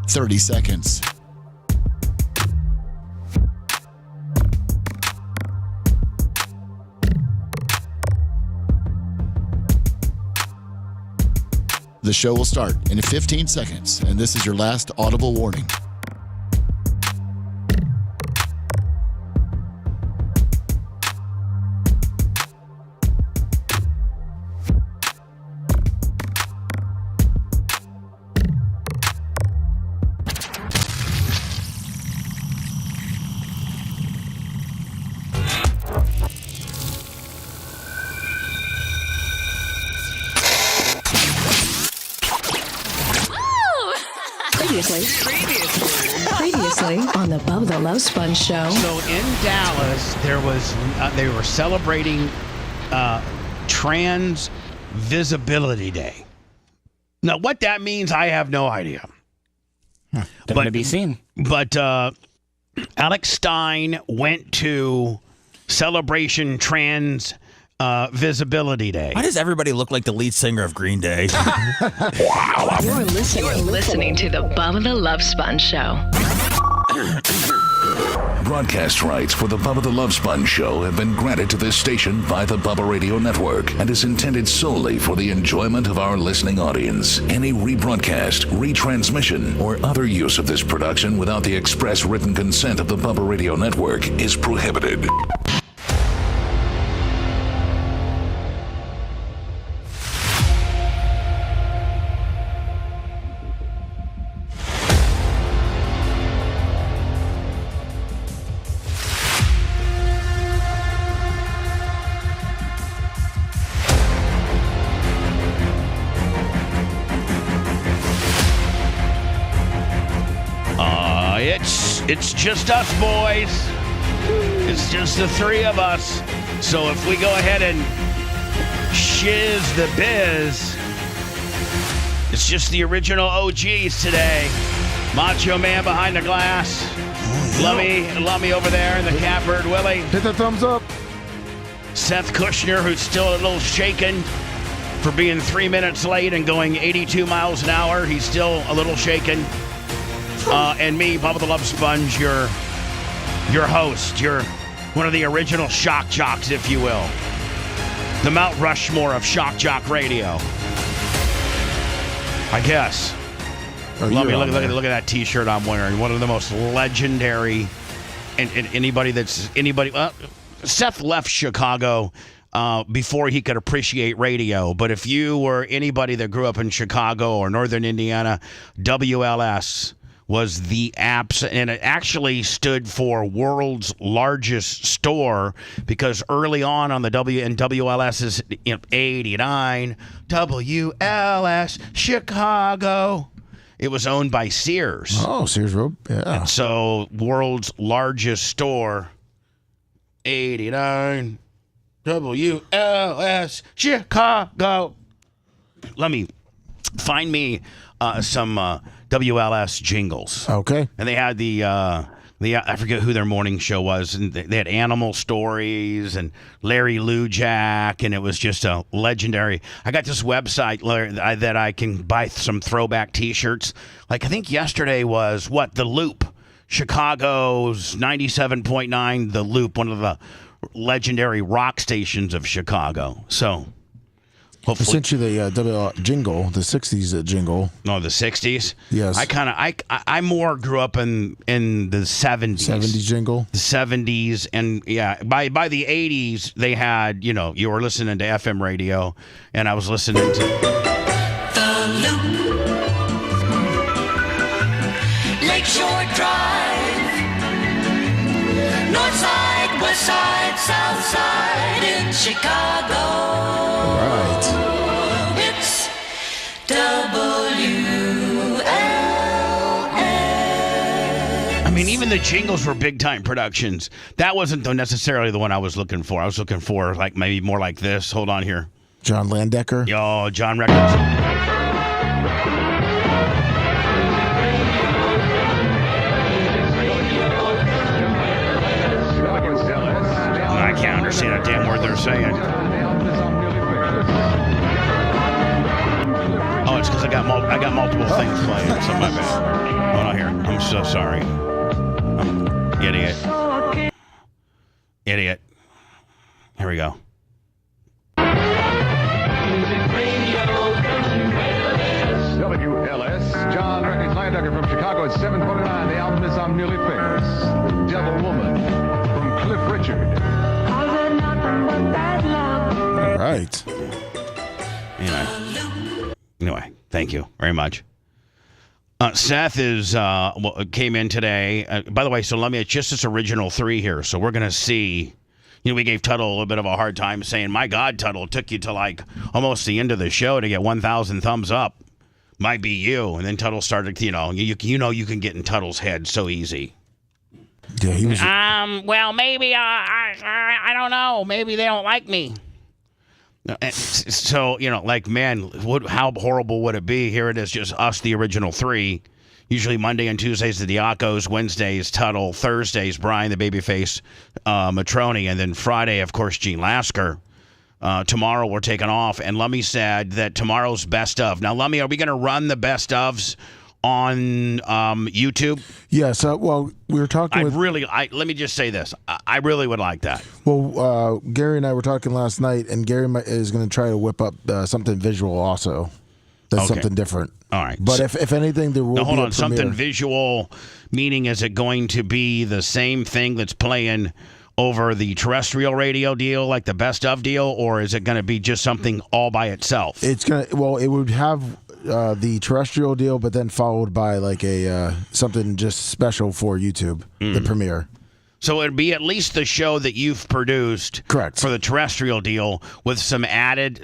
30 seconds. The show will start in 15 seconds, and this is your last audible warning. Previously on the Bubba the Love Sponge show. So in Dallas, they were celebrating Trans Visibility Day. Now, what that means, I have no idea. But to be seen. But Alex Stein went to Celebration Trans Visibility Day. Why does everybody look like the lead singer of Green Day? You're listening to the Bubba the Love Sponge show. Broadcast rights for the Bubba the Love Sponge show have been granted to this station by the Bubba Radio Network and is intended solely for the enjoyment of our listening audience. Any rebroadcast, retransmission, or other use of this production without the express written consent of the Bubba Radio Network is prohibited. It's just us, boys. It's just the three of us. So if we go ahead and shiz the biz, it's just the original OGs today. Macho Man behind the glass. Lummy over there in the catbird Willie. Hit the thumbs up. Seth Kushner, who's still a little shaken for being 3 minutes late and going 82 miles an hour. He's still a little shaken. And me, Bubba the Love Sponge, your host. You're one of the original shock jocks, if you will. The Mount Rushmore of shock jock radio. I guess. Look at that T-shirt I'm wearing. One of the most legendary. And Seth left Chicago before he could appreciate radio. But if you were anybody that grew up in Chicago or Northern Indiana, WLS was the apps, and it actually stood for World's Largest Store, because early on the WLS's 89 WLS Chicago, it was owned by Sears. Oh, Sears Road, yeah. And so World's Largest Store, 89 WLS Chicago. Let me find me some WLS jingles. Okay. And they had the I forget who their morning show was, and they had Animal Stories and Larry Lujak, and it was just a legendary. I got this website that I can buy some throwback T-shirts. Like, I think yesterday was The Loop, Chicago's 97.9, The Loop, one of the legendary rock stations of Chicago. So hopefully. I sent you the jingle, the 60s jingle. No, the 60s? Yes. I more grew up in the 70s. 70s jingle? The 70s. And, yeah, by the 80s, they had, you were listening to FM radio, and I was listening to The Loop, Lakeshore Drive, North Side, West Side, South Side in Chicago. All right. It's WLS. I mean, even the jingles were big-time productions. That wasn't necessarily the one I was looking for. I was looking for, maybe more like this. Hold on here. John Landecker. Yo, John Records. I can't understand a damn word they're saying. Oh, it's because I got got multiple things playing, so my bad. Hold on here. I'm so sorry. Idiot. Here we go. WLS, John Records, Linedecker from Chicago at 7:29. The album is I'm Nearly Famous. Devil Woman from Cliff Richard. All right. Anyway, thank you very much. Seth came in today. By the way, so let me, it's just this original 3 here. So we're going to see, we gave Tuttle a little bit of a hard time saying, my God, Tuttle, it took you to like almost the end of the show to get 1,000 thumbs up. Might be you. And then Tuttle started, you can get in Tuttle's head so easy. Yeah, he was. Well, maybe, I don't know. Maybe they don't like me. So, man, how horrible would it be? Here it is, just us, the original 3. Usually Monday and Tuesdays, the Diacos. Wednesdays, Tuttle. Thursdays, Brian, the babyface, Matroni. And then Friday, of course, Gene Lasker. Tomorrow, we're taking off. And Lummy said that tomorrow's best of. Now, Lummy, are we going to run the best ofs on YouTube? Yes. Well, we were talking let me just say this. I really would like that. Well, Gary and I were talking last night, and Gary is going to try to whip up something visual also. That's something different. All right. But if anything, there will be hold a on. Something premiere. visual, meaning is it going to be the same thing that's playing over the terrestrial radio deal, like the best of deal, or is it going to be just something all by itself? It's going to, it would have the terrestrial deal, but then followed by like a something just special for YouTube, the premiere. So it'd be at least the show that you've produced, correct, for the terrestrial deal with some added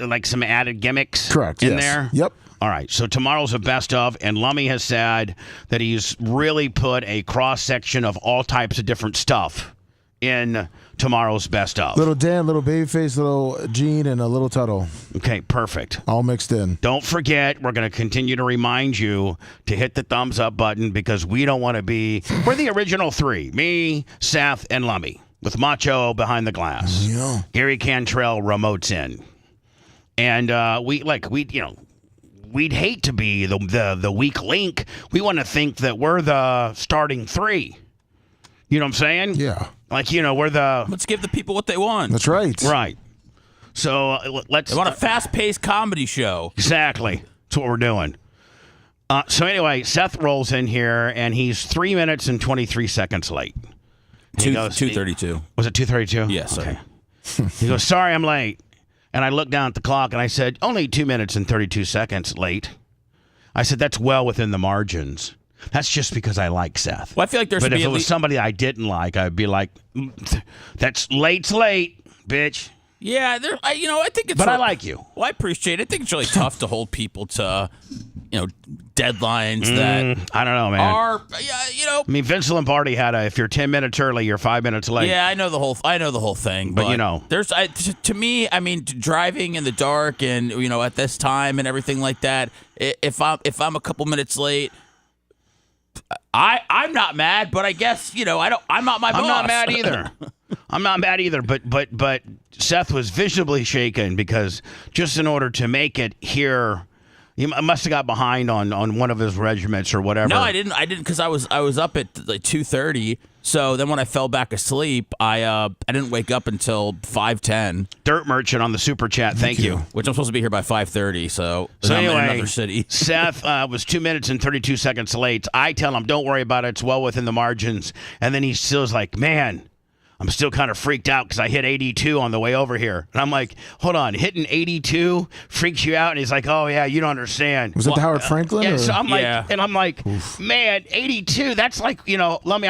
gimmicks, correct, in there. Yep. All right. So tomorrow's a best of, and Lummy has said that he's really put a cross section of all types of different stuff in tomorrow's best of. Little Dan, little Babyface, little Gene, and a little Tuttle. Okay, perfect. All mixed in. Don't forget, we're going to continue to remind you to hit the thumbs up button because we don't want to be... We're the original 3. Me, Seth, and Lummy. With Macho behind the glass. Yeah. Gary Cantrell remotes in. And we'd hate to be the weak link. We want to think that we're the starting 3. You know what I'm saying? Yeah. We're the... Let's give the people what they want. That's right. Right. So let's... They want a fast-paced comedy show. Exactly. That's what we're doing. So anyway, Seth rolls in here, and he's 3 minutes and 23 seconds late. 2:32. Was it 2:32? Yes. Okay. He goes, sorry, I'm late. And I looked down at the clock, and I said, only 2 minutes and 32 seconds late. I said, that's well within the margins. That's just because I like Seth. Well, I feel like there should But be if at it was least... somebody I didn't like, I'd be like, that's late's late, bitch. Yeah, I think it's... But I like you. Well, I appreciate it. I think it's really tough to hold people to, deadlines that... I don't know, man. Are, I mean, Vince Lombardi had if you're 10 minutes early, you're 5 minutes late. Yeah, I know the whole thing. But there's... to me, I mean, driving in the dark and, at this time and everything like that, if I'm a couple minutes late... I'm not mad, but I guess I'm not my boss. I'm not mad either. I'm not mad either. But Seth was visibly shaken because just in order to make it here, he must have got behind on one of his regiments or whatever. No, I didn't because I was up at like 2:30. So then when I fell back asleep, I didn't wake up until 5:10. Dirt Merchant on the super chat. Thank you. Which I'm supposed to be here by 5:30. So anyway, I'm in another city. Seth was 2 minutes and 32 seconds late. I tell him, don't worry about it. It's well within the margins. And then he still's like, man, I'm still kind of freaked out because I hit 82 on the way over here. And I'm like, hold on, hitting 82 freaks you out? And he's like, oh, yeah, you don't understand. Was it the Howard Franklin? Yeah, or? so I'm like, man, 82, that's like, Lummy,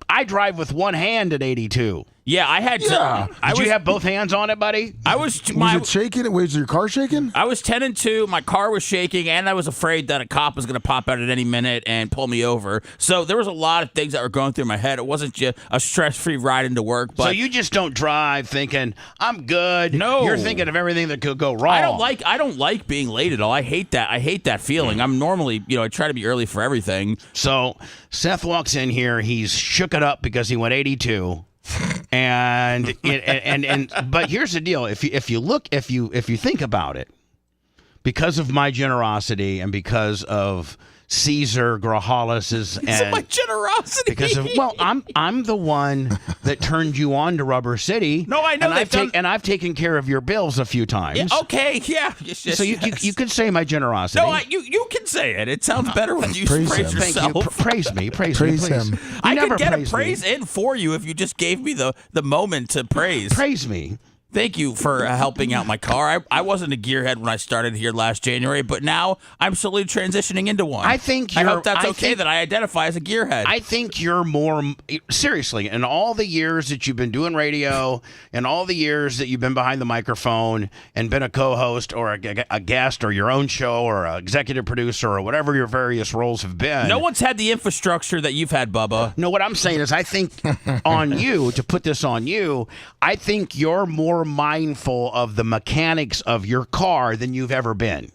I drive with one hand at 82. Yeah, I had. Yeah. Did you have both hands on it, buddy? Was it shaking? Was your car shaking? I was 10-2. My car was shaking, and I was afraid that a cop was going to pop out at any minute and pull me over. So there was a lot of things that were going through my head. It wasn't just a stress-free ride into work. But so you just don't drive thinking I'm good. No, you're thinking of everything that could go wrong. I don't like being late at all. I hate that. I hate that feeling. I'm normally, I try to be early for everything. So Seth walks in here. He's shook it up because he went 82. And but here's the deal: if you think about it, because of my generosity and because of Caesar Grajales and my generosity. because of I'm the one that turned you on to Rubber City. No, I know and I've taken care of your bills a few times. Yeah, okay, yeah. So you could say my generosity. No, you can say it. It sounds better when you praise him. yourself. Thank you. Praise me, Praise please. him. I never could get a praise praise me. in for you if you just gave me the moment to praise. Praise me. Thank you for helping out my car. I wasn't a gearhead when I started here last January, but now I'm slowly transitioning into one. I hope that's okay that I identify as a gearhead. I think you're more seriously in all the years that you've been doing radio and all the years that you've been behind the microphone and been a co-host or a guest or your own show or an executive producer or whatever your various roles have been. No one's had the infrastructure that you've had, Bubba. No, what I'm saying is I think on you, to put this on you, I think you're more mindful of the mechanics of your car than you've ever been.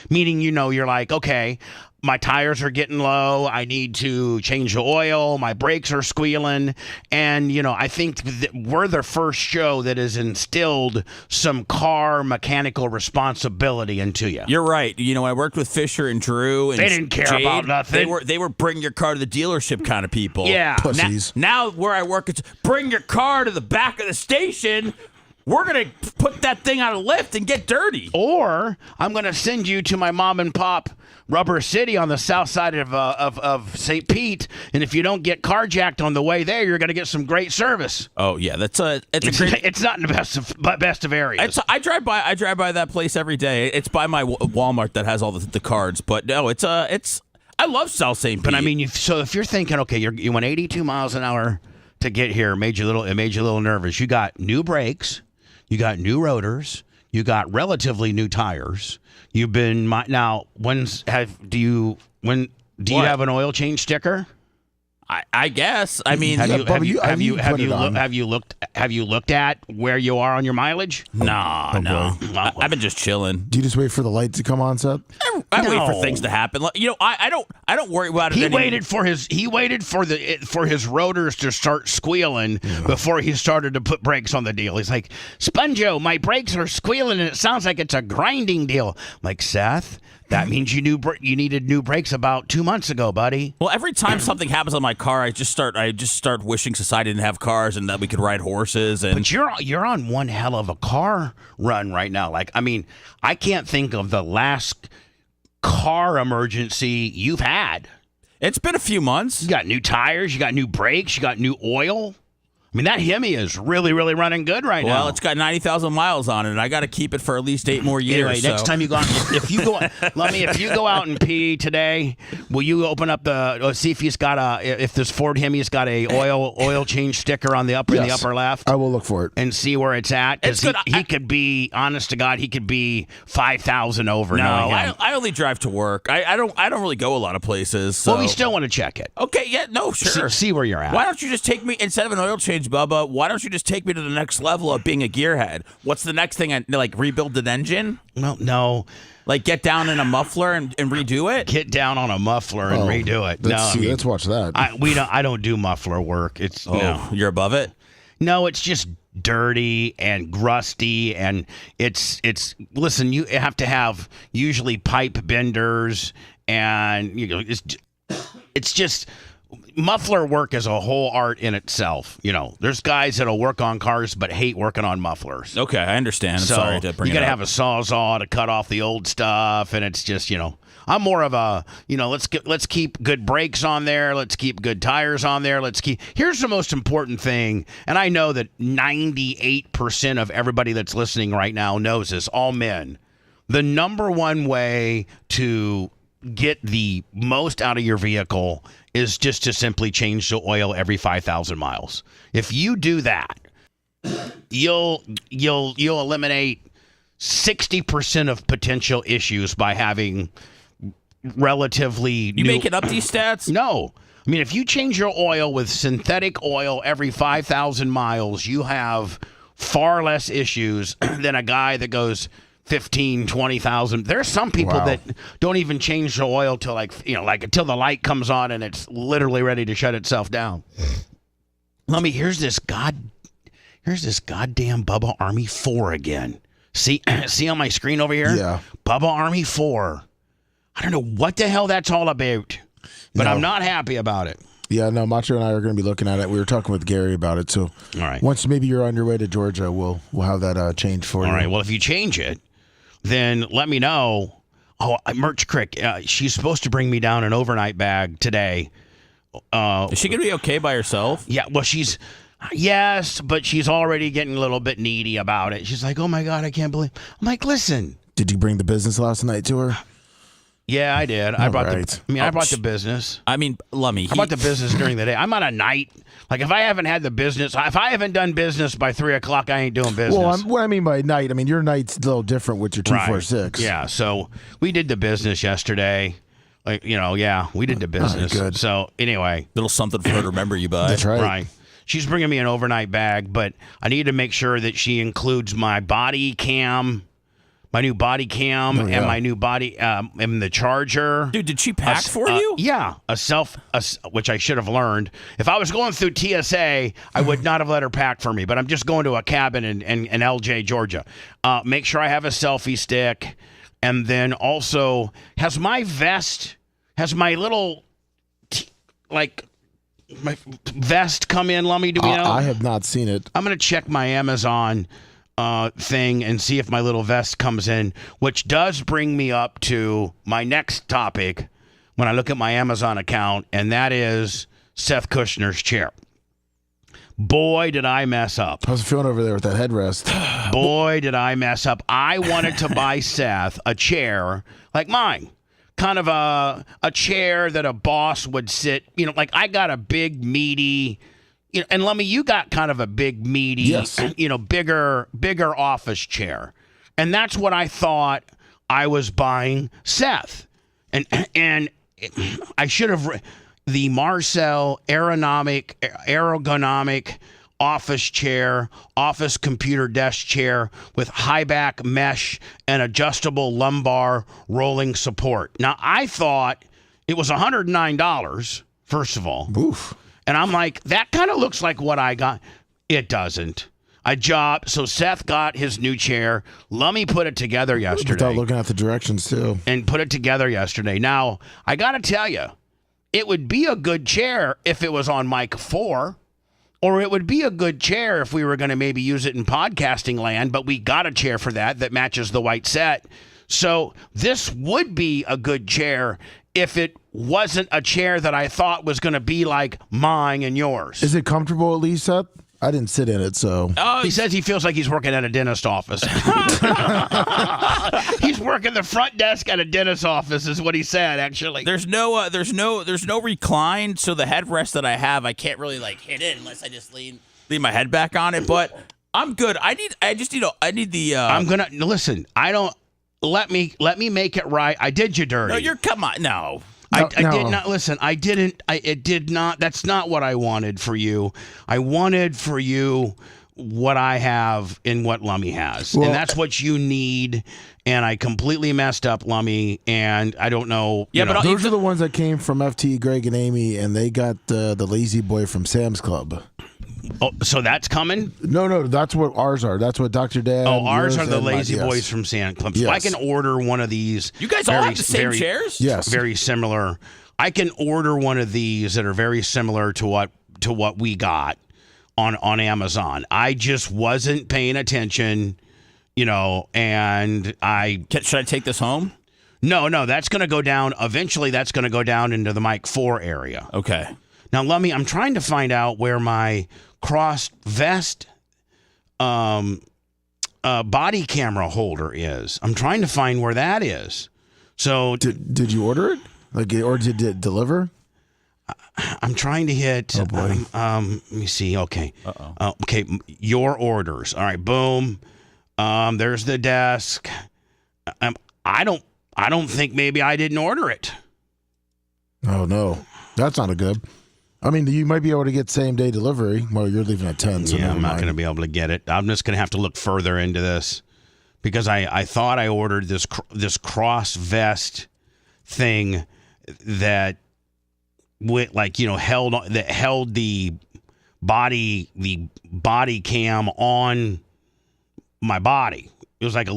Meaning, you're like, okay, my tires are getting low. I need to change the oil. My brakes are squealing. And, I think that we're the first show that has instilled some car mechanical responsibility into you. You're right. I worked with Fisher and Drew. And They didn't care Jade. about nothing. They were bring your car to the dealership kind of people. Yeah. Pussies. Now where I work, it's bring your car to the back of the station. We're going to put that thing on a lift and get dirty. Or I'm going to send you to my mom and pop Rubber City on the south side of St. Pete, and if you don't get carjacked on the way there, you're going to get some great service. Oh yeah, it's great. It's not in the best of areas. I drive by that place every day. It's by my Walmart that has all the cards, but no, it's I love South St. Pete. But I mean, so if you're thinking, okay, you went 82 miles an hour to get here, it made you a little nervous. You got new brakes. You got new rotors. You got relatively new tires. You've been now. Do you have an oil change sticker? I guess. I mean, Have you looked at where you are on your mileage? No. I've been just chilling. Do you just wait for the light to come on, Seth? I wait for things to happen. I don't worry about it. He waited for his rotors to start squealing before he started to put brakes on the deal. He's like, Sponjo, my brakes are squealing and it sounds like it's a grinding deal. I'm like, Seth, that means you needed new brakes about 2 months ago, buddy. Well, every time something happens on my car, I just start wishing society didn't have cars and that we could ride horses. And but you're on one hell of a car run right now. Like, I mean, I can't think of the last car emergency you've had. It's been a few months. You got new tires, you got new brakes, you got new oil. I mean, that Hemi is really, really running good right now. Well, it's got 90,000 miles on it. I got to keep it for at least 8 more years. Anyway, next time you go out, if you go out and pee today, will you open up see if if this Ford Hemi's got a oil change sticker on the upper in the upper left? I will look for it and see where it's at. It's Because good. he could be, honest to God, he could be 5,000 over. No, knowing him. I only drive to work. I don't really go a lot of places. So. Well, we still want to check it. Okay, yeah, no, sure. See where you're at. Why don't you just take me, instead of an oil change, Bubba, why don't you just take me to the next level of being a gearhead? What's the next thing? Like rebuild an engine? Well, no. Like get down in a muffler and redo it? Get down on a muffler and redo it. Let's watch that. I don't do muffler work. No. You're above it? No, it's just dirty and rusty, and it's listen, you have to have usually pipe benders, and it's just muffler work is a whole art in itself. There's guys that'll work on cars but hate working on mufflers. Okay, I understand. I'm So sorry to bring you it gotta up. have a sawzall to cut off the old stuff, and it's just I'm more of a let's keep good brakes on there, let's keep good tires on there, here's the most important thing, and I know that 98% of everybody that's listening right now knows this, all men. The number one way to get the most out of your vehicle is just to simply change the oil every 5,000 miles. If you do that, you'll eliminate 60% of potential issues by having relatively You making up these stats? No. I mean, if you change your oil with synthetic oil every 5,000 miles, you have far less issues than a guy that goes 15, 20,000. There's some people that don't even change the oil till until the light comes on and it's literally ready to shut itself down. Here's this goddamn Bubba Army 4 again. See on my screen over here? Yeah. Bubba Army 4. I don't know what the hell that's all about, but I'm not happy about it. Yeah, no, Macho and I are going to be looking at it. We were talking with Gary about it. So All right. once maybe you're on your way to Georgia, we'll have that changed for you. All right. Well, if you change it, then let me know. Oh, Merch Crick, she's supposed to bring me down an overnight bag today. Is she gonna be okay by herself? Yeah, well, yes, but she's already getting a little bit needy about it. She's like, oh my God, I can't believe. I'm like, listen. Did you bring the business last night to her? Yeah, I did. I brought right. I brought the business. I mean, Lummy. I brought the business during the day. I'm on a night. Like, if I haven't had the business, if I haven't done business by 3 o'clock, I ain't doing business. Well, what I mean by night, I mean your night's a little different with your 246. Yeah, so we did the business yesterday. Like, we did the business. Good. So, anyway. Little something for her to remember you by. That's right. Right. She's bringing me an overnight bag, but I need to make sure that she includes my body cam, my new body cam, and my new body, and the charger. Dude, did she pack for you? Yeah, which I should have learned. If I was going through TSA, I would not have let her pack for me, but I'm just going to a cabin in LJ, Georgia. Make sure I have a selfie stick, and then also, has my little, my vest come in, Lummy? Do we know? I have not seen it. I'm going to check my Amazon thing and see if my little vest comes in, which does bring me up to my next topic when I look at my Amazon account, and that is Seth Kushner's chair. Boy, did I mess up. How's it feeling over there with that headrest? Boy, did I mess up. I wanted to buy Seth a chair like mine. Kind of a chair that a boss would sit, like I got a big, meaty, and Lummy, you got kind of a big, meaty, yes. Bigger office chair. And that's what I thought I was buying Seth. And I should have, the Marcel ergonomic office chair, office computer desk chair with high back mesh and adjustable lumbar rolling support. Now, I thought it was $109, first of all. Oof. And I'm like, that kind of looks like what I got. It doesn't. So Seth got his new chair. Lummy put it together yesterday. Without looking at the directions, too. And put it together yesterday. Now, I got to tell you, it would be a good chair if it was on mic 4. Or it would be a good chair if we were going to maybe use it in podcasting land, but we got a chair for that matches the white set. So this would be a good chair if it wasn't a chair that I thought was going to be like mine and yours. Is it comfortable at least, Seth? I didn't sit in it, so. He says he feels like he's working at a dentist office. He's working the front desk at a dentist office, is what he said. Actually, there's no recline, so the headrest that I have, I can't really hit it unless I just lean my head back on it. But I'm good. I need the. I'm gonna listen. I don't let me make it right. I did you dirty. No, come on. No. I did not listen. I didn't. It did not. That's not what I wanted for you. I wanted for you what I have and what Lummy has, and that's what you need. And I completely messed up, Lummy, and I don't know. Yeah, but those are the ones that came from FT, Greg, and Amy, and they got the lazy boy from Sam's Club. Oh, so that's coming? No, that's what ours are. That's what Dr. Dan. Oh, ours are the lazy boys from Sand Club. So I can order one of these. You guys all have the same chairs? Yes. Very similar. I can order one of these that are very similar to what we got on Amazon. I just wasn't paying attention, and Should I take this home? No, that's going to go down. Eventually, that's going to go down into the mic 4 area. Okay. Now, Lummy, I'm trying to find out where my cross vest body camera holder is. I'm trying to find where that is. So did you order it? Or did it deliver? I'm trying to hit. Oh boy. Let me see. Okay. Okay. Your orders. All right. Boom. There's the desk. I don't think maybe I didn't order it. Oh no, that's not a good. I mean, you might be able to get same day delivery. Well, you're leaving at 10, so yeah, I'm not going to be able to get it. I'm just going to have to look further into this because I thought I ordered this cross vest thing that held the body cam on my body. It was like a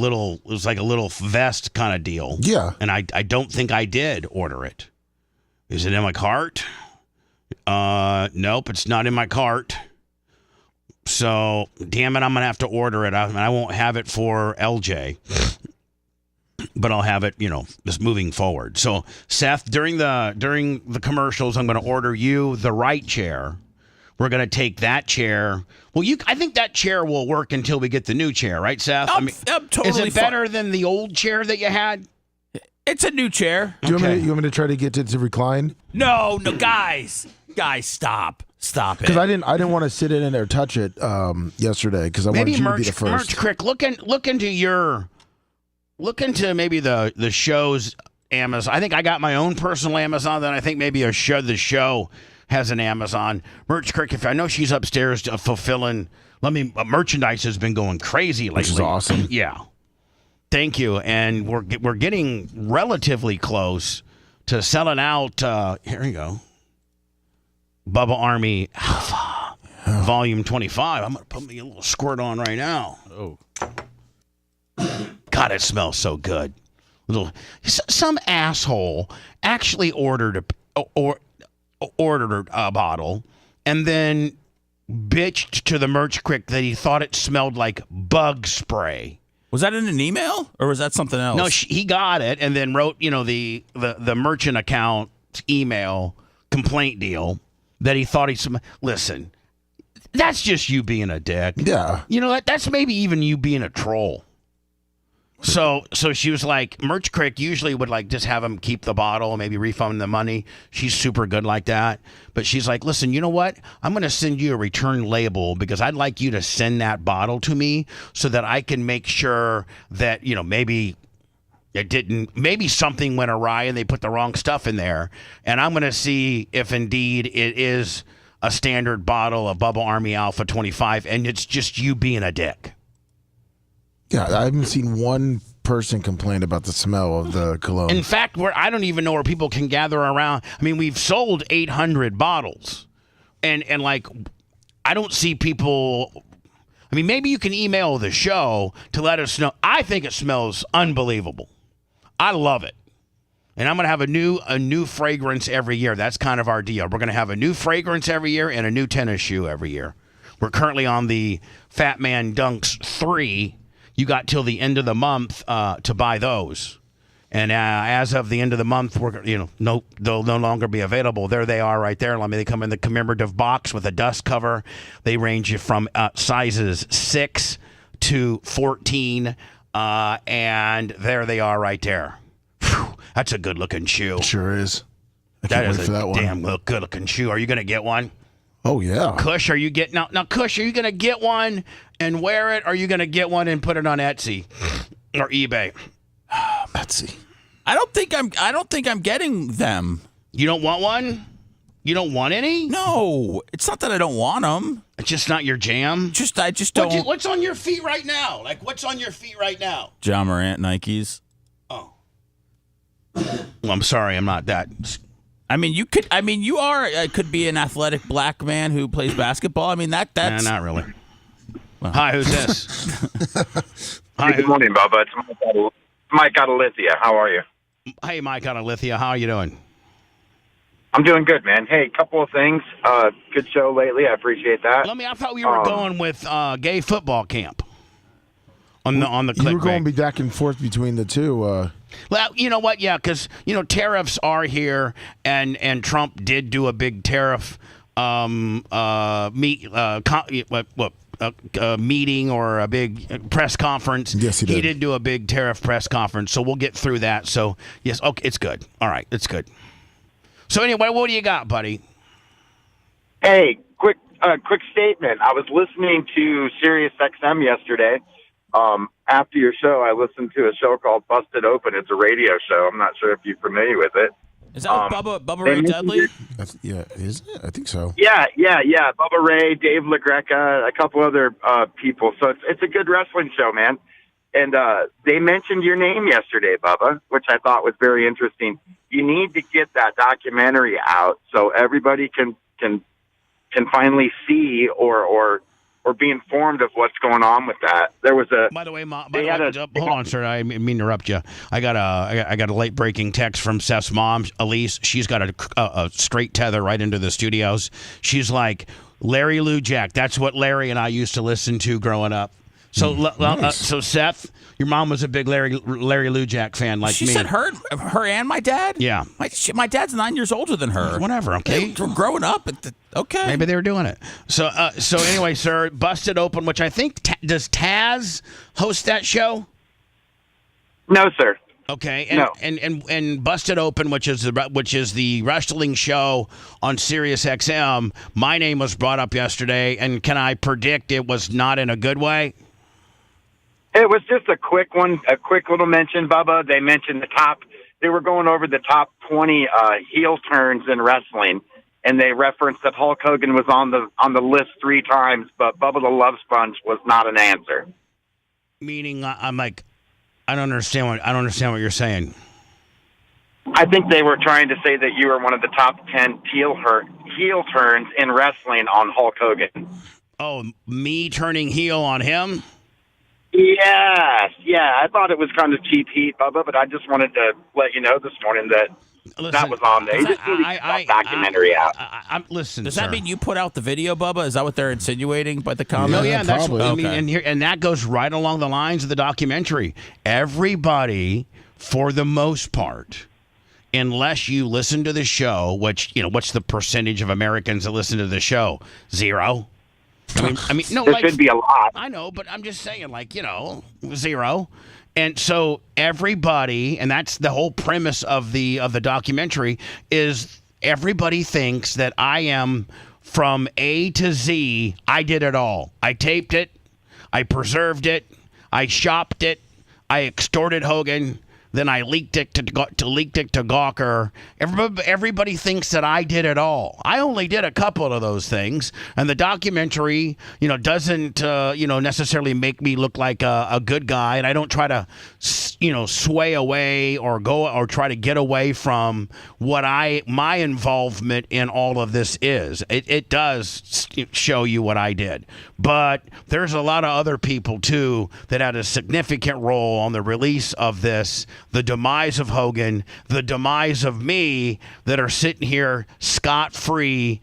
little vest kind of deal. Yeah. And I don't think I did order it. Is it in my cart? Nope, it's not in my cart. So, damn it, I'm going to have to order it. I won't have it for LJ. But I'll have it, just moving forward. So, Seth, during the commercials, I'm going to order you the right chair. We're going to take that chair. Well, I think that chair will work until we get the new chair, right, Seth? I'm totally is it better than the old chair that you had? It's a new chair. Do you want me to try to get it to recline? No, guys, stop it. Because I didn't want to sit in it or touch it yesterday because I wanted you to be the first. Merch Crick, look into maybe the show's Amazon. I think I got my own personal Amazon. Then I think maybe the show has an Amazon. Merch Crick, if I know she's upstairs fulfilling. Merchandise has been going crazy lately. Which is awesome. Yeah. Thank you. And we're getting relatively close to selling out. Here we go. Bubba Army Alpha, Volume 25. I'm going to put me a little squirt on right now. Oh. God, it smells so good. Some asshole actually ordered a bottle and then bitched to the Merch Crick that he thought it smelled like bug spray. Was that in an email or was that something else? No, he got it and then wrote, the merchant account email complaint deal that he thought listen, that's just you being a dick. Yeah. That's maybe even you being a troll. So she was like, Merch Crick usually would just have him keep the bottle, maybe refund the money. She's super good like that. But she's like, listen, you know what? I'm going to send you a return label because I'd like you to send that bottle to me so that I can make sure that, maybe it didn't, maybe something went awry and they put the wrong stuff in there. And I'm going to see if indeed it is a standard bottle of Bubba Army Alpha 25 and it's just you being a dick. Yeah, I haven't seen one person complain about the smell of the cologne. In fact, I don't even know where people can gather around. I mean, we've sold 800 bottles. And I don't see people. I mean, maybe you can email the show to let us know. I think it smells unbelievable. I love it. And I'm going to have a new fragrance every year. That's kind of our deal. We're going to have a new fragrance every year and a new tennis shoe every year. We're currently on the Fat Man Dunks 3. You got till the end of the month to buy those. And as of the end of the month, they'll no longer be available. There they are right there. They come in the commemorative box with a dust cover. They range from sizes 6 to 14. And there they are right there. Whew, that's a good-looking shoe. Sure is. That is a damn good-looking shoe. Are you going to get one? Oh, yeah. Kush, are you getting now? Kush, are you going to get one and wear it? Or are you going to get one and put it on Etsy or eBay? Etsy. I don't think I'm getting them. You don't want one? You don't want any? No, it's not that I don't want them. It's just not your jam. I just don't. What's on your feet right now? What's on your feet right now? John Morant Nikes. Oh. Well, I'm sorry, I'm not that. I mean, you are could be an athletic black man who plays basketball. I mean, that's not really. Well. Hi, who's this? Hi, good morning, Bubba. It's Mike out of Lithia. How are you? Hey, Mike out of Lithia. How are you doing? I'm doing good, man. Hey, couple of things. Good show lately. I appreciate that. I thought we were going with gay football camp on the clickbait. You were going to be back and forth between the two. Well, you know what? Yeah, because tariffs are here, and Trump did do a big tariff meeting or a big press conference. Yes, he did. He did do a big tariff press conference, so we'll get through that. So yes, okay, it's good. All right, it's good. So anyway, what do you got, buddy? Hey, quick statement. I was listening to Sirius XM yesterday. After your show, I listened to a show called Busted Open. It's a radio show. I'm not sure if you're familiar with it. Is that with Bubba Ray Dudley? Yeah, is it? I think so. Yeah. Bubba Ray, Dave LaGreca, a couple other people. So it's a good wrestling show, man. And they mentioned your name yesterday, Bubba, which I thought was very interesting. You need to get that documentary out so everybody can finally see or or be informed of what's going on with that. There was a. By the way, hold on, sir. I mean to interrupt you. I got a late breaking text from Seth's mom, Elise. She's got a straight tether right into the studios. She's like, Larry Lou Jack. That's what Larry and I used to listen to growing up. So, Nice. so Seth, your mom was a big Larry Lou Jack fan, like She me. said her and my dad? Yeah. My dad's 9 years older than her. Whatever. Okay. They were growing up. Okay. Maybe they were doing it. So anyway, sir, Busted Open, which I think does Taz host that show? No, sir. Okay, No. and Busted Open, which is the wrestling show on Sirius XM. My name was brought up yesterday, and can I predict it was not in a good way? It was just a quick one, a quick little mention, Bubba. They mentioned they were going over the top 20 heel turns in wrestling, and they referenced that Hulk Hogan was on the list 3 times, but Bubba the Love Sponge was not an answer. Meaning, I'm like, I don't understand what you're saying. I think they were trying to say that you were one of the top 10 heel turns in wrestling on Hulk Hogan. Oh, me turning heel on him? Yes, yeah. I thought it was kind of cheap heat, Bubba, but I just wanted to let you know this morning that that was on there. Just a documentary out. Listen, does sir. that mean you put out the video, Bubba? Is that what they're insinuating by the comment? No, yeah, that's probably. I mean, Okay. and that goes right along the lines of the documentary. Everybody, for the most part, unless you listen to the show, which what's the percentage of Americans that listen to the show? 0. I mean, no, There should be a lot. I know, but I'm just saying, 0. And so everybody, and that's the whole premise of the documentary, is everybody thinks that I am from A to Z. I did it all. I taped it. I preserved it. I shopped it. I extorted Hogan. Then I leaked it to Gawker. Everybody thinks that I did it all. I only did a couple of those things, and the documentary, doesn't necessarily make me look like a good guy, and I don't try to, sway away or try to get away from what my involvement in all of this is. It does show you what I did, but there's a lot of other people too that had a significant role on the release of this. The demise of Hogan, the demise of me, that are sitting here scot-free,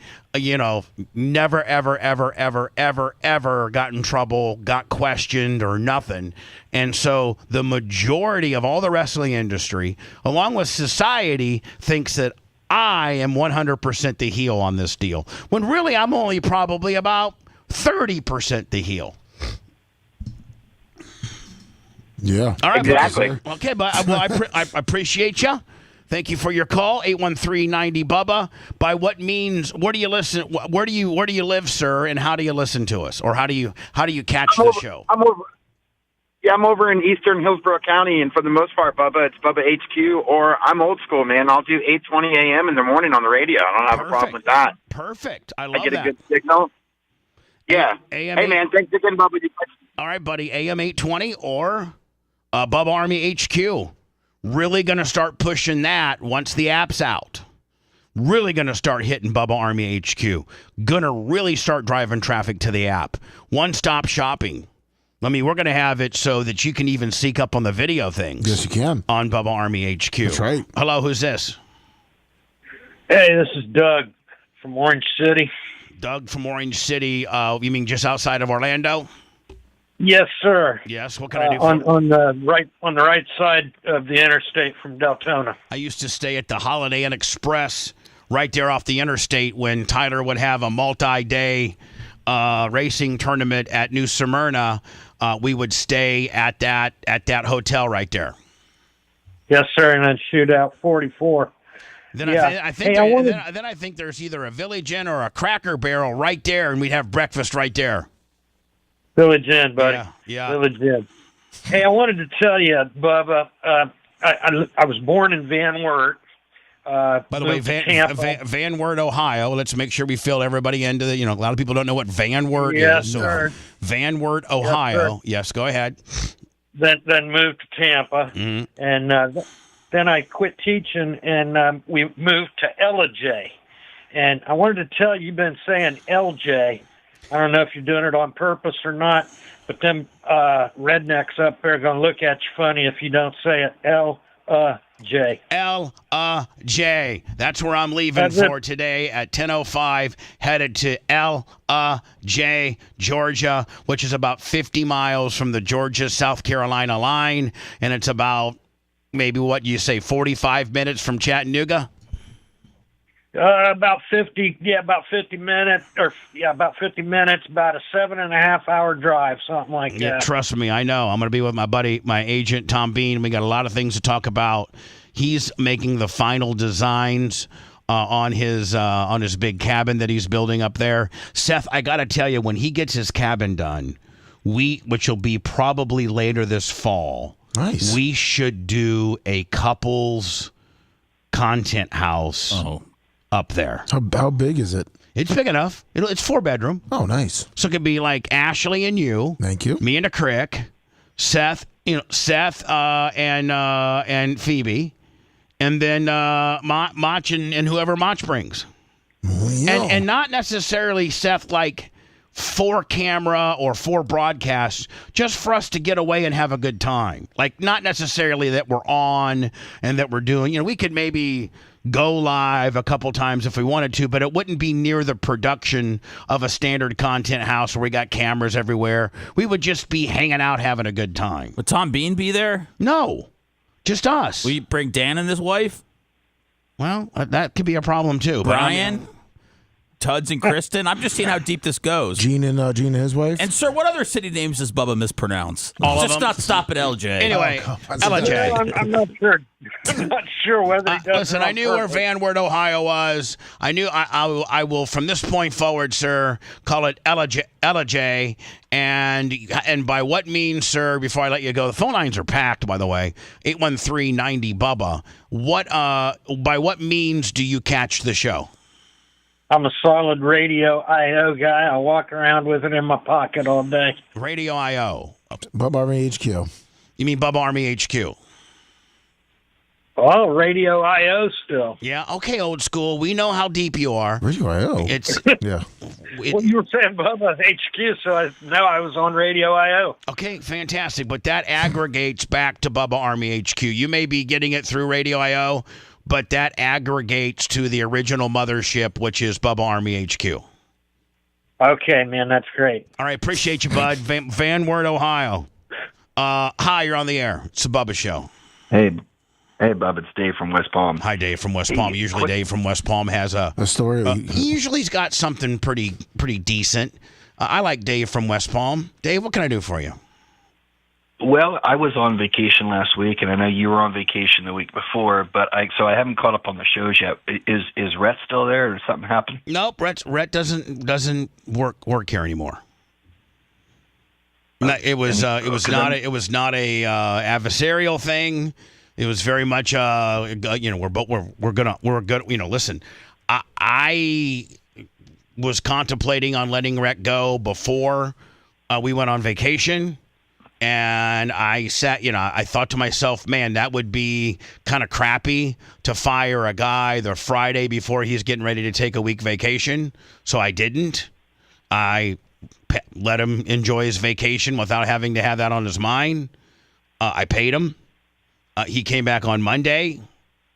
never, ever, ever, ever, ever, ever got in trouble, got questioned, or nothing. And so the majority of all the wrestling industry, along with society, thinks that I am 100% the heel on this deal, when really I'm only probably about 30% the heel. Yeah. All right, Exactly. Okay, but I appreciate you. Thank you for your call, 813-90 Bubba. By what means? Where do you listen? Where do you live, sir? And how do you listen to us, or how do you catch the show? I'm over in eastern Hillsborough County, and for the most part, Bubba, it's Bubba HQ, or I'm old school, man. I'll do 8:20 a.m. in the morning on the radio. I don't have a problem with that. Perfect. I love I get that. a good signal. Yeah. AM Hey, man, thanks again, Bubba. All right, buddy. AM 820 or Bubba Army HQ. Really going to start pushing that once the app's out. Really going to start hitting Bubba Army HQ. Going to really start driving traffic to the app. One-stop shopping. I mean, we're going to have it so that you can even seek up on the video things. Yes, you can. On Bubba Army HQ. That's right. Hello, who's this? Hey, this is Doug from Orange City. Doug from Orange City. You mean just outside of Orlando? Yes, sir. Yes. What can I do for on the right side of the interstate from Deltona. I used to stay at the Holiday Inn Express right there off the interstate when Tyler would have a multi-day racing tournament at New Smyrna. We would stay at that hotel right there. Yes, sir, and then Shootout 44. Then Yeah. I think Hey, then I think there's either a Village Inn or a Cracker Barrel right there, and we'd have breakfast right there. Village Inn, buddy. Yeah. Village Inn. Hey, I wanted to tell you, Bubba, I was born in Van Wert. By the way, moved to Tampa. Van Wert, Ohio. Let's make sure we fill everybody into the. A lot of people don't know what Van Wert Yes, is. sir. Van Wert, Ohio. Yes, go ahead. Then moved to Tampa, Mhm. and then I quit teaching, and we moved to LJ. And I wanted to tell you, you've been saying LJ. I don't know if you're doing it on purpose or not, but them rednecks up there are going to look at you funny if you don't say it. L-J. L-J. That's where I'm leaving That's for it. today at 10:05, headed to L-J, Georgia, which is about 50 miles from the Georgia-South Carolina line, and it's about maybe, 45 minutes from Chattanooga? About 50 minutes, about 50 minutes, about a 7.5-hour drive, something like Yeah, that. trust me, I know. I'm going to be with my buddy, my agent, Tom Bean. We got a lot of things to talk about. He's making the final designs on his big cabin that he's building up there. Seth, I got to tell you, when he gets his cabin done, which will be probably later this fall, Nice. we should do a couples content house up there. How big is it? It's big enough. It's 4-bedroom. Oh, nice. So it could be like Ashley and you. Thank you. Me and the Crick, Seth, and Phoebe, and then Mach and whoever Mach brings, and not necessarily Seth like 4 camera or 4 broadcasts, just for us to get away and have a good time. Like not necessarily that we're on and that we're doing. We could maybe go live a couple times if we wanted to, but it wouldn't be near the production of a standard content house where we got cameras everywhere. We would just be hanging out, having a good time. Would Tom Bean be there? No, just us. Will you bring Dan and his wife? Well, that could be a problem too. but I mean- Brian? Tuds and Kristen? I'm just seeing how deep this goes. Gene and his wife. And, sir, what other city names does Bubba mispronounce? All of just them. not stop at LJ. Anyway, Well, LJ. I'm not sure. I'm not sure whether he does Listen, it on I knew where purpose. Van Wert, Ohio was. I knew I will from this point forward, sir, call it LJ. And by what means, sir, before I let you go, the phone lines are packed, by the way, 813-90 Bubba. By what means do you catch the show? I'm a solid radio I.O. guy. I walk around with it in my pocket all day. Radio I.O. Bubba Army HQ. You mean Bubba Army HQ? Oh, radio I.O. still. Yeah, okay, old school. We know how deep you are. Radio I.O. It's Yeah. Well, you were saying Bubba HQ, so I know I was on radio I.O. okay, fantastic. But that aggregates back to Bubba Army HQ. You may be getting it through Radio I.O., but that aggregates to the original mothership, which is Bubba Army HQ. Okay, man, that's great. All right, appreciate you, bud. Van Wert, Ohio. Hi, you're on the air. It's the Bubba Show. Hey, Bub, it's Dave from West Palm. Hi, Dave from West Palm. Usually Dave from West Palm has a story. He usually's got something pretty decent. I like Dave from West Palm. Dave, what can I do for you? Well, I was on vacation last week, and I know you were on vacation the week before, so I haven't caught up on the shows yet. Is Rhett still there, or something happened? Nope, Rhett doesn't work here anymore. No, it was not a adversarial thing. It was very much we're gonna listen. I was contemplating on letting Rhett go before we went on vacation. And I I thought to myself, man, that would be kind of crappy to fire a guy the Friday before he's getting ready to take a week vacation. So I didn't. I let him enjoy his vacation without having to have that on his mind. I paid him. He came back on Monday.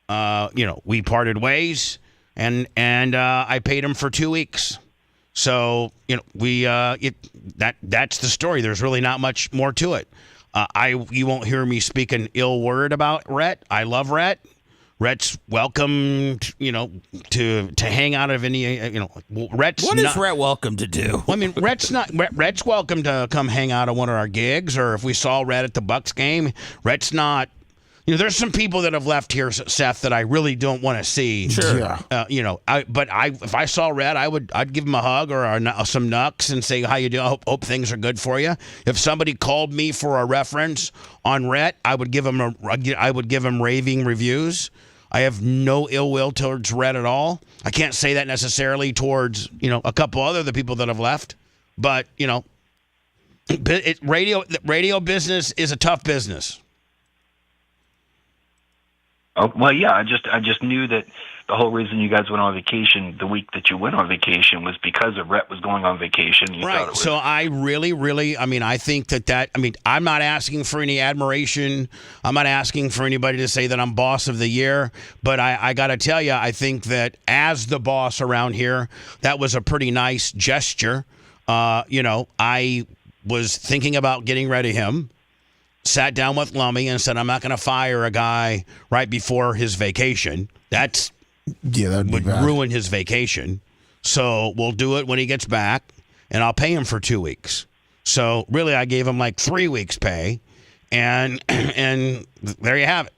We parted ways, and I paid him for 2 weeks. So that's the story. There's really not much more to it. You won't hear me speak an ill word about Rhett. I love Rhett. Rhett's welcome, to hang out of any, Rhett's What is Rhett welcome to do? Well, I mean, Rhett's welcome to come hang out at one of our gigs, or if we saw Rhett at the Bucks game, Rhett's not. There's some people that have left here, Seth, that I really don't want to see. Sure. Yeah. If I saw Rhett, I'd give him a hug or some knucks and say, how you doing? Hope things are good for you. If somebody called me for a reference on Rhett, I would give him raving reviews. I have no ill will towards Rhett at all. I can't say that necessarily towards, a couple other the people that have left, but radio business is a tough business. Oh, well, yeah. I just knew that the whole reason you guys went on vacation the week that you went on vacation was because of Rhett was going on vacation. You thought it Right. was, So I really, I think that, I'm not asking for any admiration. I'm not asking for anybody to say that I'm boss of the year. But I got to tell you, I think that as the boss around here, that was a pretty nice gesture. I was thinking about getting rid of him, sat down with Lummy and said, I'm not going to fire a guy right before his vacation. That would ruin his vacation. So we'll do it when he gets back, and I'll pay him for 2 weeks. So really, I gave him like 3 weeks pay, and there you have it.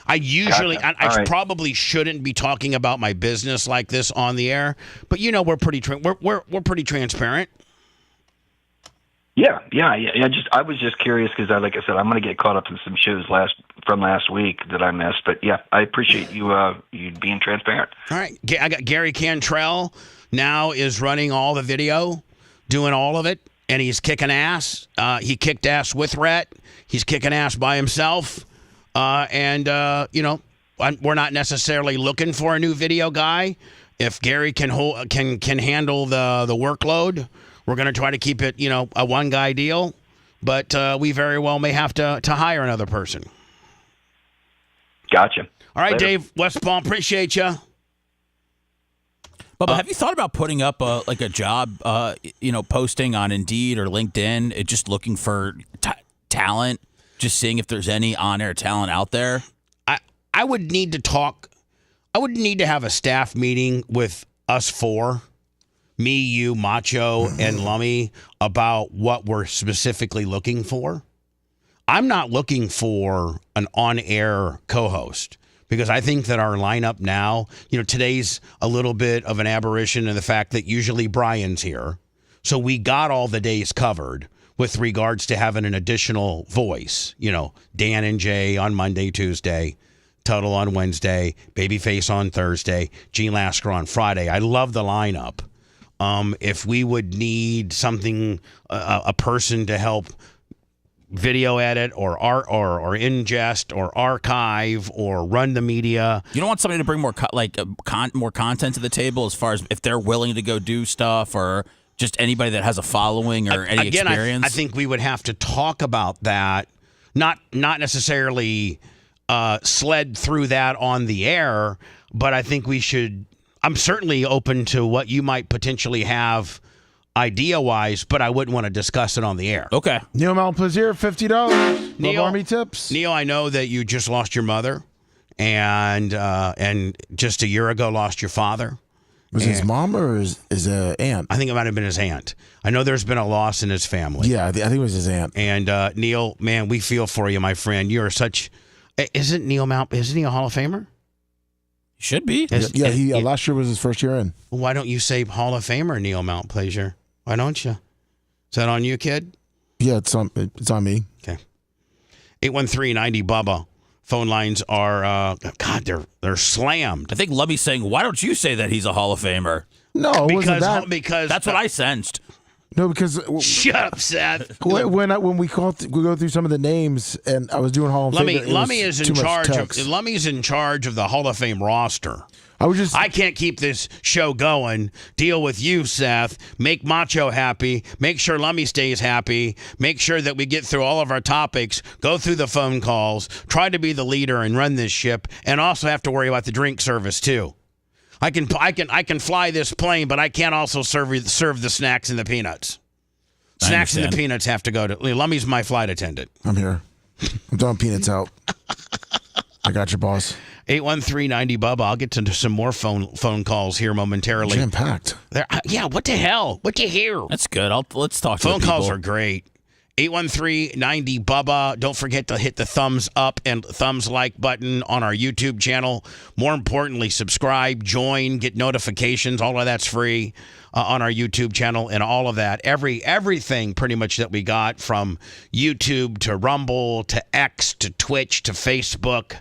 I usually, Gotcha. I All right. probably shouldn't be talking about my business like this on the air, but we're pretty we're pretty transparent. Yeah. I was just curious because, like I said, I'm going to get caught up in some shows from last week that I missed. But yeah, I appreciate you being transparent. All right, I got Gary Cantrell now is running all the video, doing all of it, and he's kicking ass. He kicked ass with Rhett. He's kicking ass by himself. We're not necessarily looking for a new video guy. If Gary can handle the workload, we're going to try to keep it, a one-guy deal. But we very well may have to hire another person. Gotcha. All right, Later. Dave Westbaum, appreciate you. Bubba, have you thought about putting up a job, posting on Indeed or LinkedIn, just looking for talent, just seeing if there's any on-air talent out there? I would need to talk. I would need to have a staff meeting with us four, me, you, Macho, and Lummy, about what we're specifically looking for. I'm not looking for an on-air co-host because I think that our lineup now, today's a little bit of an aberration in the fact that usually Brian's here. So we got all the days covered with regards to having an additional voice. Dan and Jay on Monday, Tuesday, Tuttle on Wednesday, Babyface on Thursday, Gene Lasker on Friday. I love the lineup. If we would need something, a person to help video edit or ingest or archive or run the media. You don't want somebody to bring more more content to the table as far as if they're willing to go do stuff or just anybody that has a following or any experience? I think we would have to talk about that, not necessarily sled through that on the air, but I think we should. I'm certainly open to what you might potentially have idea-wise, but I wouldn't want to discuss it on the air. Okay. Neil Mount Plaisir, $50. Love Army tips. Neil, I know that you just lost your mother, and just a year ago lost your father. Was it his mom or his aunt? I think it might have been his aunt. I know there's been a loss in his family. Yeah, I think it was his aunt. And Neil, man, we feel for you, my friend. You are such. Isn't he a Hall of Famer? Should be. Last year was his first year in. Why don't you say Hall of Famer Neil Mount Plaisir? Why don't you? Is that on you, kid? Yeah, it's on me. Okay. 813-90 Bubba. Phone lines are they're slammed. I think Lummy's saying, "Why don't you say that he's a Hall of Famer?" No, it wasn't that. Because that's what I sensed. No, because shut up, Seth. When we go through some of the names, and I was doing Hall of Fame. Lummy is in charge. Lummy's in charge of the Hall of Fame roster. I can't keep this show going. Deal with you, Seth. Make Macho happy. Make sure Lummy stays happy. Make sure that we get through all of our topics. Go through the phone calls. Try to be the leader and run this ship, and also have to worry about the drink service too. I can fly this plane, but I can't also serve the snacks and the peanuts. Snacks and the peanuts have to go to Lummy's my flight attendant. I'm here. I'm throwing peanuts out. I got your boss. 813-90 Bubba. I'll get to some more phone calls here momentarily. Jam packed. Yeah. What the hell? What you hear? That's good. Let's talk. Phone to calls are great. 813-90 Bubba. Don't forget to hit the thumbs up and thumbs like button on our YouTube channel. More importantly, subscribe, join, get notifications. All of that's free on our YouTube channel, and all of that. Everything pretty much that we got, from YouTube to Rumble to X to Twitch to Facebook.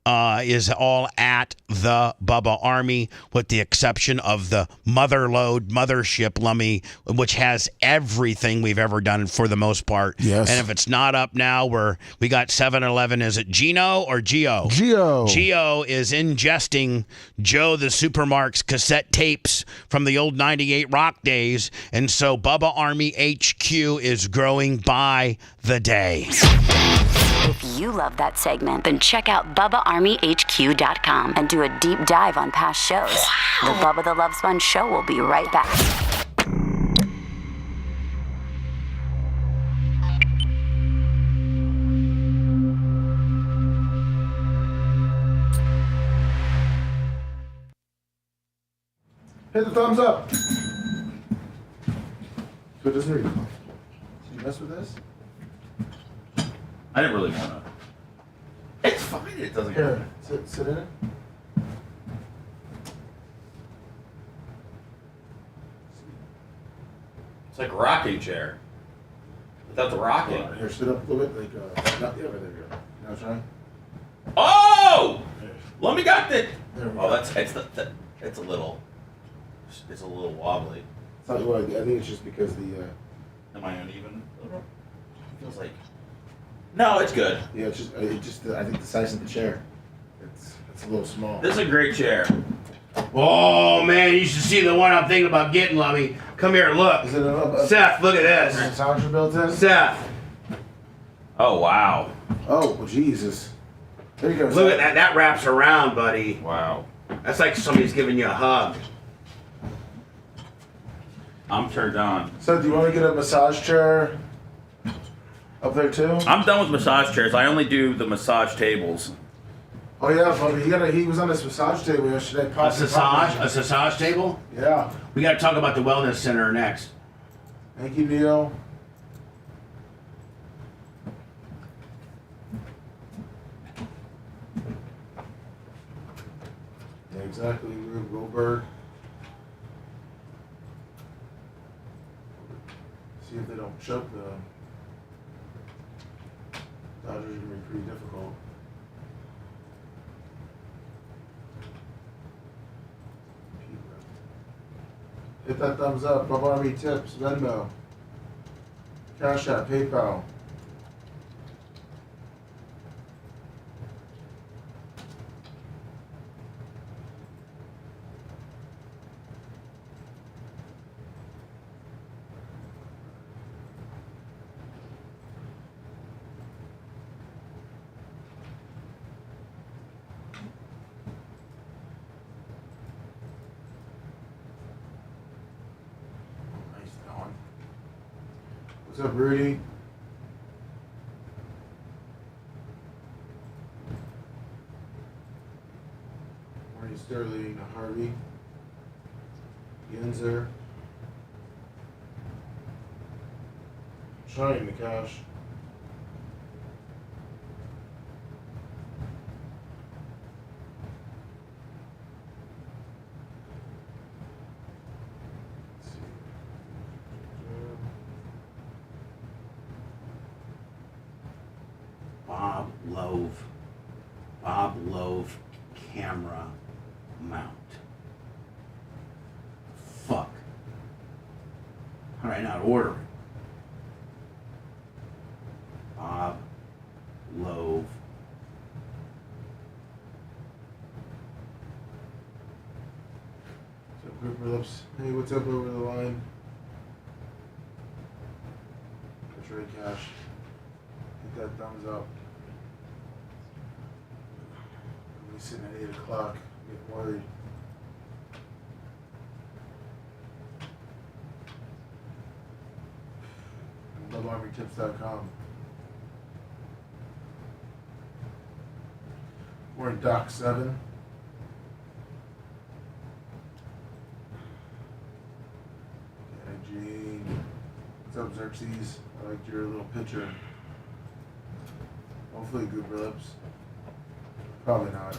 is all at the Bubba Army, with the exception of the mothership Lummy, which has everything we've ever done for the most part. Yes. And if it's not up now, we got 7-Eleven. Is it Gino or Geo? Geo. Geo is ingesting Joe the Supermark's cassette tapes from the old 98 Rock days. And so Bubba Army HQ is growing by the day. If you love that segment, then check out BubbaArmyHQ.com and do a deep dive on past shows. The Bubba the Love Sponge Show will be right back. Hit the thumbs up. So it doesn't read. Did you mess with this? I didn't really want to. It's fine. It doesn't. Here, sit in it. It's like a rocking chair. Without the rocking. Here, sit up a little bit. Not the other. There you go. Now try. Oh! Let me got the. There we Oh, go. it's a little. It's a little wobbly. It's not what I think it's just because the. Am I uneven? It feels like. No, it's good. Yeah, it's just. I think the size of the chair. It's a little small. This is a great chair. Oh, man, you should see the one I'm thinking about getting, Lummy. Come here, look. Is it Seth, look at Is this. it massager built in? Seth, Oh wow. Oh, well, Jesus. There you go. look at Seth. that. That wraps around, buddy. Wow. That's like somebody's giving you a hug. I'm turned on. So, do you want to get a massage chair up there too? I'm done with massage chairs. I only do the massage tables. Oh yeah, buddy. He was on this massage table yesterday. A massage table? Yeah. We got to talk about the wellness center next. Thank you, Neil. Yeah, exactly. Rube Goldberg. See if they don't choke the Dodgers. Are gonna be pretty difficult. Hit that thumbs up. Bubba Army Tips, Venmo, Cash App, PayPal. What's up, Rudy? Morning, Sterling, Harvey, Yenzer, Shine, Nakash. Bob Love camera mount. Fuck. All right, now to order it. Bob Love. What's up, Grouper Lips? Hey, what's up over the line? That's right, Cash. Hit that thumbs up. We're sitting at 8 o'clock. Get worried. LoveArmyTips.com. We're in Dock 7. Gene. What's up, Xerxes? I liked your little picture. Hopefully, Goober Lips. Probably not.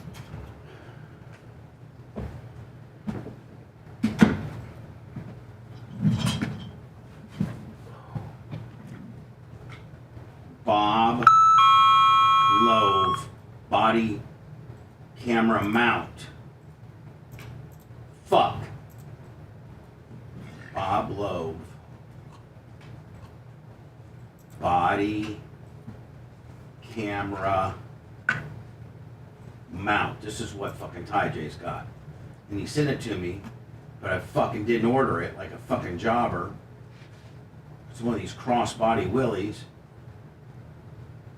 Bob Love body camera mount. Fuck. Bob Loeb. Body camera mount. This is what fucking Ty J's got. And he sent it to me, but I fucking didn't order it like a fucking jobber. It's one of these crossbody willies.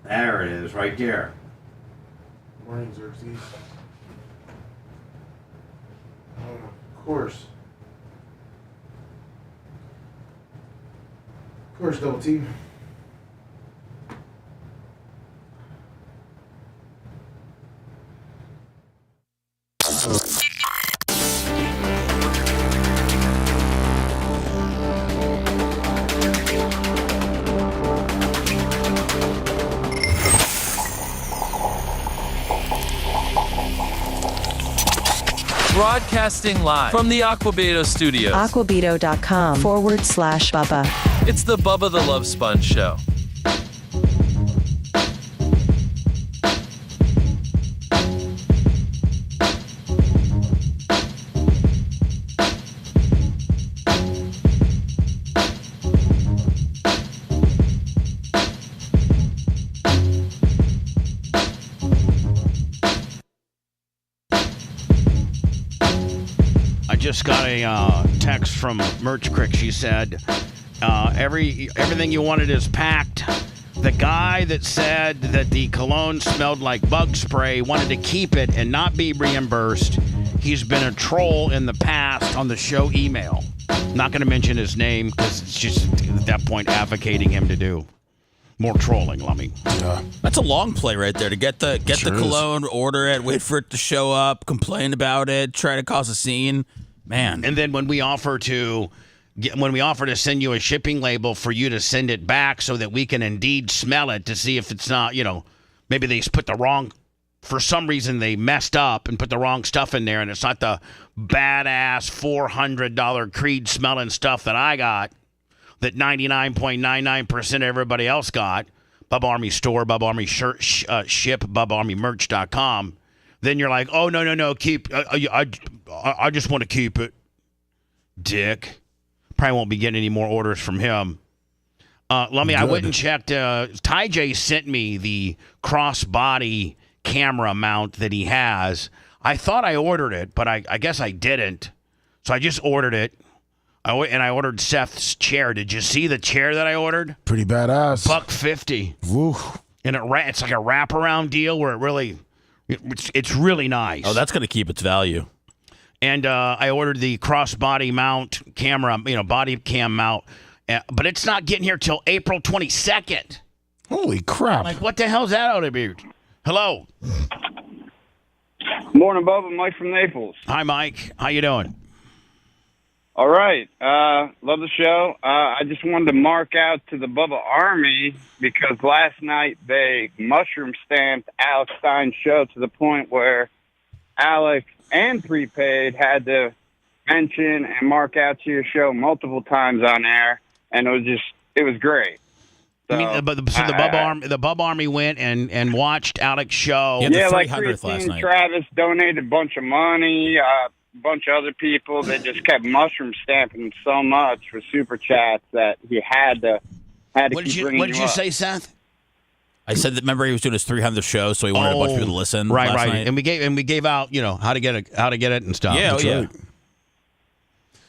There it is, right there. Morning, Xerxes. Of course. Of course, Double T. Broadcasting live from the Aquabeto studios. Aquabeto.com/Bubba. It's the Bubba the Love Sponge Show. Just got a text from Merch Crick. She said, everything you wanted is packed. The guy that said that the cologne smelled like bug spray wanted to keep it and not be reimbursed. He's been a troll in the past on the show email. Not going to mention his name because it's just at that point advocating him to do more trolling, Lummy. Yeah. That's a long play right there to get the cologne, order it, wait for it to show up, complain about it, try to cause a scene. Man. And then when we offer to send you a shipping label for you to send it back so that we can indeed smell it to see if it's not, maybe they put the wrong, for some reason they messed up and put the wrong stuff in there and it's not the badass $400 Creed smelling stuff that I got, that 99.99% everybody else got. Bubba Army store, Bubba Army shirt, ship, BubbaArmyMerch.com. Then you're like, oh, no, keep, I just want to keep it. Dick. Probably won't be getting any more orders from him. Lummy, I went and checked. Ty J sent me the crossbody camera mount that he has. I thought I ordered it, but I guess I didn't. So I just ordered it. And I ordered Seth's chair. Did you see the chair that I ordered? Pretty badass. $150. Woo. And it's like a wraparound deal where it's really nice. Oh, that's going to keep its value. And I ordered the crossbody mount camera, body cam mount, but it's not getting here till April 22nd. Holy crap. Like, what the hell's that out of here? Hello. Morning, Bubba. Mike from Naples. Hi, Mike. How you doing? All right. Love the show. I just wanted to mark out to the Bubba Army because last night they mushroom stamped Alex Stein's show to the point where Alex and Prepaid had to mention and mark out to your show multiple times on air, and it was great. So, the Bubba Army went and watched Alex show. Yeah, like Christine Travis donated a bunch of money. A bunch of other people that just kept mushroom stamping him so much for super chats that he had to keep bringing What did you say, Seth? I said that. Remember, he was doing his 300th show, so he wanted a bunch of people to listen. Right. Night. And we gave out, how to get it and stuff. Yeah, yeah. Right.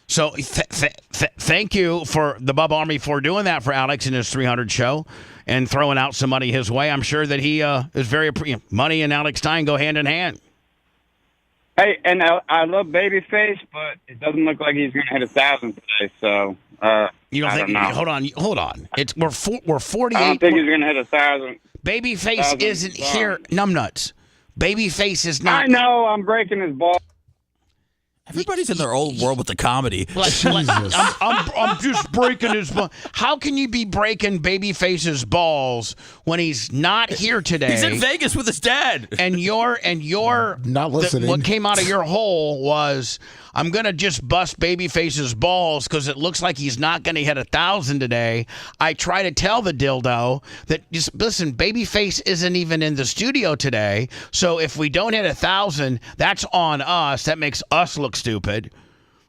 So thank you for the Bubba Army for doing that for Alex in his 300 show and throwing out some money his way. I'm sure that he is very money and Alex Stein go hand in hand. Hey, and I love Babyface, but it doesn't look like he's going to hit 1,000 today. So you don't think? Hold on. We're 48. I don't think he's going to hit 1,000. Babyface isn't here. Numbnuts. Babyface is not. I know. I'm breaking his ball. Everybody's in their old world with the comedy. I'm just breaking his balls. How can you be breaking Babyface's balls when he's not here today? He's in Vegas with his dad. And you're not listening. What came out of your hole was, I'm gonna just bust Babyface's balls because it looks like he's not gonna hit 1,000 today. I try to tell the dildo that, just listen, Babyface isn't even in the studio today. So if we don't hit 1,000, that's on us. That makes us look stupid.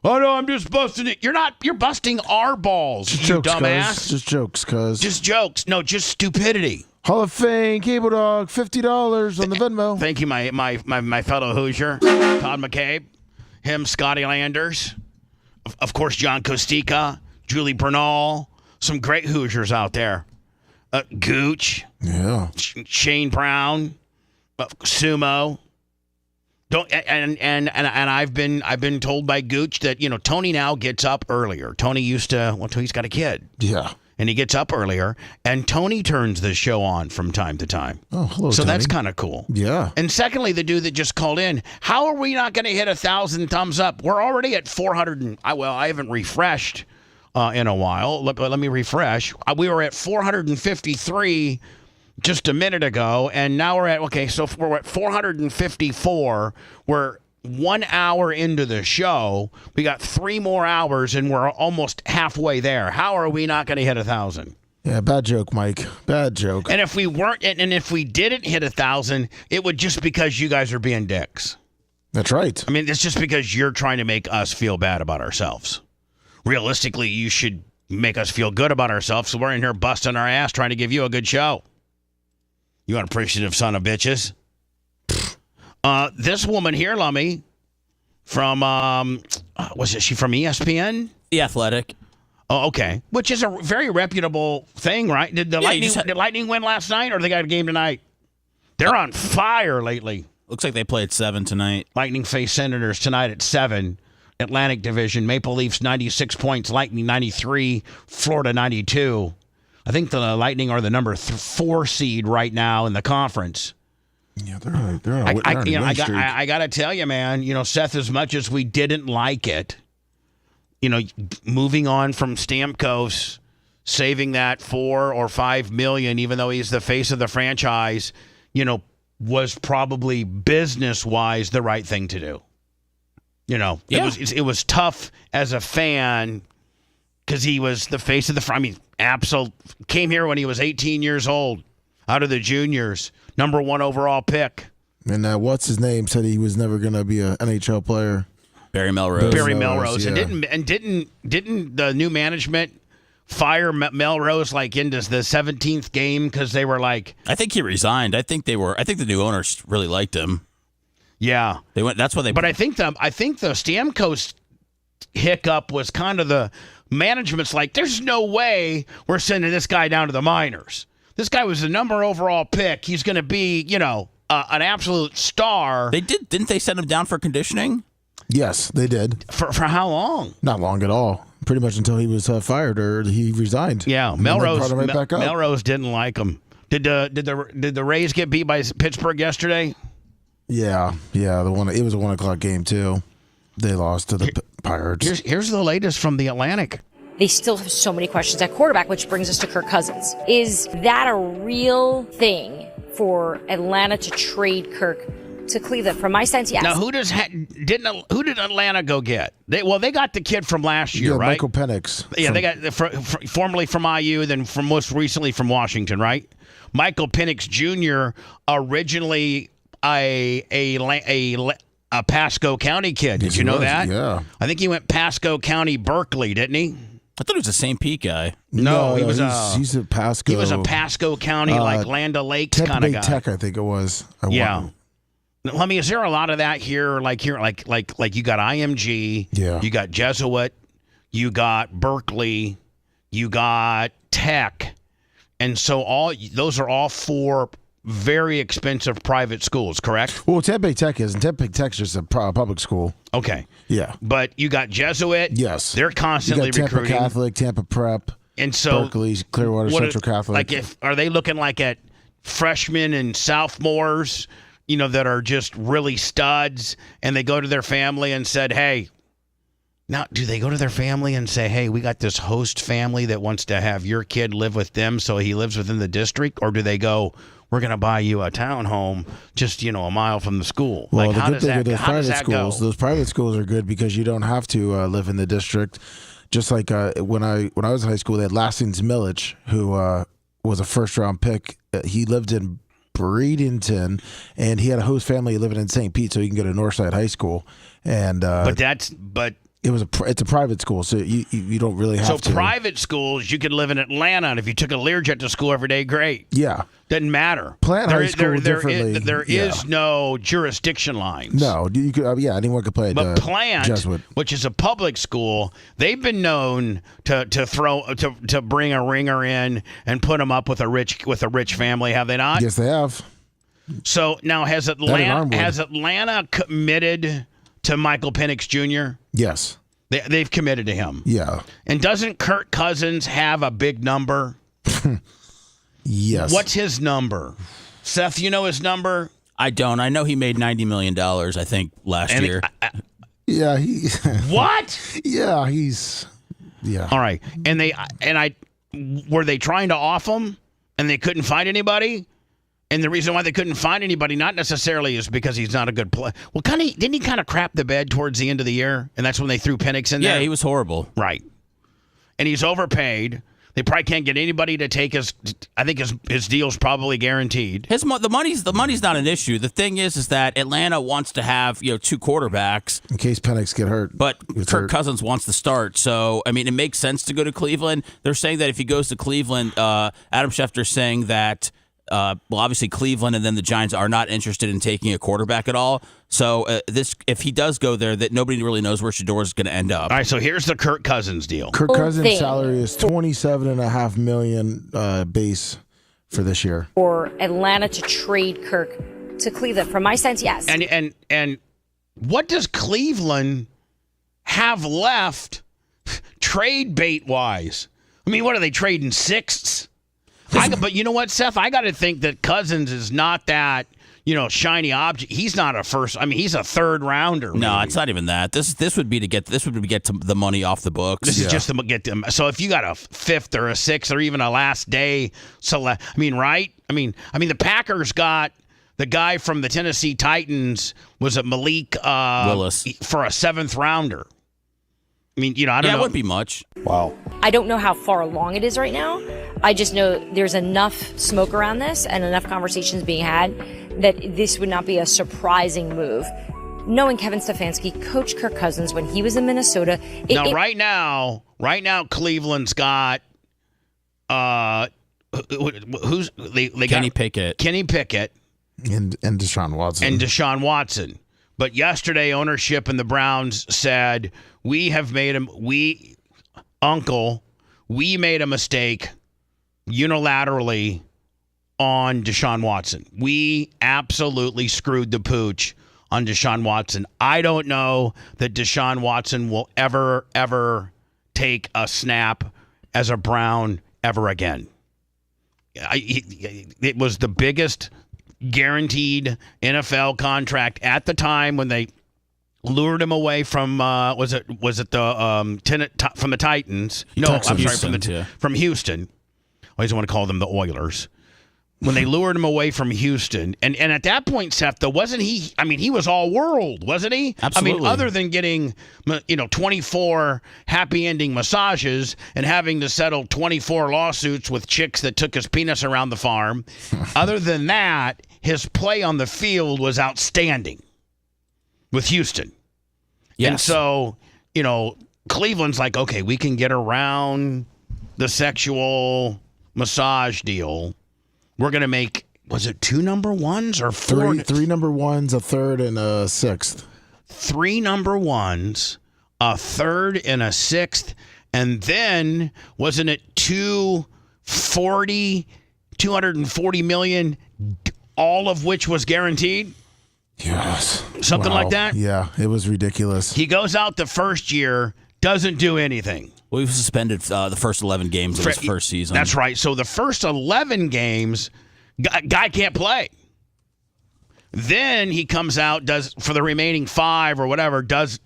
Oh no, I'm just busting it. You're not. You're busting our balls, Just you jokes, dumbass. Just jokes, cuz. Just jokes. No, just stupidity. Hall of Fame, Cable Dog, $50 on the Venmo. Thank you, my fellow Hoosier, Todd McCabe, him, Scotty Landers, of course, John Costica, Julie Bernal, some great Hoosiers out there. Gooch, yeah, Shane Brown, Sumo. And I've been told by Gooch that, Tony now gets up earlier. Tony used to, he's got a kid. Yeah. And he gets up earlier, and Tony turns the show on from time to time. Oh, hello, so Tony. that's kind of cool. Yeah. And secondly, the dude that just called in, how are we not going to hit 1,000 thumbs up? We're already at 400. I haven't refreshed in a while. Let me refresh. We were at 453 just a minute ago, and now we're at, so we're at 454. We're 1 hour into the show. We got 3 more hours, and we're almost halfway there. How are we not going to hit 1,000? Yeah, bad joke, Mike. Bad joke. And if we weren't, and if we didn't hit 1,000, it would just because you guys are being dicks. That's right. I mean, it's just because you're trying to make us feel bad about ourselves. Realistically, you should make us feel good about ourselves, so we're in here busting our ass trying to give you a good show. You unappreciative son of bitches. This woman here, Lummy, from, was she from ESPN? The Athletic. Oh, okay. Which is a very reputable thing, right? Did Lightning win last night, or they got a game tonight? They're on fire lately. Looks like they play at 7 tonight. Lightning face Senators tonight at 7. Atlantic Division, Maple Leafs 96 points, Lightning 93, Florida 92. I think the Lightning are the number 4 seed right now in the conference. Yeah, they're on a streak. I got to tell you, man, Seth, as much as we didn't like it, moving on from Stamkos, saving that $4 or $5 million, even though he's the face of the franchise, was probably business-wise the right thing to do. It was tough as a fan because he was the face of the came here when he was 18 years old, out of the juniors, number 1 overall pick. And what's his name said he was never going to be an NHL player. Barry Melrose. Barry Melrose. Yeah. And didn't the new management fire Melrose into the 17th game because they were like? I think he resigned. I think the new owners really liked him. Yeah, they went. That's why they. But I think the Stamkos hiccup was kind of the management's like, there's no way we're sending this guy down to the minors. This guy was the number overall pick. He's going to be, an absolute star. Didn't they send him down for conditioning? Yes, they did. For how long? Not long at all. Pretty much until he was fired or he resigned. Yeah, Melrose didn't like him. Did the Rays get beat by Pittsburgh yesterday? Yeah. It was a 1 o'clock game too. They lost to the Pirates. Here's the latest from the Atlantic. They still have so many questions at quarterback, which brings us to Kirk Cousins. Is that a real thing for Atlanta to trade Kirk to Cleveland? From my sense, yes. Now, who did Atlanta go get? They got the kid from last year, right? Michael Penix. Yeah, they got formerly from IU, then from most recently from Washington, right? Michael Penix Jr. originally a Pasco County kid. Did you know that? Yeah. I think he went Pasco County, Berkeley, didn't he? I thought he was a St. Pete guy. No, he's a Pasco. He was a Pasco County, Land O'Lakes kind of guy. Tech, I think it was. Let me. Is there a lot of that here? Like you got IMG. Yeah. You got Jesuit. You got Berkeley. You got Tech, and so those are all 4 very expensive private schools, correct? Well, Tempe Tech isn't. Tempe Tech's just a public school. Okay. Yeah. But you got Jesuit. Yes. They're constantly Tampa recruiting. Catholic, Tampa Prep, and so Berkeley, Clearwater Central Catholic. Are they looking like at freshmen and sophomores that are just really studs, and they go to their family and said, hey, now do they go to their family and say, hey, we got this host family that wants to have your kid live with them so he lives within the district? Or do they go, we're going to buy you a townhome just, a mile from the school? Well, like, the how good does thing that, with those how does private that schools, go? those private schools are good because you don't have to live in the district. Just like when I was in high school, they had Lastings Millich, who was a first-round pick. He lived in Bradenton, and he had a host family living in St. Pete, so he can go to Northside High School. And it's a private school, so you don't really have to. So private schools, you could live in Atlanta, and if you took a Learjet to school every day, great. Yeah. Doesn't matter. Plan high school differently. There is no jurisdiction lines. No, you could. Anyone could play. But Plant, Jesuit, which is a public school, they've been known to bring a ringer in and put them up with a rich family. Have they not? Yes, they have. So now has Atlanta committed to Michael Penix Jr.? Yes. They've committed to him. Yeah. And doesn't Kirk Cousins have a big number? Yes. What's his number? Seth, you know his number? I don't. I know he made $90 million, I think, last year. Yeah. What? Yeah, he's... Yeah. All right. Were they trying to off him and they couldn't find anybody? And the reason why they couldn't find anybody, not necessarily is because he's not a good player. Well, didn't he kind of crap the bed towards the end of the year? And that's when they threw Penix in there? Yeah, he was horrible. Right. And he's overpaid. They probably can't get anybody to take I think his deal's probably guaranteed. The money's not an issue. The thing is that Atlanta wants to have, two quarterbacks. In case Penix get hurt. But Kirk Cousins wants to start. So, it makes sense to go to Cleveland. They're saying that if he goes to Cleveland, Adam Schefter's saying that obviously Cleveland and then the Giants are not interested in taking a quarterback at all. So if he does go there, that nobody really knows where Shador is going to end up. All right, so here's the Kirk Cousins deal. Kirk Cousins' salary is $27.5 million base for this year. For Atlanta to trade Kirk to Cleveland, from my sense, yes. And what does Cleveland have left trade bait wise? What are they trading sixths? But you know what, Seth? I got to think that Cousins is not that, shiny object. He's not a first. He's a third rounder. No, maybe. it's not even that. This would be to get the money off the books. This is just to get them. So if you got a fifth or a sixth or even a last day select, right? The Packers got the guy from the Tennessee Titans. Was it Malik Willis for a seventh rounder? I don't know. Yeah, it wouldn't be much. Wow. I don't know how far along it is right now. I just know there's enough smoke around this and enough conversations being had that this would not be a surprising move. Knowing Kevin Stefanski coached Kirk Cousins when he was in Minnesota. Right now, Cleveland's got Kenny Pickett. Kenny Pickett. And Deshaun Watson. But yesterday, ownership in the Browns said, we made a mistake unilaterally on Deshaun Watson. We absolutely screwed the pooch on Deshaun Watson. I don't know that Deshaun Watson will ever take a snap as a Brown ever again. It was the biggest guaranteed NFL contract at the time when they lured him away from was it the from the Titans? No, Texans. I'm sorry, from Houston. I always want to call them the Oilers. When they lured him away from Houston, and at that point, Seth, though, wasn't he? He was all world, wasn't he? Absolutely. Other than getting 24 happy ending massages and having to settle 24 lawsuits with chicks that took his penis around the farm. Other than that, his play on the field was outstanding with Houston. Yes. And so, Cleveland's like, okay, we can get around the sexual massage deal. We're going to make, was it 2 number ones or 4? Three number ones, a third, and a sixth. 3 number ones, a third, and a sixth. And then, wasn't it 240 million, all of which was guaranteed? Yes. Something like that? Yeah, it was ridiculous. He goes out the first year, doesn't do anything. Well, he was suspended the first 11 games of his first season. That's right. So the first 11 games, guy can't play. Then he comes out, does for the remaining 5 or whatever, does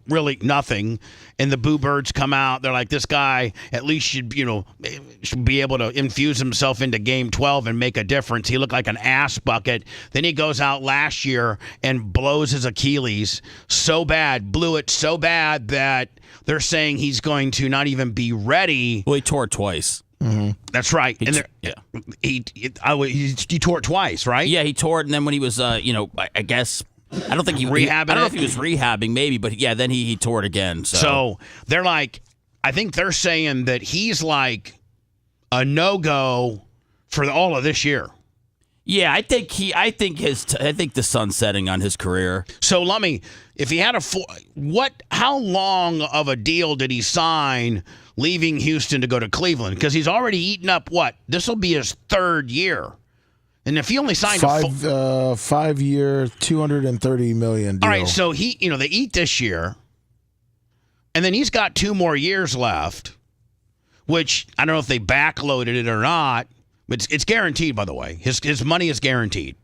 really nothing. And the Boo Birds come out. They're like, this guy at least should be able to infuse himself into Game 12 and make a difference. He looked like an ass bucket. Then he goes out last year and blows his Achilles so bad, blew it so bad that they're saying he's going to not even be ready. Well, he tore it twice. Mm-hmm. That's right. He tore it twice, right? Yeah, he tore it, and then when he was, I guess. I don't think he rehabbing. I don't know if he was rehabbing, maybe, but yeah, then he tore it again. So they're like, I think they're saying that he's like a no-go for all of this year. Yeah, I think the sun's setting on his career. So if he had how long of a deal did he sign leaving Houston to go to Cleveland? Because he's already eaten up this will be his 3rd year. And if he only signed 5-year, $230 million deal. All right, so they eat this year, and then he's got 2 more years left, which I don't know if they backloaded it or not, but it's guaranteed, by the way. His money is guaranteed.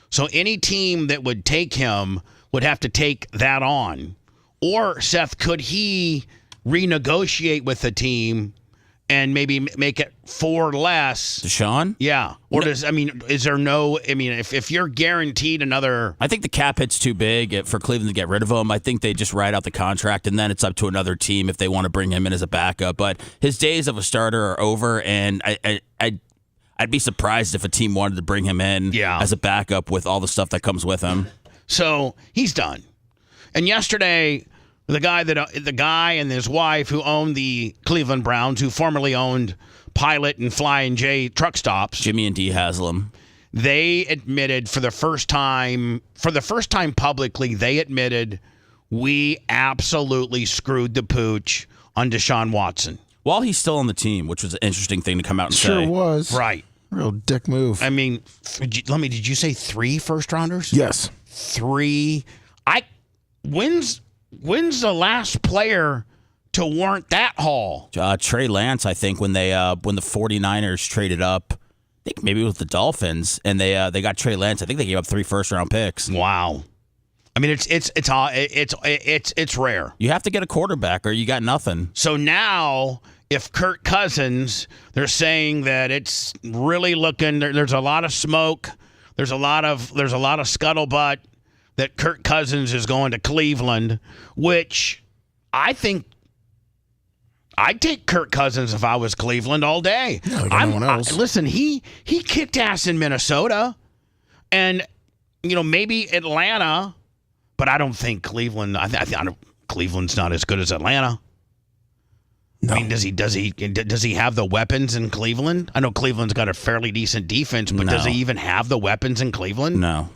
So any team that would take him would have to take that on. Or, Seth, could he renegotiate with the team and maybe make it 4 less? Deshaun? Yeah. Or is there no, if you're guaranteed another. I think the cap hit's too big for Cleveland to get rid of him. I think they just ride out the contract, and then it's up to another team if they want to bring him in as a backup. But his days of a starter are over, and I'd be surprised if a team wanted to bring him in as a backup with all the stuff that comes with him. So he's done. And yesterday, the guy and his wife who owned the Cleveland Browns, who formerly owned Pilot and Flying J truck stops, Jimmy and Dee Haslam, they admitted for the first time publicly, they admitted we absolutely screwed the pooch on Deshaun Watson. While he's still on the team, which was an interesting thing to come out and say. Sure was. Right. Real dick move. I mean, did you say 3 first-rounders? Yes. 3. When's the last player to warrant that haul? Trey Lance, I think, when the 49ers traded up, I think maybe it was the Dolphins, and they got Trey Lance. I think they gave up 3 first-round picks. Wow. I mean, it's rare. You have to get a quarterback, or you got nothing. So now, if Kirk Cousins, they're saying that it's really looking. There's a lot of smoke. There's a lot of scuttlebutt that Kirk Cousins is going to Cleveland, which I think I'd take Kirk Cousins if I was Cleveland all day. Listen, he kicked ass in Minnesota, and maybe Atlanta, but I don't think Cleveland. Cleveland's not as good as Atlanta. No. I mean, does he have the weapons in Cleveland? I know Cleveland's got a fairly decent defense, but does he even have the weapons in Cleveland? No.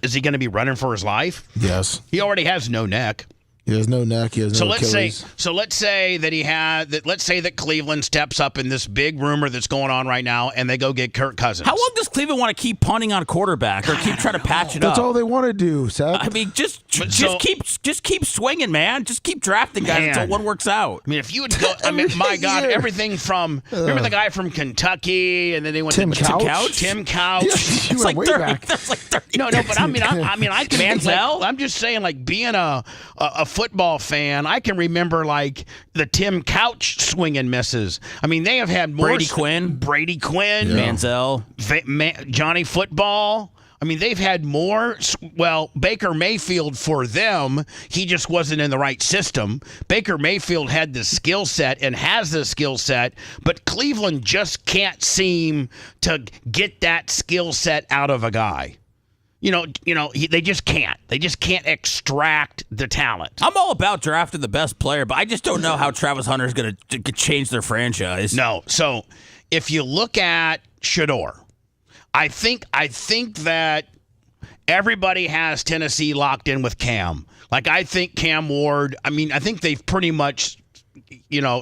Is he going to be running for his life? Yes. He already has no neck. He has no neck. He has no Achilles. Let's say that let's say that Cleveland steps up in this big rumor that's going on right now, and they go get Kirk Cousins. How long does Cleveland want to keep punting on quarterback or keep trying to patch it up? That's all they want to do, Seth. I mean, just keep swinging, man. Just keep drafting guys until one works out. I mean, if you would go, my God, everything from remember the guy from Kentucky, and then they went Tim to Couch? Tim Couch. Yes, it's like 30. That's like 30. No, but I mean, I can Manziel? I'm just saying, like being a football fan, I can remember like the Tim Couch swing and misses. I mean, they have had more Brady Quinn, Manziel, Johnny Football. I mean, they've had more. Well, Baker Mayfield for them, he just wasn't in the right system. Baker Mayfield had the skill set and has the skill set, but Cleveland just can't seem to get that skill set out of a guy. They just can't. They just can't extract the talent. I'm all about drafting the best player, but I just don't know how Travis Hunter is going to change their franchise. No. So if you look at Shedeur, I think that everybody has Tennessee locked in with Cam. Like, I think Cam Ward, I think they've pretty much,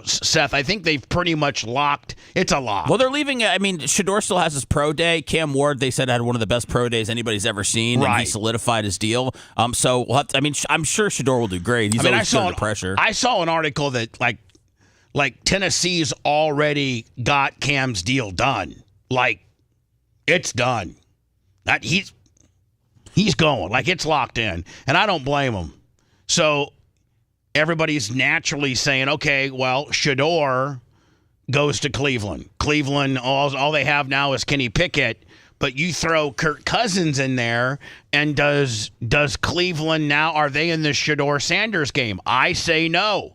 Seth, I think they've pretty much locked. It's a lock. Well, they're leaving. Shedeur still has his pro day. Cam Ward, they said, had one of the best pro days anybody's ever seen, and he solidified his deal. So I'm sure Shedeur will do great. He's always under pressure. I saw an article that like Tennessee's already got Cam's deal done. Like, it's done. He's He's going. Like, it's locked in. And I don't blame him. So everybody's naturally saying, okay, well, Shador goes to Cleveland. Cleveland, all they have now is Kenny Pickett. But you throw Kirk Cousins in there, and does Cleveland now, are they in the Shador-Sanders game? I say no.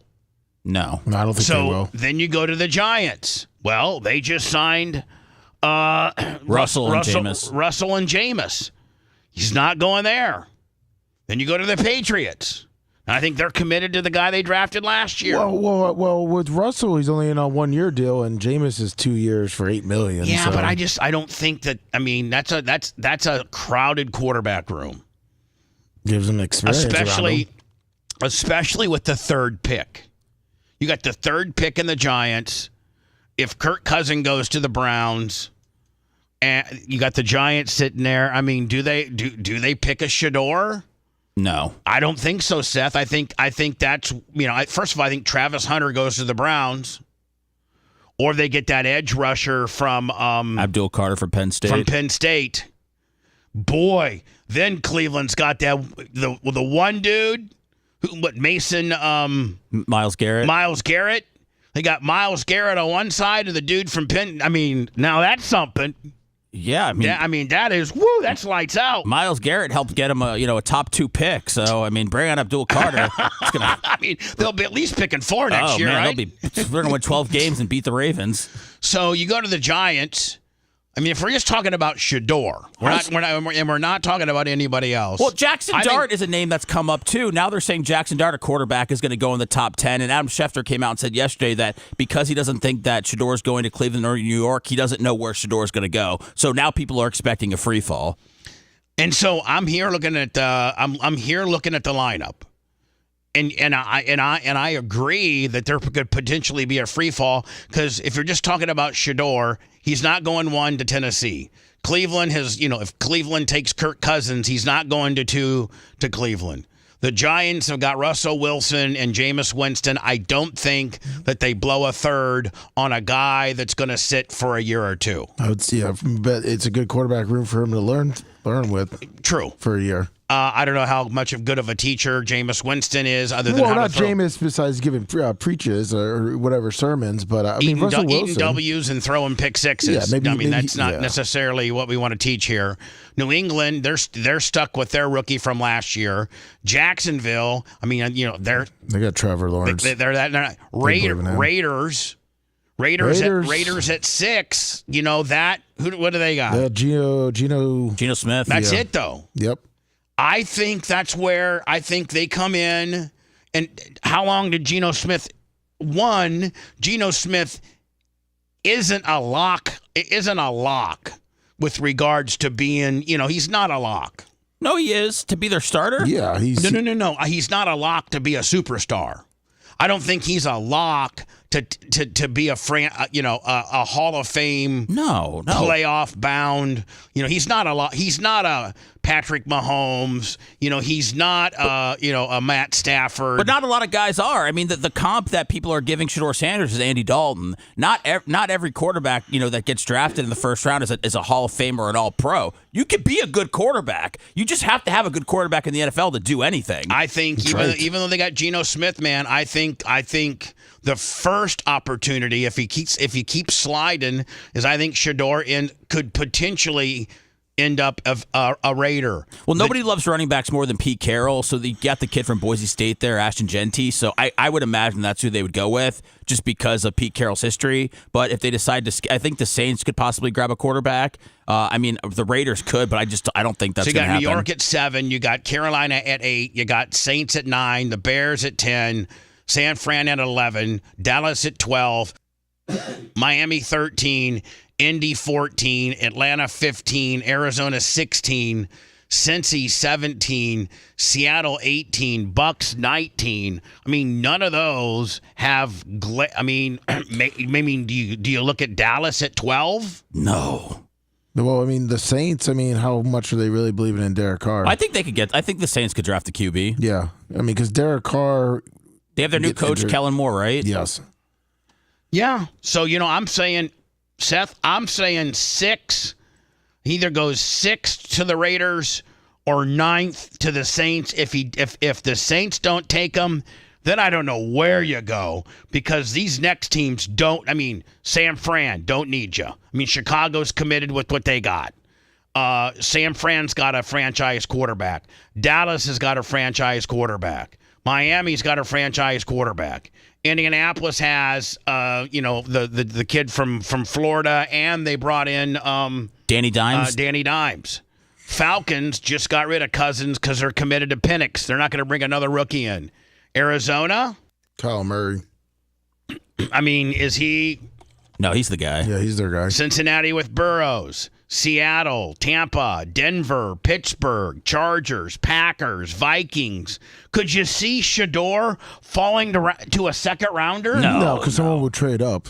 No. I don't think they will. Then you go to the Giants. Well, they just signed Russell and Jameis. He's not going there. Then you go to the Patriots. I think they're committed to the guy they drafted last year. Well, with Russell, he's only in a 1-year deal, and Jameis is 2 years for $8 million. Yeah, so. but I don't think that. I mean, that's a crowded quarterback room. Gives him experience, especially with the third pick. You got the third pick in the Giants. If Kirk Cousins goes to the Browns, and you got the Giants sitting there, I mean, do they pick a Shador? No, I don't think so, Seth. I think that's, first of all, I think Travis Hunter goes to the Browns, or they get that edge rusher from Abdul Carter from Penn State. Boy, then Cleveland's got that the one dude Mason Myles Garrett. They got Myles Garrett on one side and the dude from Penn. I mean, now that's something. Yeah, that is that's lights out. Myles Garrett helped get him a top 2 pick. So bring on Abdul Carter. They'll be at least picking 4 next year, right? They're gonna win 12 games and beat the Ravens. So you go to the Giants. I mean, if we're just talking about Shador, we're not talking about anybody else. Well, Jackson Dart is a name that's come up too. Now they're saying Jackson Dart, a quarterback, is going to go in the top 10. And Adam Schefter came out and said yesterday that because he doesn't think that Shador is going to Cleveland or New York, he doesn't know where Shador is going to go. So now people are expecting a free fall. And so I'm here looking at the lineup. And I agree that there could potentially be a free fall, because if you're just talking about Shador, he's not going 1 to Tennessee. Cleveland has, if Cleveland takes Kirk Cousins, he's not going to 2 to Cleveland. The Giants have got Russell Wilson and Jameis Winston. I don't think that they blow a third on a guy that's going to sit for a year or two. I would see. But it's a good quarterback room for him to learn with. True. For a year. I don't know how much of good of a teacher Jameis Winston is, other than not Jameis besides giving preaches or whatever sermons, but Russell Wilson. Eating W's and throwing pick sixes. Yeah, maybe that's not necessarily what we want to teach here. New England, they're stuck with their rookie from last year. Jacksonville, they got Trevor Lawrence. They're not Raiders at 6. What do they got? Geno Smith. That's it though. Yep. I think that's where they come in. And how long did Geno Smith? Geno Smith isn't a lock. It isn't a lock with regards to being, he's not a lock. No, he is to be their starter. Yeah, no. He's not a lock to be a superstar. I don't think he's a lock to be a Hall of Fame playoff bound. He's not a lock. He's not a Patrick Mahomes. He's not a Matt Stafford. But not a lot of guys are. I mean, the comp that people are giving Shador Sanders is Andy Dalton. Not every quarterback that gets drafted in the first round is a Hall of Famer or an All Pro. You could be a good quarterback. You just have to have a good quarterback in the NFL to do anything. I think even though they got Geno Smith, man, I think the first opportunity, if he keeps sliding, is I think Shador could potentially end up a Raider. Well, nobody loves running backs more than Pete Carroll, so they got the kid from Boise State there, Ashton Genty. So I would imagine that's who they would go with, just because of Pete Carroll's history. But if they decide to, I think the Saints could possibly grab a quarterback. The Raiders could, but I don't think that's going to happen. So you got New York at 7, you got Carolina at 8, you got Saints at 9, the Bears at 10, San Fran at 11, Dallas at 12, Miami 13, Indy 14, Atlanta 15, Arizona 16, Cincy 17, Seattle 18, Bucks 19. I mean, none of those have. Do you look at Dallas at 12? No. Well, the Saints. How much are they really believing in Derek Carr? I think the Saints could draft the QB. Yeah, because Derek Carr. They have their new coach, Kellen Moore, right? Yes. Yeah. So I'm saying, Seth, 6. He either goes 6 to the Raiders or 9th to the Saints. If the Saints don't take him, then I don't know where you go, because these next teams don't. I mean, San Fran don't need you. I mean, Chicago's committed with what they got. San Fran's got a franchise quarterback. Dallas has got a franchise quarterback. Miami's got a franchise quarterback. Indianapolis has, the kid from Florida, and they brought in Danny Dimes. Danny Dimes. Falcons just got rid of Cousins because they're committed to Penix. They're not going to bring another rookie in. Arizona, Kyle Murray. I mean, is he? No, he's the guy. Yeah, he's their guy. Cincinnati with Burrows. Seattle, Tampa, Denver, Pittsburgh, Chargers, Packers, Vikings. Could you see Shador falling to a second rounder? No, because someone would trade up.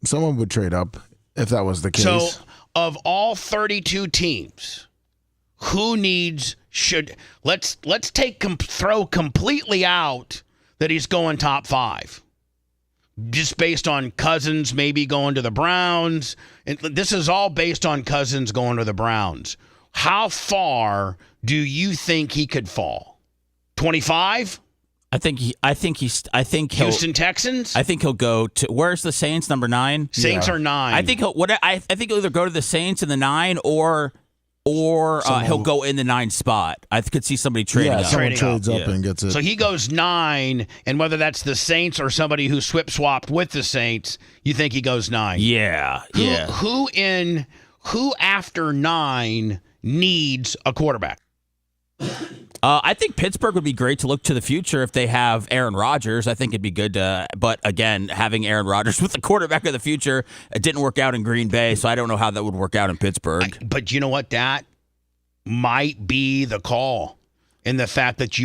Someone would trade up if that was the case. So, of all 32 teams, who let's throw completely out that he's going top 5. Just based on Cousins maybe going to the Browns. And this is all based on Cousins going to the Browns. How far do you think he could fall? 25? I think Houston Texans? I think he'll go to, where's the Saints, number 9? Saints are 9. I think he'll either go to the Saints in the 9 or he'll go in the 9 spot. I could see somebody trading up. Someone trades up and gets it. So he goes 9, and whether that's the Saints or somebody who swapped with the Saints, you think he goes 9? Yeah, Who after 9 needs a quarterback? I think Pittsburgh would be great to look to the future if they have Aaron Rodgers. I think it'd be good to, but again, having Aaron Rodgers with the quarterback of the future, it didn't work out in Green Bay, so I don't know how that would work out in Pittsburgh. But you know what? That might be the call in the fact that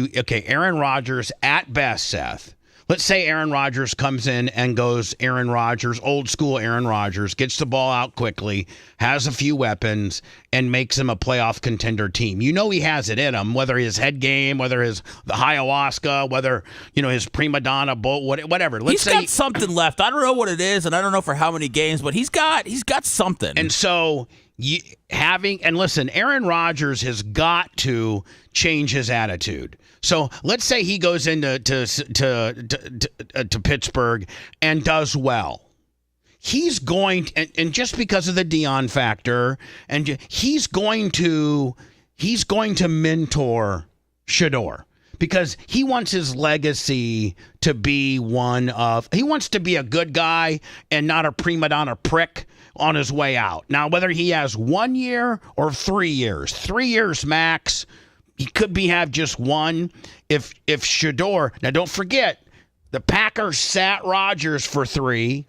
Aaron Rodgers at best, Seth. Let's say Aaron Rodgers comes in and goes Aaron Rodgers, old school Aaron Rodgers, gets the ball out quickly, has a few weapons, and makes him a playoff contender team. You know he has it in him, whether his head game, whether the ayahuasca, whether his prima donna, whatever. He's got something left. I don't know what it is, and I don't know for how many games, but he's got something. And so listen, Aaron Rodgers has got to change his attitude. So let's say he goes into to Pittsburgh and does well. He's going and just because of the Dion factor, and he's going to mentor Shador because he wants his legacy to be he wants to be a good guy and not a prima donna prick on his way out. Now, whether he has 1 year or 3 years, 3 years max. He could have just one. If Shador, now don't forget, the Packers sat Rodgers for 3.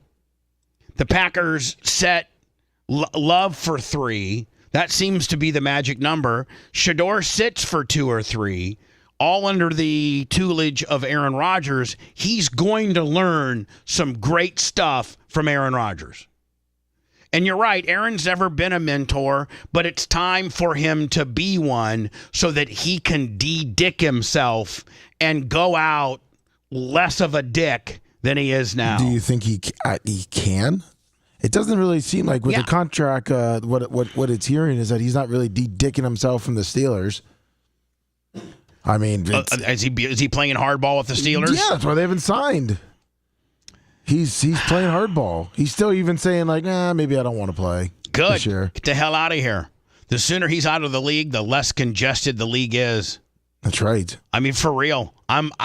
The Packers set Love for 3. That seems to be the magic number. Shador sits for 2 or 3, all under the tutelage of Aaron Rodgers. He's going to learn some great stuff from Aaron Rodgers. And you're right, Aaron's never been a mentor, but it's time for him to be one so that he can de-dick himself and go out less of a dick than he is now. Do you think he can? It doesn't really seem like with the contract, what it's hearing is that he's not really de-dicking himself from the Steelers. I mean, is he playing hardball with the Steelers? Yeah, that's why they haven't signed. He's playing hardball. He's still even saying like, maybe I don't want to play. Good. This year. Get the hell out of here. The sooner he's out of the league, the less congested the league is. That's right. I mean, for real.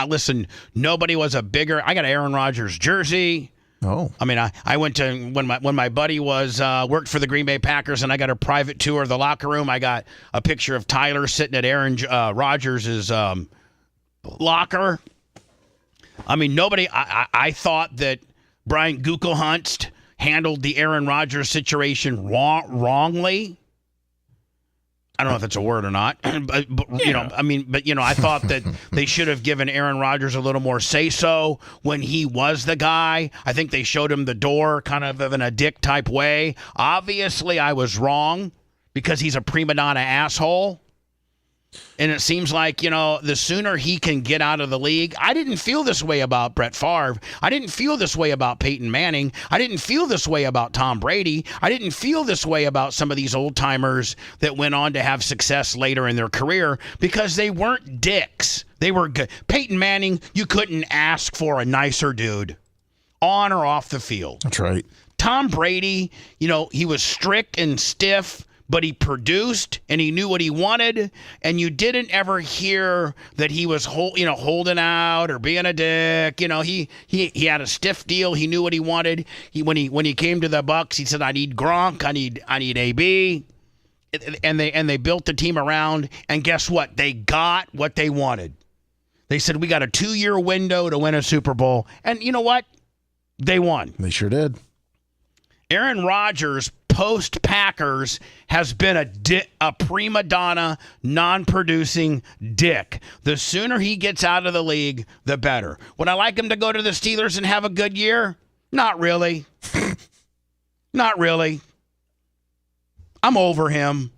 Listen, nobody was a bigger. I got an Aaron Rodgers jersey. Oh. I mean, I went to when my buddy was worked for the Green Bay Packers, and I got a private tour of the locker room. I got a picture of Tyler sitting at Aaron Rodgers' locker. I mean, I thought that Brian Gutekunst handled the Aaron Rodgers situation wrongly. I don't know if that's a word or not, but I thought that they should have given Aaron Rodgers a little more say-so when he was the guy. I think they showed him the door kind of in a dick type way. Obviously, I was wrong because he's a prima donna asshole. And it seems like, the sooner he can get out of the league. I didn't feel this way about Brett Favre. I didn't feel this way about Peyton Manning. I didn't feel this way about Tom Brady. I didn't feel this way about some of these old timers that went on to have success later in their career because they weren't dicks. They were good. Peyton Manning, you couldn't ask for a nicer dude on or off the field. That's right. Tom Brady, he was strict and stiff, but he produced and he knew what he wanted, and you didn't ever hear that he was holding out or being a dick. He had a stiff deal. He knew what he wanted. When he came to the Bucs, he said, "I need Gronk. I need AB," and they built the team around. And guess what? They got what they wanted. They said, "We got a 2-year window to win a Super Bowl," and you know what? They won. They sure did. Aaron Rodgers, post-Packers, has been a prima donna, non-producing dick. The sooner he gets out of the league, the better. Would I like him to go to the Steelers and have a good year? Not really. Not really. I'm over him.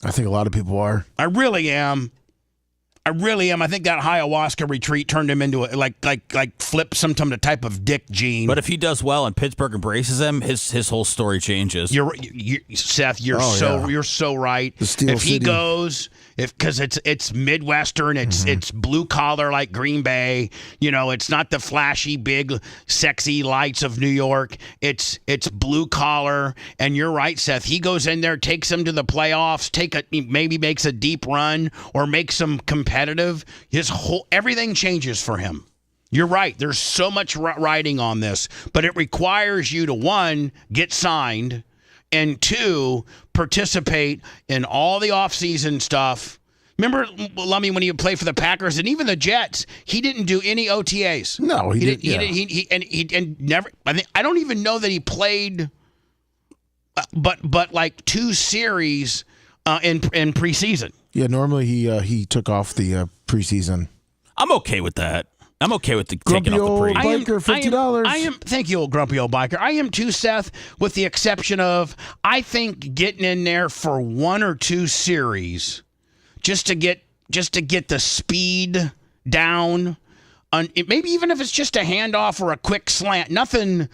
I think a lot of people are. I really am. I think that ayahuasca retreat turned him into flipped some type of dick gene. But if he does well and Pittsburgh embraces him, his whole story changes. Seth, you're so right. If he goes, because it's Midwestern, it's blue collar like Green Bay. It's not the flashy, big, sexy lights of New York. It's blue collar, and you're right, Seth. He goes in there, takes them to the playoffs, maybe makes a deep run or makes them competitive. Everything changes for him. You're right. There's so much riding on this, but it requires you to, 1, get signed, and 2, participate in all the offseason stuff. Remember, Lummy, when he would play for the Packers and even the Jets, he didn't do any OTAs. No, he didn't. He never. I don't even know that he played, but like 2 series in preseason. Yeah, normally he took off the preseason. I'm okay with that. I'm okay with taking off the pre. Biker, $50. Thank you, old grumpy old biker. I am too, Seth, with the exception of I think getting in there for 1 or 2 series just to get the speed down. Maybe even if it's just a handoff or a quick slant, nothing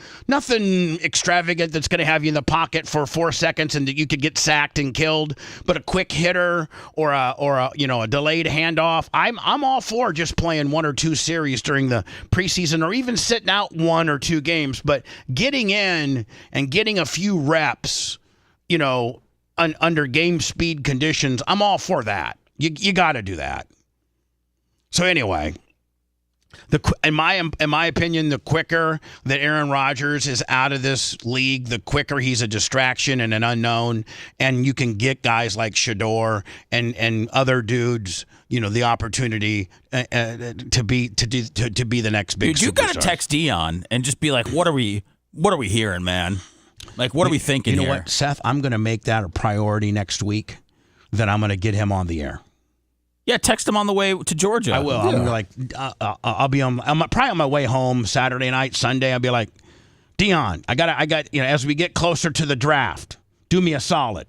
extravagant that's going to have you in the pocket for 4 seconds and that you could get sacked and killed. But a quick hitter or a delayed handoff, I'm all for just playing 1 or 2 series during the preseason or even sitting out 1 or 2 games. But getting in and getting a few reps, under game speed conditions, I'm all for that. You got to do that. So anyway. In my opinion, the quicker that Aaron Rodgers is out of this league, the quicker he's a distraction and an unknown, and you can get guys like Shador and other dudes, the opportunity to be the next big. Dude, you got to text Dion and just be like, "What are we hearing, man? Like, what are we thinking?" You know what, Seth? I'm going to make that a priority next week. That I'm going to get him on the air. Yeah, text him on the way to Georgia. I will. Yeah. I'm probably on my way home Saturday night, Sunday. I'll be like, Dion, I got. As we get closer to the draft, do me a solid.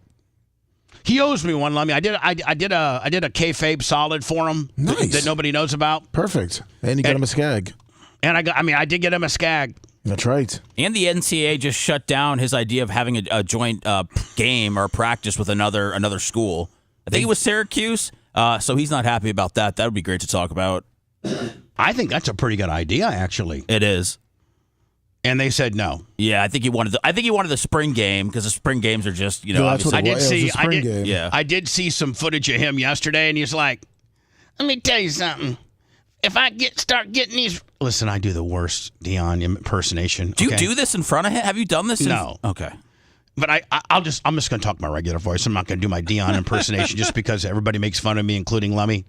He owes me one, Lummy. I did a kayfabe solid for him. Nice. That nobody knows about. Perfect. And you got him a skag. And I did get him a skag. That's right. And the NCAA just shut down his idea of having a joint game or practice with another school. I think it was Syracuse. So he's not happy about that. That would be great to talk about. I think that's a pretty good idea, actually. It is. And they said no. Yeah, I think he wanted the spring game because the spring games are just I did see some footage of him yesterday, and he's like, "Let me tell you something. If I start getting these." Listen, I do the worst Dion impersonation. Do you do this in front of him? Have you done this? No. Okay. But I'm just going to talk my regular voice. I'm not going to do my Dion impersonation just because everybody makes fun of me, including Lummy.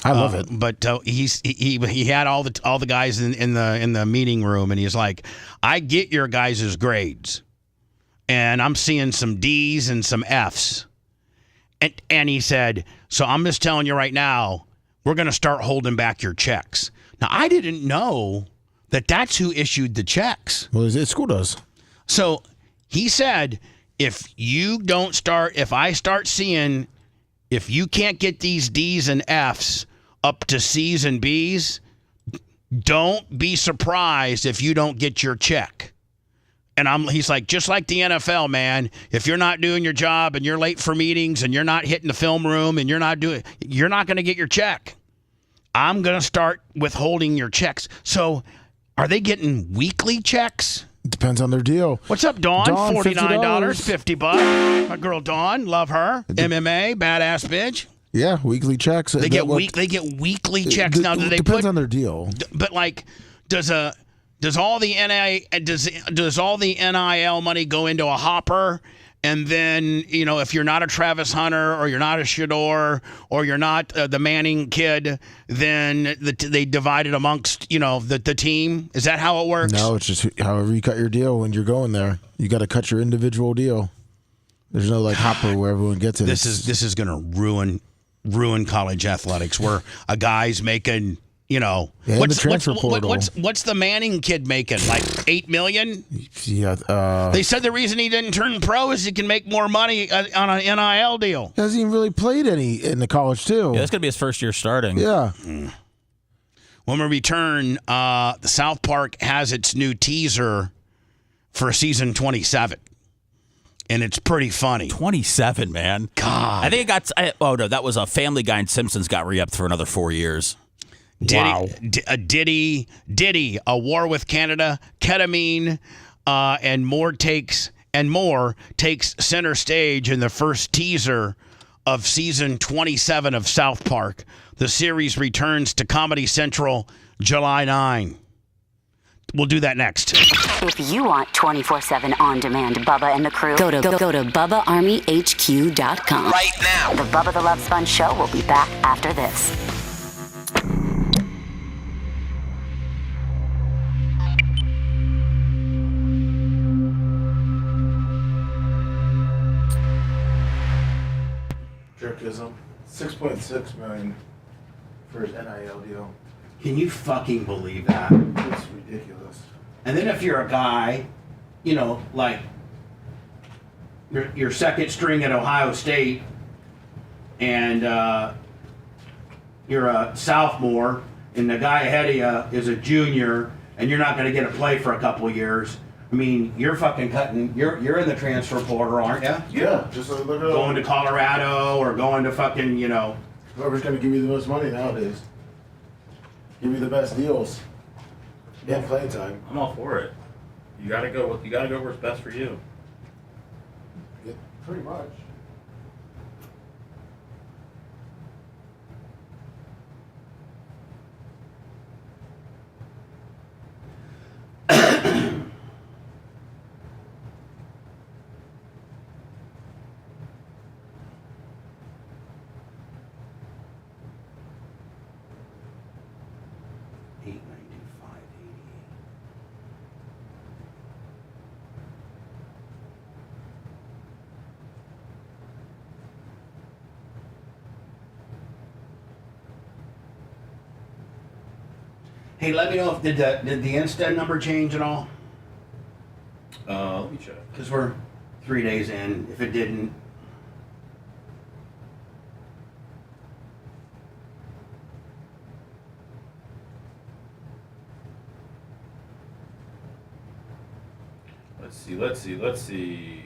I love it. But he had all the guys in the meeting room, and he's like, "I get your guys' grades, and I'm seeing some D's and some F's," and he said, "So I'm just telling you right now, we're going to start holding back your checks." Now I didn't know that that's who issued the checks. Well, his school does. So he said, if I start seeing if you can't get these D's and F's up to C's and B's, don't be surprised if you don't get your check. And he's like, just like the NFL, man, if you're not doing your job and you're late for meetings and you're not hitting the film room and you're not going to get your check. I'm going to start withholding your checks. So are they getting weekly checks? Depends on their deal. What's up, Dawn? $49, $50. My girl Dawn, love her. MMA, badass bitch. Yeah, weekly checks. They get weekly checks. Now, do they depends on their deal. But like, does all the NIL money go into a hopper? And then, if you're not a Travis Hunter or you're not a Shador or you're not the Manning kid, then they divide it amongst, the team. Is that how it works? No, it's just however you cut your deal when you're going there. You got to cut your individual deal. There's no hopper where everyone gets it. This is going to ruin college athletics where a guy's making... the transfer portal. What's the Manning kid making? Like $8 million? Yeah. They said the reason he didn't turn pro is he can make more money on an NIL deal. He hasn't even really played any in the college too. Yeah, that's gonna be his first year starting. Yeah. When we return, the South Park has its new teaser for season 27. And it's pretty funny. 27, man. God. I think it got. That was a Family Guy and Simpsons got re-upped for another 4 years. Diddy, a war with Canada, ketamine, and more takes center stage in the first teaser of season 27 of South Park. The series returns to Comedy Central July 9. We'll do that next. If you want 24/7 on-demand Bubba and the crew, go to BubbaArmyHQ.com. Right now. The Bubba the Love Sponge Show will be back after this. Jerkism. $6.6 million for his NIL deal. Can you fucking believe that? It's ridiculous. And then if you're a guy, like your second string at Ohio State, and you're a sophomore, and the guy ahead of you is a junior, and you're not going to get a play for a couple of years. I mean, you're fucking cutting. You're in the transfer portal, aren't you? Yeah, just like look at going to Colorado or going to fucking whoever's going to give you the most money nowadays. Give you the best deals. Yeah, playing time. I'm all for it. You gotta go where it's best for you. Yeah, pretty much. Hey, let me know if did the Instead number change at all? Let me check. Because we're 3 days in. If it didn't, Let's see.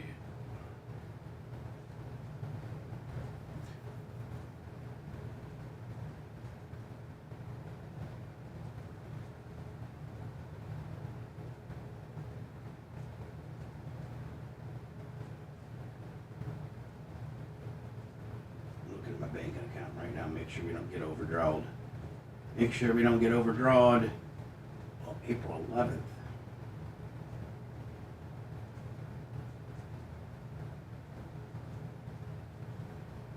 look at my bank account right now. Make sure we don't get overdrawed. Make sure we don't get overdrawed. Well, April 11th.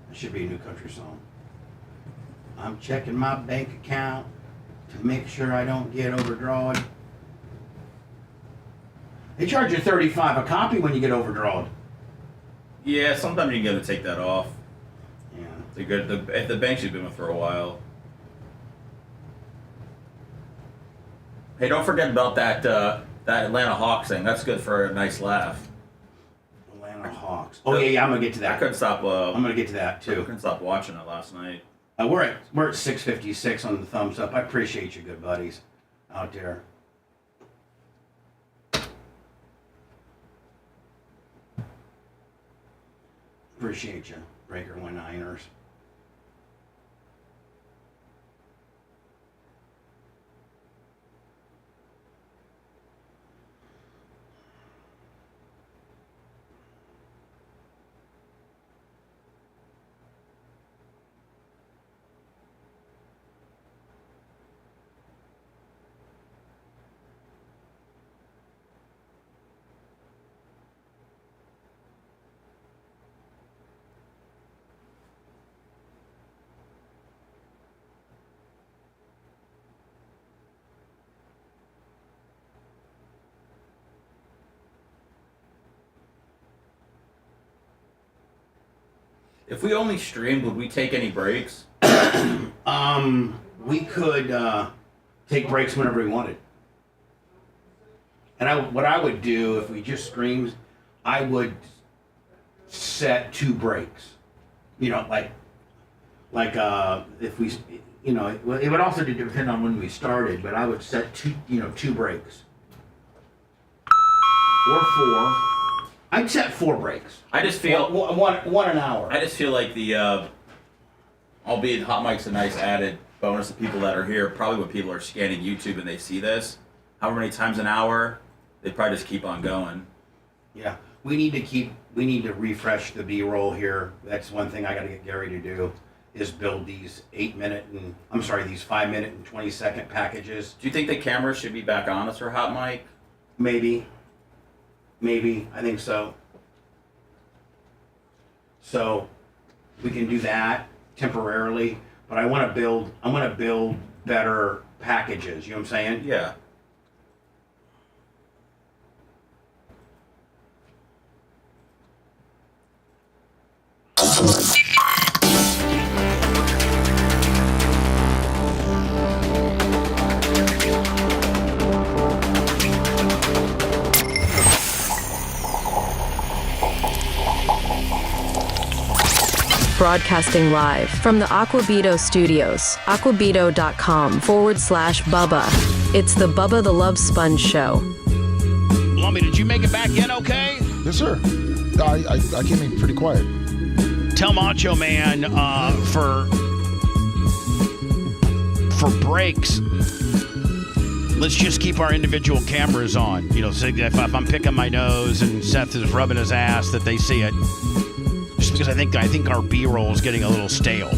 That should be a New Country song. I'm checking my bank account to make sure I don't get overdrawed. They charge you $35 a copy when you get overdrawed. Yeah, sometimes you gotta take that off. Yeah. They're good. The banks you've been with for a while. Hey, don't forget about that Atlanta Hawks thing. That's good for a nice laugh. Atlanta Hawks. Oh yeah, I'm gonna get to that. I couldn't stop. I'm gonna get to that too. I couldn't stop watching it last night. We're at 656 on the thumbs up. I appreciate you, good buddies, out there. Appreciate you, Breaker 19ers. If we only streamed, would we take any breaks? We could take breaks whenever we wanted. And what I would do if we just streamed, I would set 2 breaks. You know, like if we, you know, it would also depend on when we started, but I would set 2 breaks. Or 4. I'd set 4 breaks. I just feel one an hour. I just feel like the, albeit Hot Mic's a nice added bonus to people that are here. Probably when people are scanning YouTube and they see this, however many times an hour, they probably just keep on going. Yeah, we need to refresh the B-roll here. That's one thing I got to get Gary to do, is build these 5 minute and 20-second packages. Do you think the cameras should be back on us for Hot Mic? Maybe, I think so. So we can do that temporarily, but I want to build better packages. You know what I'm saying? Yeah. Broadcasting live from the Aquabito studios, aquabito.com/Bubba. It's the Bubba the Love Sponge Show. Lummy, did you make it back in okay? Yes, sir. I came in pretty quiet. Tell Macho Man for breaks, let's just keep our individual cameras on. You know, so if I'm picking my nose and Seth is rubbing his ass, that they see it. Just because I think our B-roll is getting a little stale.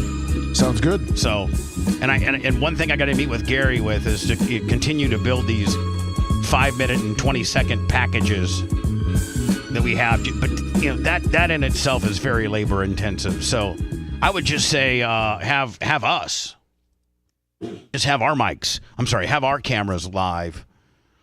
Sounds good. So, and one thing I got to meet with Gary with is to continue to build these 5 minute and 20-second packages that we have. But you know that in itself is very labor intensive. So, I would just say have us. Just have our mics. Have our cameras live.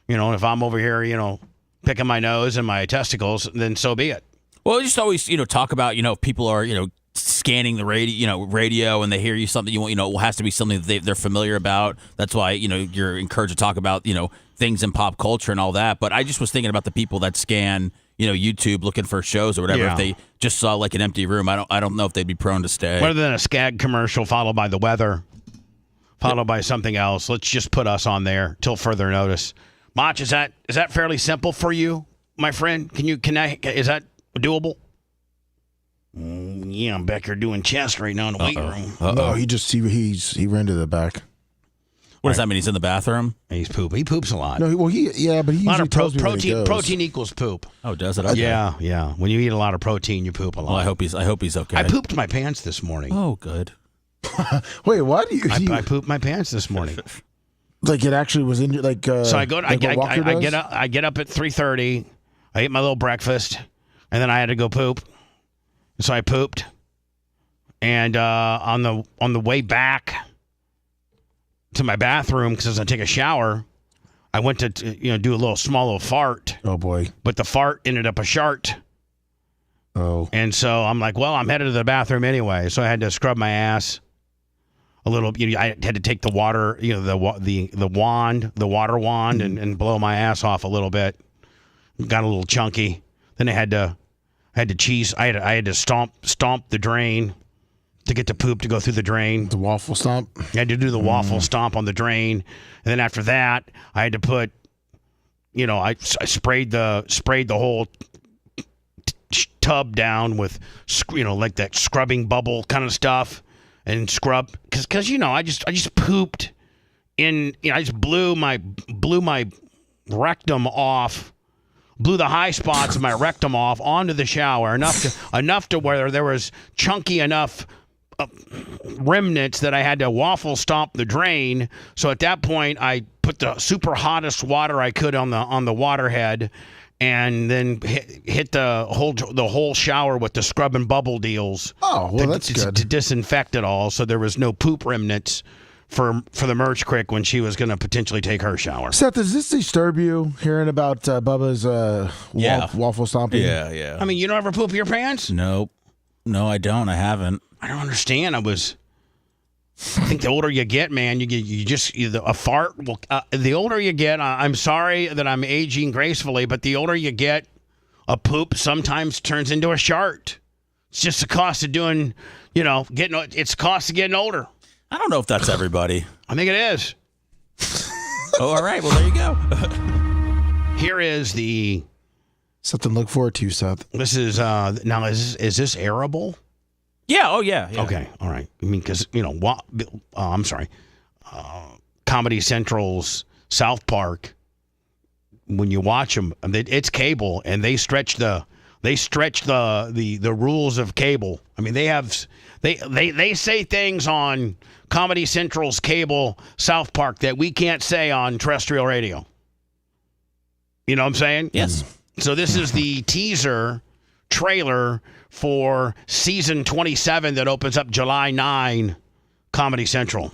You know, if I'm over here, picking my nose and my testicles, then so be it. Well, just always, talk about, if people are, scanning the radio and they hear you something you want, it has to be something that they're familiar about. That's why, you're encouraged to talk about, things in pop culture and all that. But I just was thinking about the people that scan, YouTube looking for shows or whatever. Yeah. If they just saw like an empty room, I don't know if they'd be prone to stay. Rather than a SCAG commercial followed by the weather, followed by something else, let's just put us on there till further notice. Mach, is that fairly simple for you, my friend? Is that doable? Yeah, I'm back here doing chest right now in the weight room. No, he ran to the back. What does that mean? He's in the bathroom? He's poop. He poops a lot. No, but he a lot of tells me when he goes. protein equals poop. Oh, does it? Okay. Yeah. When you eat a lot of protein, you poop a lot. Well, I hope he's okay. I pooped my pants this morning. Oh, good. Wait, what? I pooped my pants this morning. Like it actually was in your So I go. I get up at 3:30. I ate my little breakfast, and then I had to go poop. So I pooped, and on the way back to my bathroom, because I was gonna take a shower, I went to do a small little fart. Oh boy! But the fart ended up a shart. Oh. And so I'm like, well, I'm headed to the bathroom anyway, so I had to scrub my ass a little. I had to take the water, the water wand, and blow my ass off a little bit. Got a little chunky. Then I had to I had to stomp the drain to get the poop to go through the drain. The waffle stomp? I had to do the waffle stomp on the drain. And then after that, I had to put, I sprayed the whole tub down with, like that scrubbing bubble kind of stuff and scrub. Because I just pooped in, I just blew my rectum off. Blew the high spots of my rectum off onto the shower enough to where there was chunky enough remnants that I had to waffle stomp the drain. So at that point, I put the super hottest water I could on the water head, and then hit the whole shower with the scrub and bubble deals. Oh, well, that's good. To disinfect it all, so there was no poop remnants for the merch crick when she was going to potentially take her shower. Seth, does this disturb you hearing about Bubba's waffle stomping? Yeah. I mean, you don't ever poop your pants? Nope. No, I don't. I haven't. I don't understand. I think the older you get, man, a fart. The older you get, I'm sorry that I'm aging gracefully, but the older you get, a poop sometimes turns into a shart. It's just the cost of doing, it's the cost of getting older. I don't know if that's everybody. I think it is. Oh, all right. Well, there you go. Here is something to look forward to, Seth. This is now. Is this airable? Yeah. Oh, yeah. Okay. All right. I mean, because I'm sorry. Comedy Central's South Park. When you watch them, it's cable, and they stretch the rules of cable. I mean, they say things on Comedy Central's cable South Park that we can't say on terrestrial radio. You know what I'm saying? Yes. So this is the teaser trailer for season 27 that opens up July 9, Comedy Central.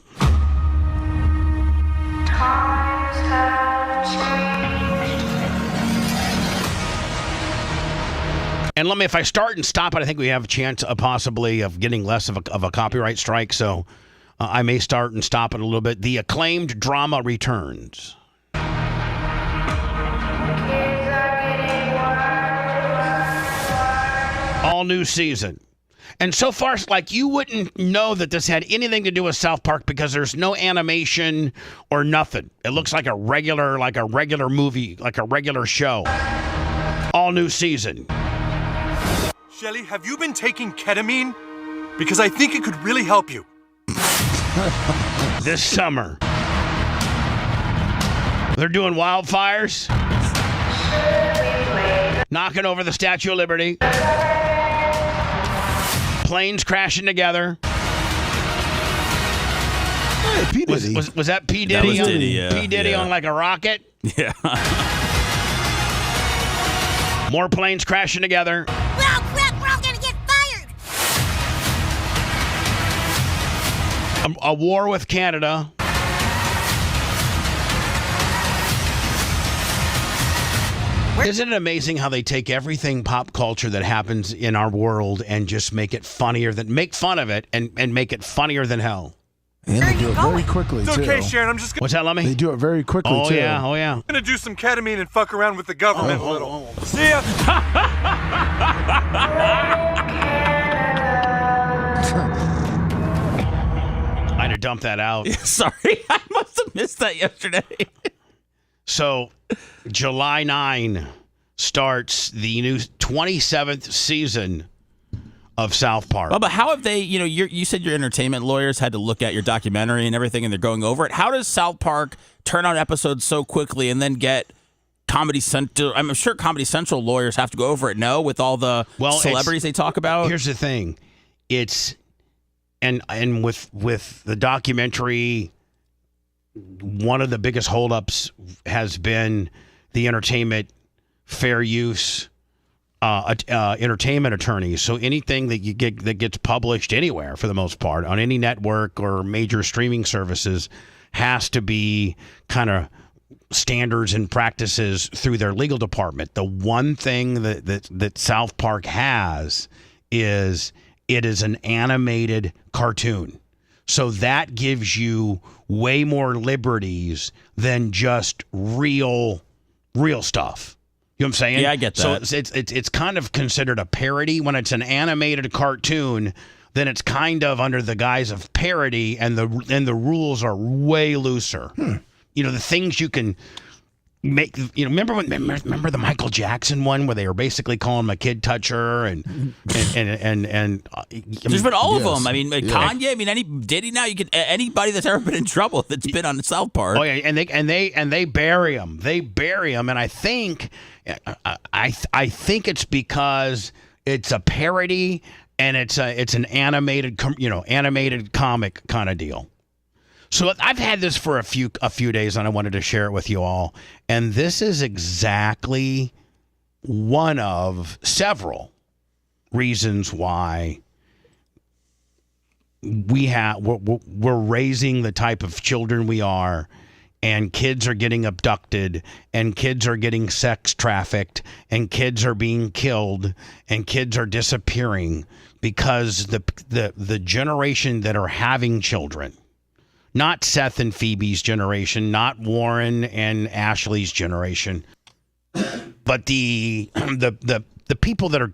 Times have changed. And let me, if I start and stop it, I think we have a chance possibly of getting less of a copyright strike. So I may start and stop it a little bit. The acclaimed drama returns. All new season. And so far, it's like you wouldn't know that this had anything to do with South Park because there's no animation or nothing. It looks like a regular movie, like a regular show. All new season. Shelly, have you been taking ketamine? Because I think it could really help you. This summer. They're doing wildfires. Knocking over the Statue of Liberty. Planes crashing together. Hey, P. Diddy. Was that P. Diddy? That was Diddy, yeah. P. Diddy on like a rocket? Yeah. More planes crashing together. Well, crap, we're all gonna get fired. A war with Canada. Isn't it amazing how they take everything pop culture that happens in our world and just make it make fun of it and make it funnier than hell? And they do it very quickly, It's too. okay, Sharon. I'm just What's that, Lummy? They do it very quickly, too. Oh, yeah. gonna do some ketamine and fuck around with the government a little. See ya. I had to dump that out. Sorry, I must have missed that yesterday. So, July 9 starts the new 27th season of South Park. Well, but how have they, you said your entertainment lawyers had to look at your documentary and everything, and they're going over it. How does South Park turn out episodes so quickly and then get Comedy Central? I'm sure Comedy Central lawyers have to go over it, no, with all the celebrities they talk about? Here's the thing. It's, and with the documentary, one of the biggest holdups has been the entertainment fair use entertainment attorneys. So anything that you get that gets published anywhere, for the most part, on any network or major streaming services, has to be kind of standards and practices through their legal department. The one thing that South Park has is it is an animated cartoon. So that gives you way more liberties than just real stuff. You know what I'm saying? Yeah, I get that. So it's kind of considered a parody. When it's an animated cartoon, then it's kind of under the guise of parody, and the rules are way looser. You know, the things you can make. You know, remember the Michael Jackson one where they were basically calling him a kid toucher and there's been all of them. I mean, Kanye. I mean, any Diddy now. You can anybody that's ever been in trouble that's been on the South Park. Oh yeah, and they bury them. They bury them, and I think it's because it's a parody and it's an animated comic kind of deal. So I've had this for a few days, and I wanted to share it with you all. And this is exactly one of several reasons why we're raising the type of children we are, and kids are getting abducted, and kids are getting sex trafficked, and kids are being killed, and kids are disappearing because the generation that are having children. Not Seth and Phoebe's generation, not Warren and Ashley's generation, but the people that are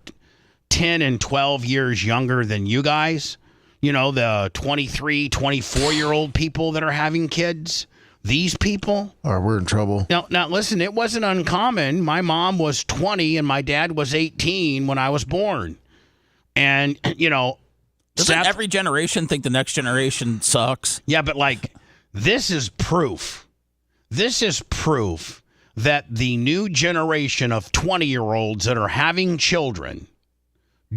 10 and 12 years younger than you guys, you know, the 23, 24-year-old people that are having kids, these people. Oh, we're in trouble. Now, listen, it wasn't uncommon. My mom was 20 and my dad was 18 when I was born. And, you know, doesn't every generation think the next generation sucks? Yeah, but like, this is proof. This is proof that the new generation of 20-year-olds that are having children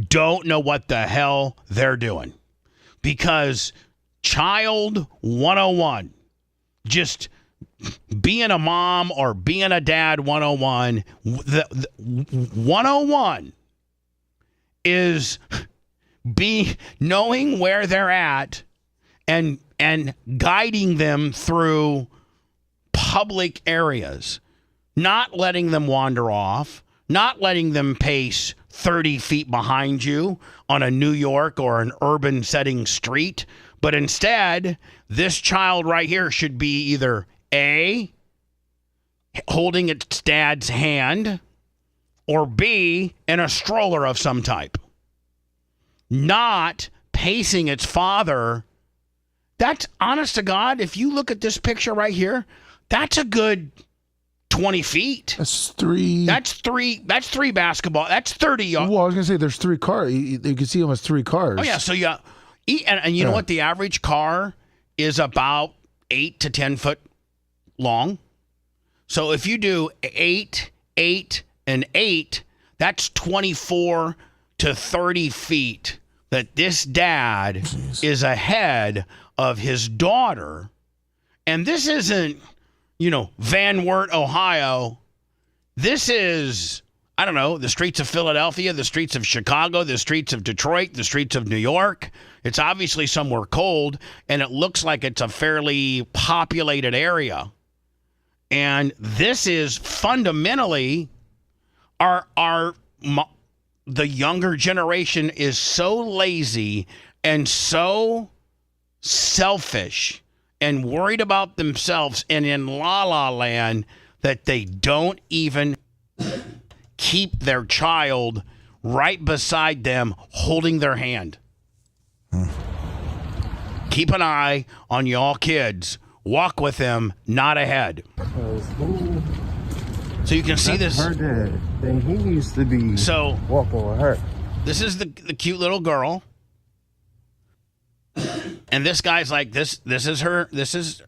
don't know what the hell they're doing. Because Child 101, just being a mom or being a dad 101, the 101 is knowing where they're at and guiding them through public areas, not letting them wander off, not letting them pace 30 feet behind you on a New York or an urban setting street, but instead, this child right here should be either A, holding its dad's hand, or B, in a stroller of some type. Not pacing its father. That's, honest to God, if you look at this picture right here, that's a good 20 feet. That's three basketball. That's 30 yards. Well, I was going to say there's 3 cars. You can see almost 3 cars. Oh, yeah. So, yeah. And you know what? The average car is about 8 to 10 foot long. So if you do 8, 8, and 8, that's 24 to 30 feet that this dad is ahead of his daughter. And this isn't, Van Wert, Ohio. This is, I don't know, the streets of Philadelphia, the streets of Chicago, the streets of Detroit, the streets of New York. It's obviously somewhere cold, and it looks like it's a fairly populated area. And this is fundamentally the younger generation is so lazy and so selfish and worried about themselves and in la-la land that they don't even keep their child right beside them holding their hand. Keep an eye on y'all kids. Walk with them, not ahead. So you can see this. Her dad. Then he used to be walking with her. This is the cute little girl. And this guy's like, this is her, this is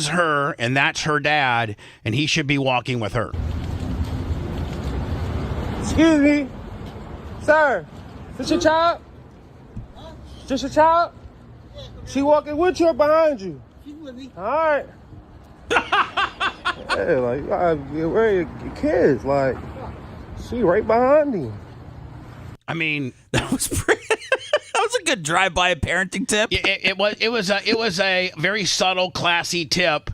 her, and that's her dad, and he should be walking with her. Excuse me, sir. Is this your child? Is this your child? She walking with you or behind you? She's with me. All right. Yeah, like, you gotta get ready to your kids. Like, she right behind you. I mean, that was a good drive-by parenting tip. It was a very subtle, classy tip.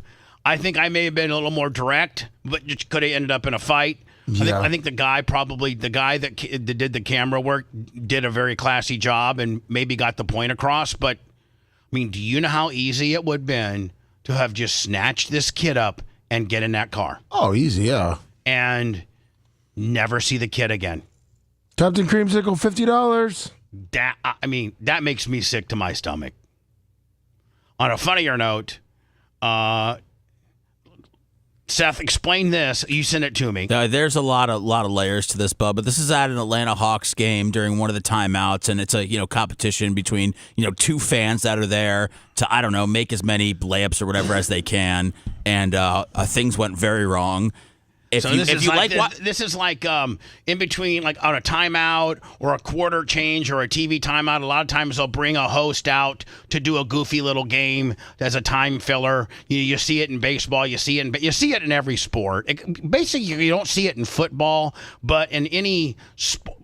I think I may have been a little more direct, but it could have ended up in a fight. Yeah. I think the guy that did the camera work did a very classy job and maybe got the point across. But I mean, do you know how easy it would have been to have just snatched this kid up and get in that car? Oh, easy, yeah. And Never see the kid again. Captain Creamsicle, $50. That makes me sick to my stomach. On a funnier note, Seth, explain this. You sent it to me. There's a lot of layers to this, Bub. But this is at an Atlanta Hawks game during one of the timeouts, and it's a competition between two fans that are there to make as many layups or whatever as they can, and things went very wrong. This is like in between, like on a timeout or a quarter change or a TV timeout. A lot of times they'll bring a host out to do a goofy little game as a time filler. You see it in baseball. You see it in every sport. Basically, you don't see it in football, but in any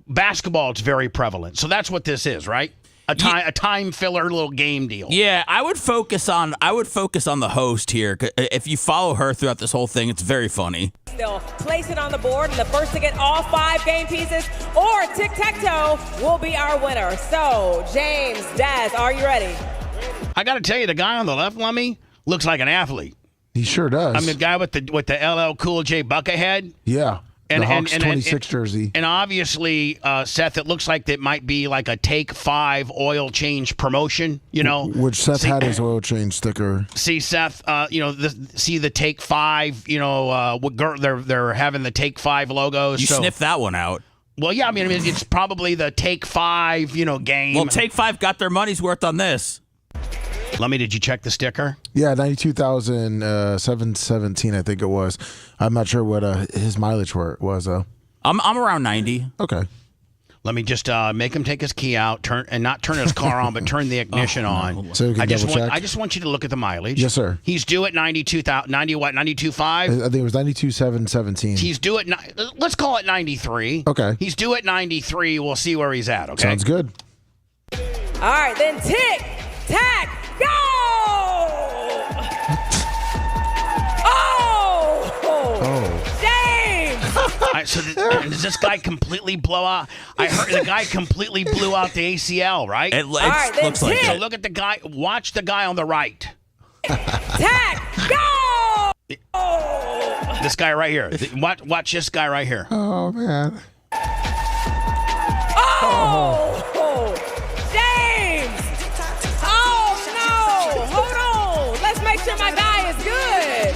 basketball, it's very prevalent. So that's what this is, right? A time filler little game deal. Yeah, I would focus on the host here. If you follow her throughout this whole thing, it's very funny. They'll place it on the board, and the first to get all 5 game pieces or tic-tac-toe will be our winner. So, James, Daz, are you ready? I got to tell you, the guy on the left, Lummy, looks like an athlete. He sure does. I mean, the guy with the LL Cool J bucket head. Yeah. The Hawks 26 jersey. And obviously, Seth, it looks like that might be like a Take 5 oil change promotion, Which Seth had his oil change sticker. See, Seth, see the Take 5, they're having the Take 5 logos. You sniffed that one out. Well, yeah, I mean, it's probably the Take 5, game. Well, Take 5 got their money's worth on this. Lummy, did you check the sticker? Yeah, 92,717, I think it was. I'm not sure what his mileage was. I'm around 90. Okay. Let me just make him take his key out, not turn his car on, but turn the ignition on. So we can double check. I just want you to look at the mileage. Yes, sir. He's due at 92.5? I think it was 92,717. He's due at, let's call it 93. Okay. He's due at 93. We'll see where he's at, okay? Sounds good. All right, then tic, tac, go! James! So does this guy completely blow out? I heard the guy completely blew out the ACL, right? It looks like it. So look at the guy. Watch the guy on the right. Tac, go! This guy right here. Watch this guy right here. Oh, man. Oh! James! Oh, no! Hold on! Let's make sure my guy is good!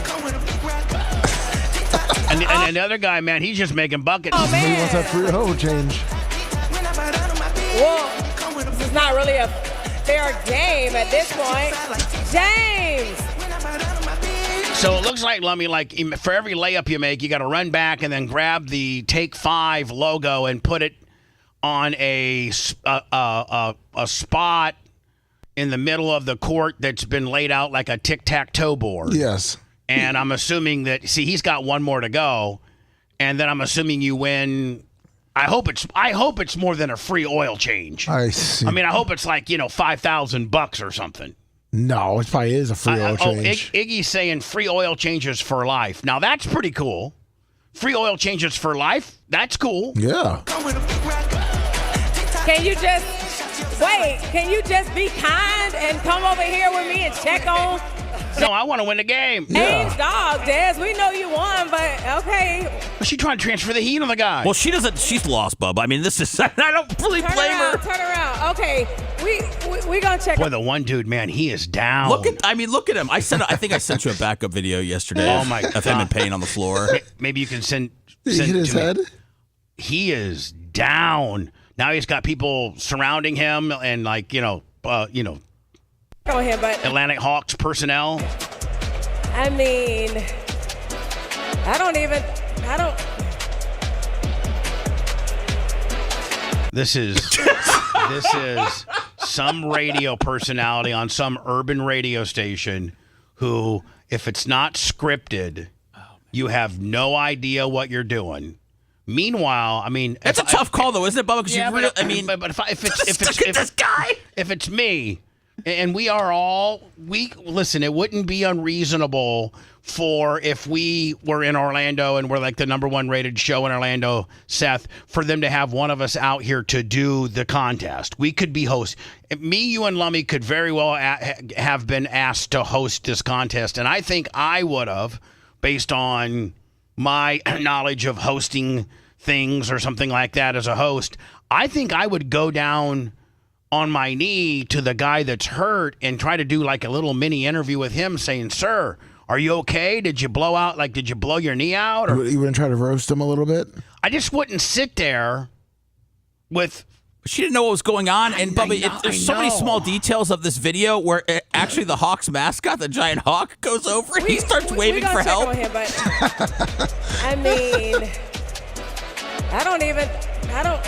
And another guy, man, he's just making buckets. Oh, man. He wants that free oil change. Well, this is not really a fair game at this point. James! So it looks like, Lummy, like for every layup you make, you got to run back and then grab the Take 5 logo and put it on a spot in the middle of the court that's been laid out like a tic-tac-toe board. Yes. And I'm assuming that, he's got one more to go, and then I'm assuming you win. I hope it's more than a free oil change. I see. I mean, I hope it's like $5,000 or something. No, it probably is a free oil change. Iggy's saying free oil changes for life. Now that's pretty cool. Free oil changes for life. That's cool. Yeah. Can you just wait? Can you just be kind and come over here with me and check on? No, I want to win the game. James, dog, Des, we know you won, but okay. Was she trying to transfer the heat on the guy? Well, she doesn't. She's lost, Bub. I mean, this is. I don't really blame her. Turn around. Okay, we gonna check. Boy, the one dude, man, he is down. Look at him. I think I sent you a backup video yesterday. Oh my God. Of him in pain on the floor. Maybe you can send. Did he hit his head? He is down. Now he's got people surrounding him and on him, but Atlantic Hawks personnel. I mean, I don't. This is some radio personality on some urban radio station who, if it's not scripted, you have no idea what you're doing. Meanwhile, I mean, it's a tough call, though, isn't it, Bubba? Yeah, but if it's me, and we are all listen, it wouldn't be unreasonable for if we were in Orlando and we're like the #1 rated show in Orlando, Seth, for them to have one of us out here to do the contest. We could be hosts. Me, you, and Lummy could very well have been asked to host this contest, and I think I would have, based on my knowledge of hosting things or something like that as a host, I think I would go down on my knee to the guy that's hurt and try to do like a little mini interview with him saying, sir, are you okay? Did you blow your knee out? Or You wouldn't try to roast him a little bit? I just wouldn't sit there with... She didn't know what was going on. And Bubba, there's so many small details of this video where actually the Hawks mascot, the giant hawk, goes over and he starts waving for help. Him, but, I mean, I don't.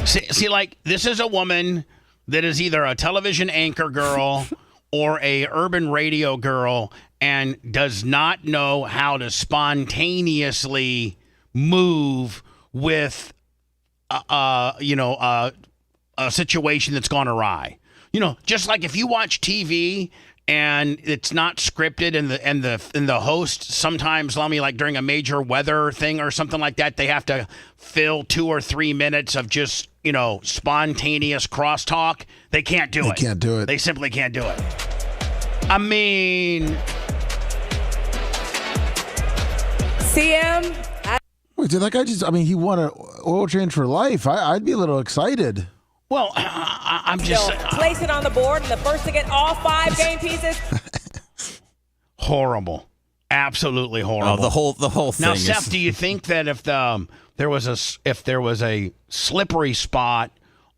See, like, this is a woman that is either a television anchor girl or a urban radio girl and does not know how to spontaneously move with a situation that's gone awry. Just like if you watch TV and it's not scripted and the host sometimes, like during a major weather thing or something like that, they have to fill 2 or 3 minutes of just, spontaneous crosstalk. They can't do it. They can't do it. They simply can't do it. I mean... CM... Wait, did that guy he won an oil change for life. I'd be a little excited. Well, I'm just... place it on the board, and the first to get all 5 game pieces. Horrible. Absolutely horrible. The whole thing. Now, is... Seth, do you think that if there was a slippery spot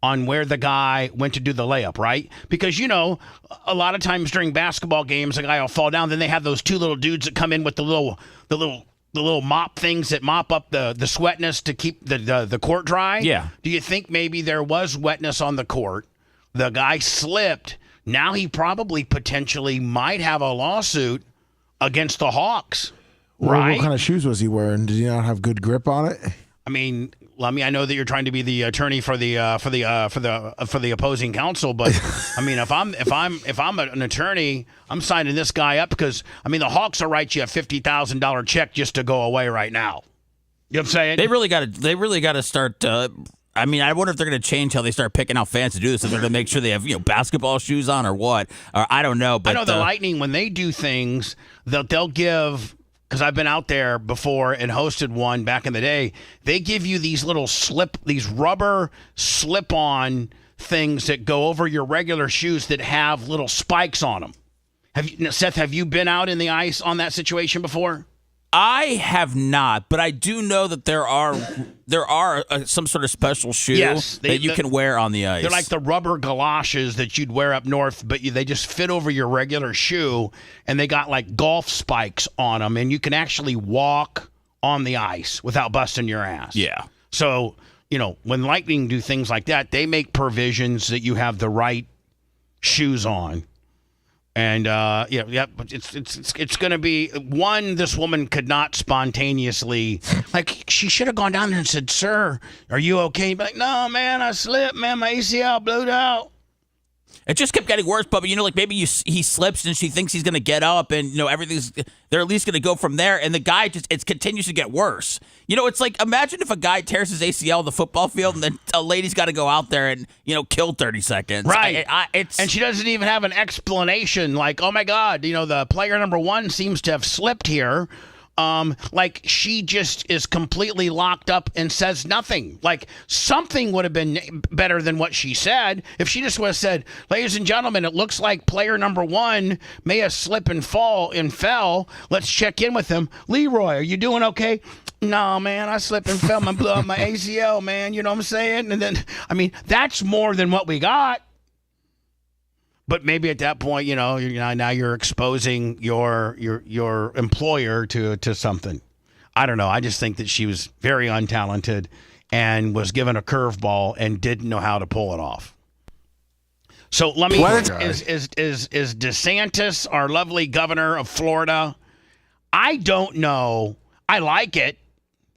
on where the guy went to do the layup, right? Because, a lot of times during basketball games, a guy will fall down, then they have those 2 little dudes that come in with the little mop things that mop up the wetness to keep the court dry. Yeah. Do you think maybe there was wetness on the court? The guy slipped. Now he probably potentially might have a lawsuit against the Hawks. Right? What kind of shoes was he wearing? Did he not have good grip on it? I mean, Lummy, I know that you're trying to be the attorney for the opposing counsel, but I mean, if I'm an attorney, I'm signing this guy up because the Hawks will write you a $50,000 check just to go away right now. You know what I'm saying? They really got to start. I wonder if they're going to change how they start picking out fans to do this. If they're going to make sure they have basketball shoes on or what? Or I don't know. But I know the Lightning, when they do things, they'll give. Because I've been out there before and hosted one back in the day. They give you these these rubber slip-on things that go over your regular shoes that have little spikes on them. Seth, have you been out in the ice on that situation before? I have not, but I do know that there are some sort of special shoe that you can wear on the ice. They're like the rubber galoshes that you'd wear up north, but they just fit over your regular shoe, and they got like golf spikes on them, and you can actually walk on the ice without busting your ass. Yeah. So, when Lightning do things like that, they make provisions that you have the right shoes on. And it's going to be one. This woman could not spontaneously, she should have gone down there and said, "Sir, are you okay?" But no, man, I slipped, man, my ACL blew out. It just kept getting worse, Bubba. Maybe he slips and she thinks he's going to get up, and they're at least going to go from there. And the guy it continues to get worse. It's like, imagine if a guy tears his ACL on the football field, and then a lady's got to go out there and kill 30 seconds. Right. And she doesn't even have an explanation. Like, oh my God, the player number 1 seems to have slipped here. She just is completely locked up and says nothing. Like, something would have been better than what she said. If she just would have said, "Ladies and gentlemen, it looks like player number 1 may have slipped and fell. Let's check in with him. Leroy, are you doing okay?" "No, man, I slipped and fell and blew up my ACL, man." You know what I'm saying? And then, that's more than what we got. But maybe at that point, now you're exposing your employer to something. I don't know. I just think that she was very untalented and was given a curveball and didn't know how to pull it off. So let me is DeSantis our lovely governor of Florida? I don't know. I like it.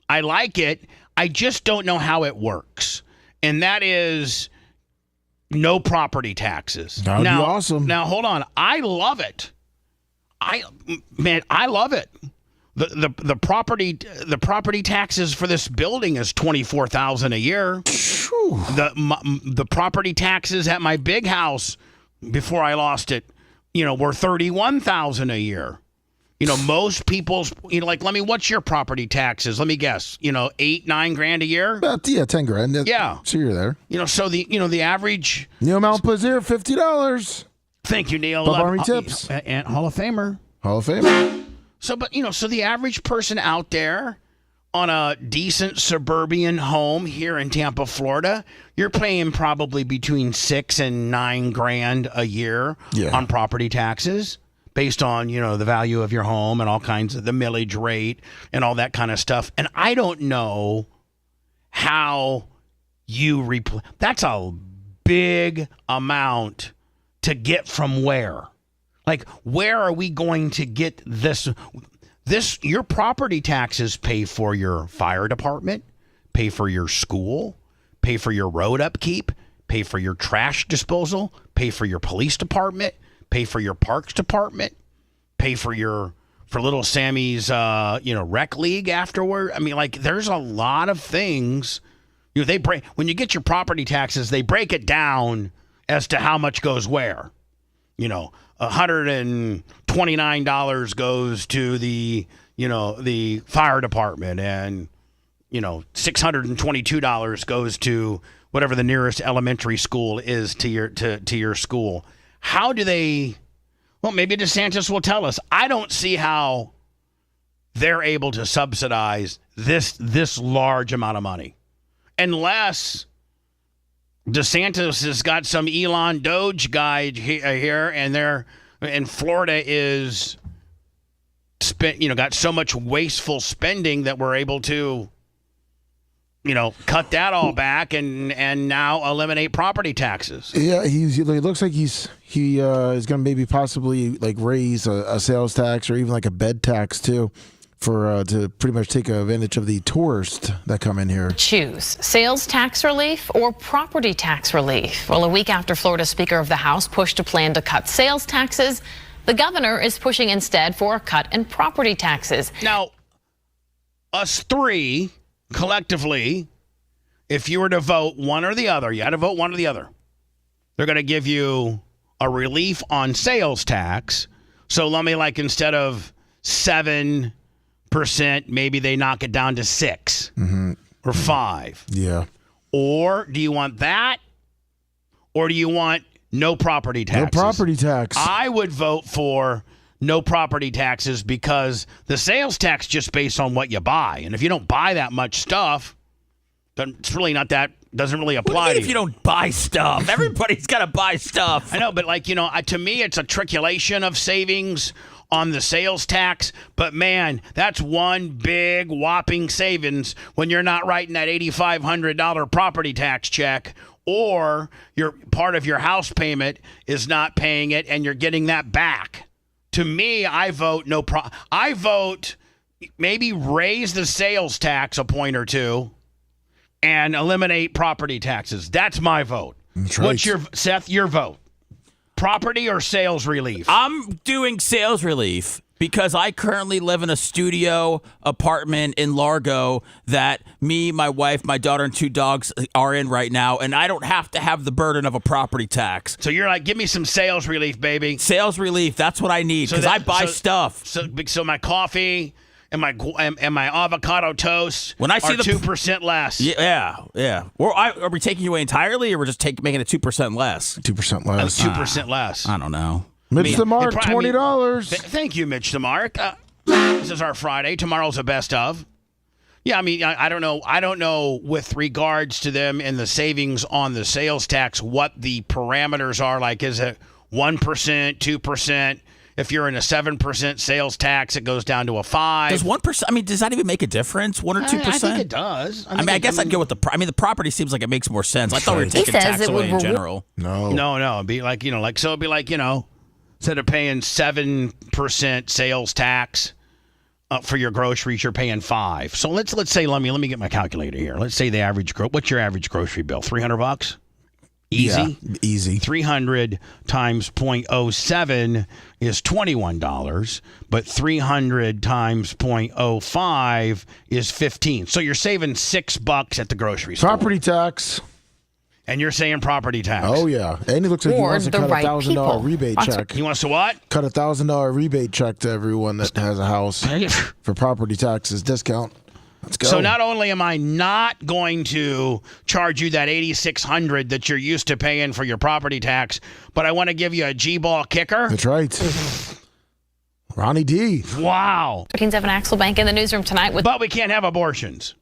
I just don't know how it works. And that is no property taxes. That would be awesome. Now, hold on. I love it. I love it. The property taxes for this building is $24,000 a year. The property taxes at my big house before I lost it, were $31,000 a year. most people's, like, what's your property taxes? Let me guess, $8-9 grand a year? About, 10 grand. Yeah. So you're there. So the average. Neil Malpazier, $50. Thank you, Neil. Bubba Army tips. And Hall of Famer. Hall of Famer. So, so the average person out there on a decent suburban home here in Tampa, Florida, you're paying probably between $6 and $9 grand a year on property taxes. Based on, the value of your home and all kinds of the millage rate and all that kind of stuff. And I don't know how you that's a big amount to get from where. Like, where are we going to get this? Your property taxes pay for your fire department, pay for your school, pay for your road upkeep, pay for your trash disposal, pay for your police department, pay for your parks department, pay for little Sammy's, rec league afterward. I mean, there's a lot of things. When you get your property taxes, they break it down as to how much goes where. $129 goes to the fire department, and $622 goes to whatever the nearest elementary school is to your school. How do they? Well, maybe DeSantis will tell us. I don't see how they're able to subsidize this large amount of money, unless DeSantis has got some Elon Doge guy here, and Florida is got so much wasteful spending that we're able to cut that all back and now eliminate property taxes. Yeah, it looks like he is going to maybe possibly raise a sales tax or even a bed tax too, for to pretty much take advantage of the tourists that come in here. Choose sales tax relief or property tax relief. Well, a week after Florida Speaker of the House pushed a plan to cut sales taxes, the governor is pushing instead for a cut in property taxes. Now, us three collectively, if you were to vote one or the other, you had to vote one or the other. They're going to give you a relief on sales tax. So let me instead of 7%, maybe they knock it down to 6 or 5. Yeah. Or do you want that? Or do you want no property taxes? No property tax. I would vote for no property taxes, because the sales tax just based on what you buy. And if you don't buy that much stuff, then it's really not that, doesn't really apply to you. If you don't buy stuff? Everybody's got to buy stuff. I know, but to me, it's a triculation of savings on the sales tax. But man, that's one big whopping savings when you're not writing that $8,500 property tax check, or your part of your house payment is not paying it and you're getting that back. To me, I vote I vote maybe raise the sales tax a point or two and eliminate property taxes. That's my vote. That's right. What's your vote? Property or sales relief? I'm doing sales relief because I currently live in a studio apartment in Largo that me, my wife, my daughter, and 2 dogs are in right now, and I don't have to have the burden of a property tax. So you're give me some sales relief, baby. Sales relief, that's what I need, because I buy stuff. So my coffee and my avocado toast when I see are 2% less. Yeah. Are we taking you away entirely, or we're just making it 2% less? 2% less. 2% less. I don't know. Mitch the Mark, $20. Thank you, Mitch the Mark. This is our Friday. Tomorrow's a best of. Yeah, I don't know. I don't know with regards to them and the savings on the sales tax what the parameters are. Is it 1%, 2%? If you're in a 7% sales tax, it goes down to a 5%. Does 1%? Does that even make a difference? 1 or 2%? I think it does. I guess I'd go with the property seems like it makes more sense. I thought we were taking tax away in general. No. It'd be so it'd be instead of paying 7% sales tax for your groceries, you're paying 5%. So let's say let me get my calculator here. Let's say the average what's your average grocery bill? $300? Easy? Yeah, easy. 300 times 0.07 is $21, but 300 times 0.05 is $15. So you're saving $6 at the grocery store. Property tax. And you're saying property tax. Oh, yeah. And he looks like he wants to cut a $1,000 rebate check. He wants to what? Cut a $1,000 rebate check to everyone that has a house for property taxes discount. Let's go. So not only am I not going to charge you that $8,600 that you're used to paying for your property tax, but I want to give you a G-ball kicker. That's right. Ronnie D. Wow. 13-7 Axel Bank in the newsroom tonight with. But we can't have abortions.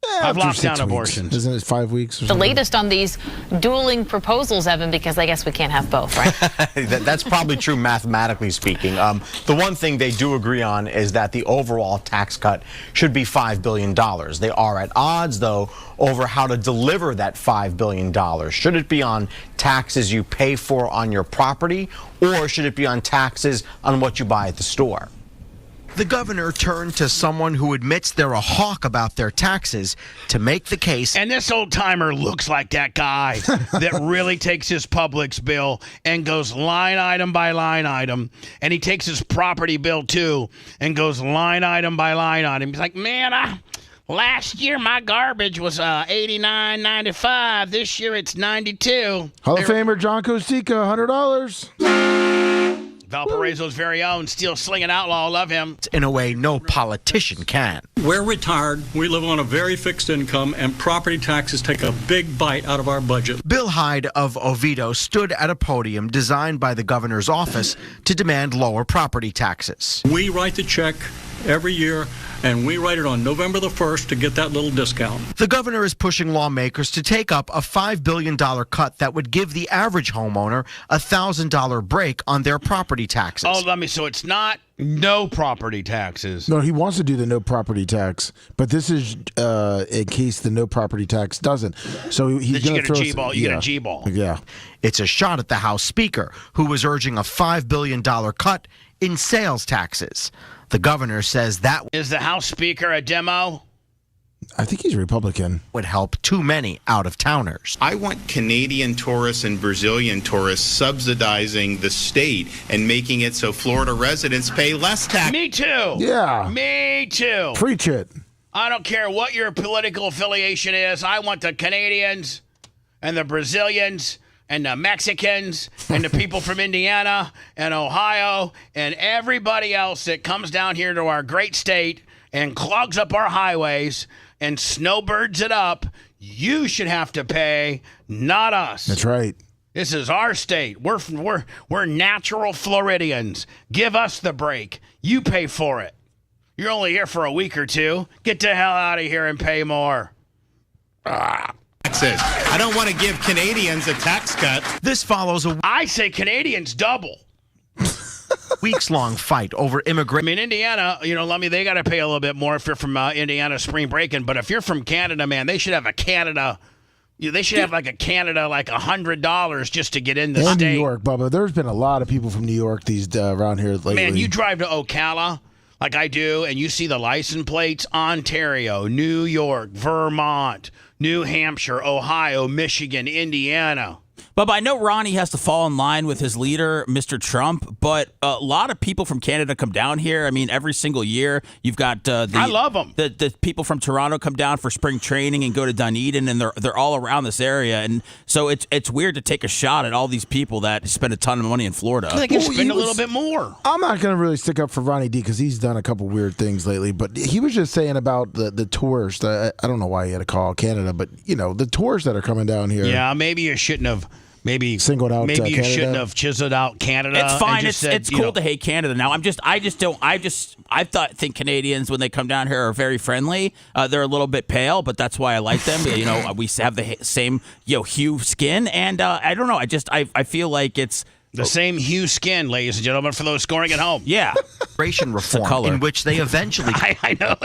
I've locked down abortions. Isn't it 5 weeks? Or The something? latest on these dueling proposals, Evan, because I guess we can't have both, right? That's probably true mathematically speaking. The one thing they do agree on is that the overall tax cut should be $5 billion. They are at odds, though, over how to deliver that $5 billion. Should it be on taxes you pay for on your property, or should it be on taxes on what you buy at the store? The governor turned to someone who admits they're a hawk about their taxes to make the case. And this old timer looks like that guy that really takes his Publix bill and goes line item by line item. And he takes his property bill too and goes line item by line item. He's like, man, last year my garbage was $89.95. This year it's $92. Hall of Famer John Costica, $100. Valparaiso's very own Steel Slinging Outlaw. Love him. In a way no politician can. We're retired. We live on a very fixed income, and property taxes take a big bite out of our budget. Bill Hyde of Oviedo stood at a podium designed by the governor's office to demand lower property taxes. We write the check every year, and we write it on November the 1st to get that little discount. The governor is pushing lawmakers to take up a $5 billion cut that would give the average homeowner a $1,000 break on their property taxes. Oh, so it's not no property taxes. No, he wants to do the no property tax, but this is in case the no property tax doesn't. So he's going to throw G-ball. You get a G-ball. Yeah. It's a shot at the House Speaker, who was urging a $5 billion cut in sales taxes. The governor says that is the House Speaker a demo? I think he's Republican. Would help too many out-of-towners. I want Canadian tourists and Brazilian tourists subsidizing the state and making it so Florida residents pay less tax. Me too. Yeah. Me too. Preach it. I don't care what your political affiliation is. I want the Canadians and the Brazilians and the Mexicans and the people from Indiana and Ohio and everybody else that comes down here to our great state and clogs up our highways and snowbirds it up. You should have to pay, not us. That's right. This is our state. We're natural Floridians. Give us the break. You pay for it. You're only here for a week or two. Get the hell out of here and pay more. I don't want to give Canadians a tax cut. This follows I say Canadians double. Weeks-long fight over immigration. I mean, Indiana, they got to pay a little bit more if you're from Indiana spring breaking. But if you're from Canada, man, they should have a Canada. They should have like a Canada, like $100 just to get in the state. New York, Bubba. There's been a lot of people from New York around here lately. Man, you drive to Ocala like I do, and you see the license plates: Ontario, New York, Vermont, New Hampshire, Ohio, Michigan, Indiana. But I know Ronnie has to fall in line with his leader, Mr. Trump, but a lot of people from Canada come down here. I mean, every single year you've got I love them. The people from Toronto come down for spring training and go to Dunedin, and they're all around this area. And so it's weird to take a shot at all these people that spend a ton of money in Florida. They can spend a little bit more. I'm not going to really stick up for Ronnie D because he's done a couple weird things lately, but he was just saying about the tourists. I don't know why he had to call Canada, but, the tourists that are coming down here. Yeah, maybe you shouldn't have. Maybe singled out. Maybe you Canada. shouldn't have chiseled out Canada. It's fine. Said, it's cool to hate Canada now. I think Canadians when they come down here are very friendly. They're a little bit pale, but that's why I like them. We have the same hue skin, and I don't know. I feel like it's the same hue skin, ladies and gentlemen, for those scoring at home. Yeah, immigration reform in which they eventually I know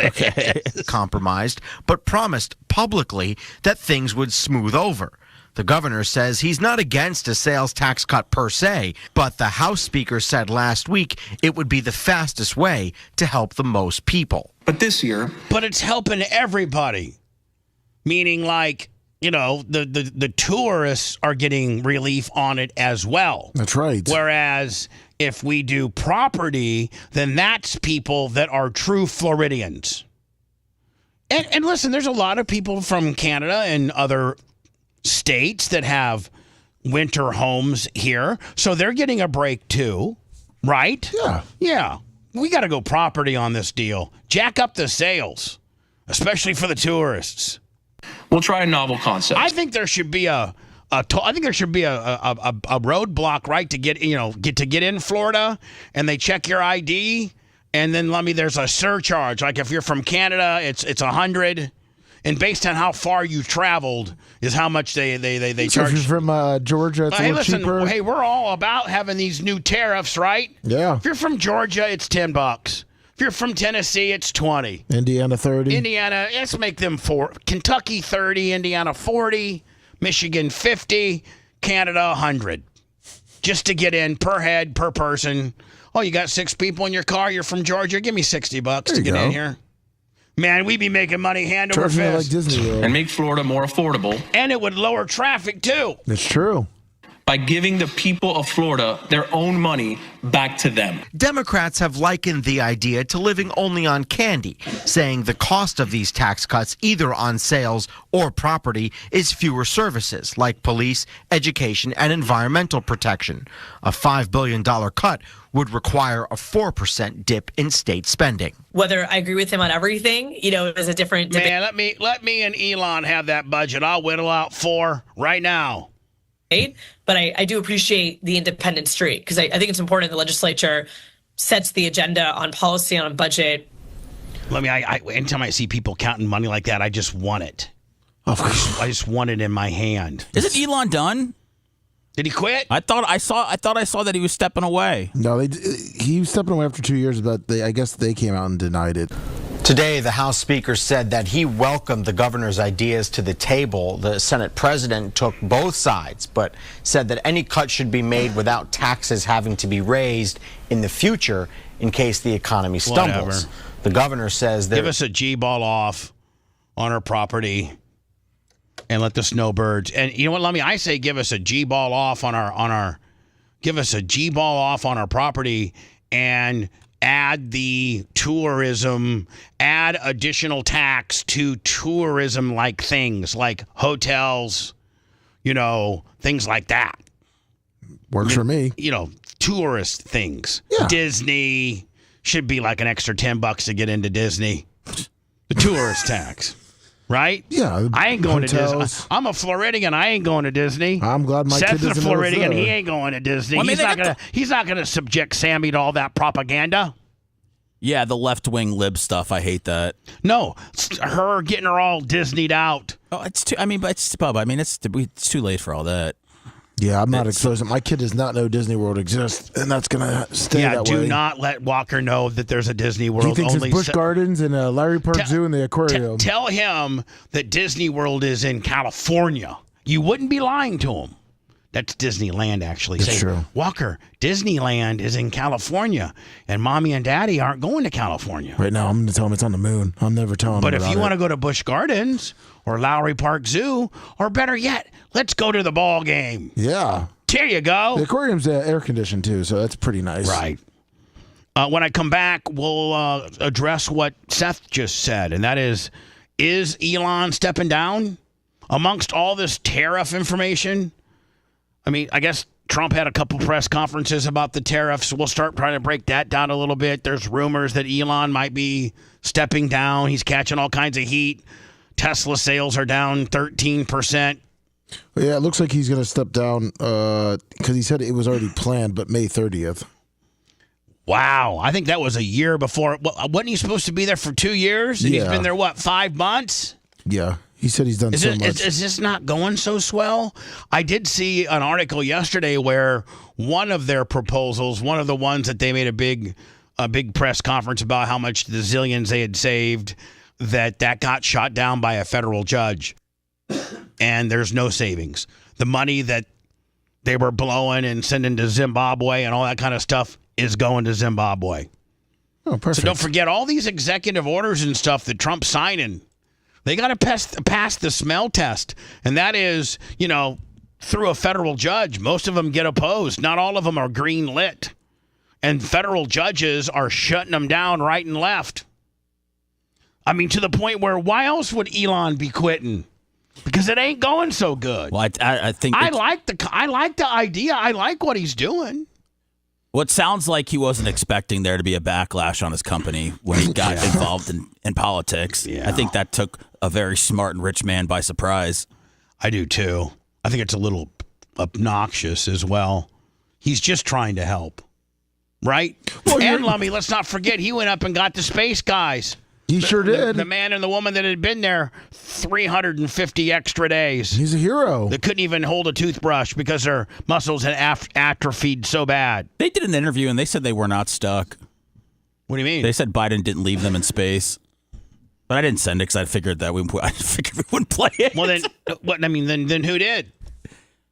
compromised, but promised publicly that things would smooth over. The governor says he's not against a sales tax cut per se, but the House Speaker said last week it would be the fastest way to help the most people. But this year... But it's helping everybody. Meaning the tourists are getting relief on it as well. That's right. Whereas if we do property, then that's people that are true Floridians. And listen, there's a lot of people from Canada and other states that have winter homes here, so they're getting a break too, right? Yeah. Yeah. We got to go property on this deal. Jack up the sales, especially for the tourists. We'll try a novel concept. I think there should be a roadblock, right, to get in Florida, and they check your ID, and then there's a surcharge. Like if you're from Canada, it's $100, and based on how far you traveled is how much they So charge. if you're from Georgia, it's a little cheaper. Hey, we're all about having these new tariffs, right? Yeah. If you're from Georgia, it's $10. If you're from Tennessee, it's $20. Indiana 30. Indiana, let's make them Kentucky 30, Indiana 40, Michigan 50, Canada 100. Just to get in per head, per person. Oh, you got 6 people in your car, you're from Georgia, give me $60 to get in here. Man, we'd be making money hand over Charge me fist. like Disney World. And make Florida more affordable. And it would lower traffic, too. It's true. By giving the people of Florida their own money back to them. Democrats have likened the idea to living only on candy, saying the cost of these tax cuts, either on sales or property, is fewer services like police, education, and environmental protection. A $5 billion cut would require a 4% dip in state spending. Whether I agree with him on everything, is a different debate. Man, let me and Elon have that budget. I'll whittle out 4 right now. But I do appreciate the independent streak because I think it's important the legislature sets the agenda on policy, on a budget. Anytime I see people counting money like that, I just want it. I just want it in my hand. Isn't Elon done? Did he quit? I thought I saw that he was stepping away. No, he was stepping away after 2 years, but I guess they came out and denied it. Today, the House Speaker said that he welcomed the governor's ideas to the table. The Senate president took both sides, but said that any cut should be made without taxes having to be raised in the future in case the economy stumbles. Whatever. The governor says give us a G-ball off on our property and let the snowbirds. And you know what, Lummy? I say give us a G-ball off on our give us a G-ball off on our property and add the tourism, add additional tax to tourism-like things like hotels, things like that. Works for me. Tourist things. Yeah. Disney should be like an extra $10 to get into Disney. The tourist tax. Right? Yeah. I ain't going hotels. to Disney. I'm a Floridian. I ain't going to Disney. I'm glad my kid Seth's a doesn't know it's Floridian. there. He ain't going to Disney. Well, I mean, He's not gonna subject Sammy to all that propaganda. Yeah, the left-wing lib stuff. I hate that. No, her getting her all Disneyed out. Oh, it's too. I mean, but it's Bubba. I mean, it's too late for all that. Yeah, I'm not exposed. My kid does not know Disney World exists, and that's gonna stay that way. Yeah, do not let Walker know that there's a Disney World. He thinks it's Busch Gardens and Larry Park Zoo and the aquarium. Tell him that Disney World is in California. You wouldn't be lying to him. That's Disneyland, actually. It's true. Walker, Disneyland is in California, and Mommy and Daddy aren't going to California. Right now, I'm going to tell him it's on the moon. I'll never tell him But if about you it. want to go to Busch Gardens or Lowry Park Zoo, or better yet, let's go to the ball game. Yeah. There you go. The aquarium's air-conditioned, too, so that's pretty nice. Right. When I come back, we'll address what Seth just said, and that is Elon stepping down amongst all this tariff information? I mean, I guess Trump had a couple press conferences about the tariffs. We'll start trying to break that down a little bit. There's rumors that Elon might be stepping down. He's catching all kinds of heat. Tesla sales are down 13%. Yeah, it looks like he's going to step down because he said it was already planned, but May 30th. Wow. I think that was a year before. Wasn't he supposed to be there for 2 years? And he's been there, 5 months? Yeah. He said he's done so much. Is this not going so swell? I did see an article yesterday where one of their proposals, one of the ones that they made a big press conference about how much the zillions they had saved, that got shot down by a federal judge. And there's no savings. The money that they were blowing and sending to Zimbabwe and all that kind of stuff is going to Zimbabwe. Oh, perfect. So don't forget all these executive orders and stuff that Trump's signing. They got to pass the smell test. And that is, through a federal judge. Most of them get opposed. Not all of them are green lit. And federal judges are shutting them down right and left. I mean, to the point where why else would Elon be quitting? Because it ain't going so good. Well, I think I like the idea. I like what he's doing. Well, it sounds like he wasn't expecting there to be a backlash on his company when he got involved in politics. Yeah. I think that took a very smart and rich man by surprise. I do too. I think it's a little obnoxious as well. He's just trying to help, right? Well, and Lummy, let's not forget, he went up and got the space guys. He sure did. The man and the woman that had been there 350 extra days. He's a hero. They couldn't even hold a toothbrush because their muscles had atrophied so bad. They did an interview and they said they were not stuck. What do you mean? They said Biden didn't leave them in space. But I didn't send it because I figured we wouldn't play it. Well, then, what? I mean, then who did?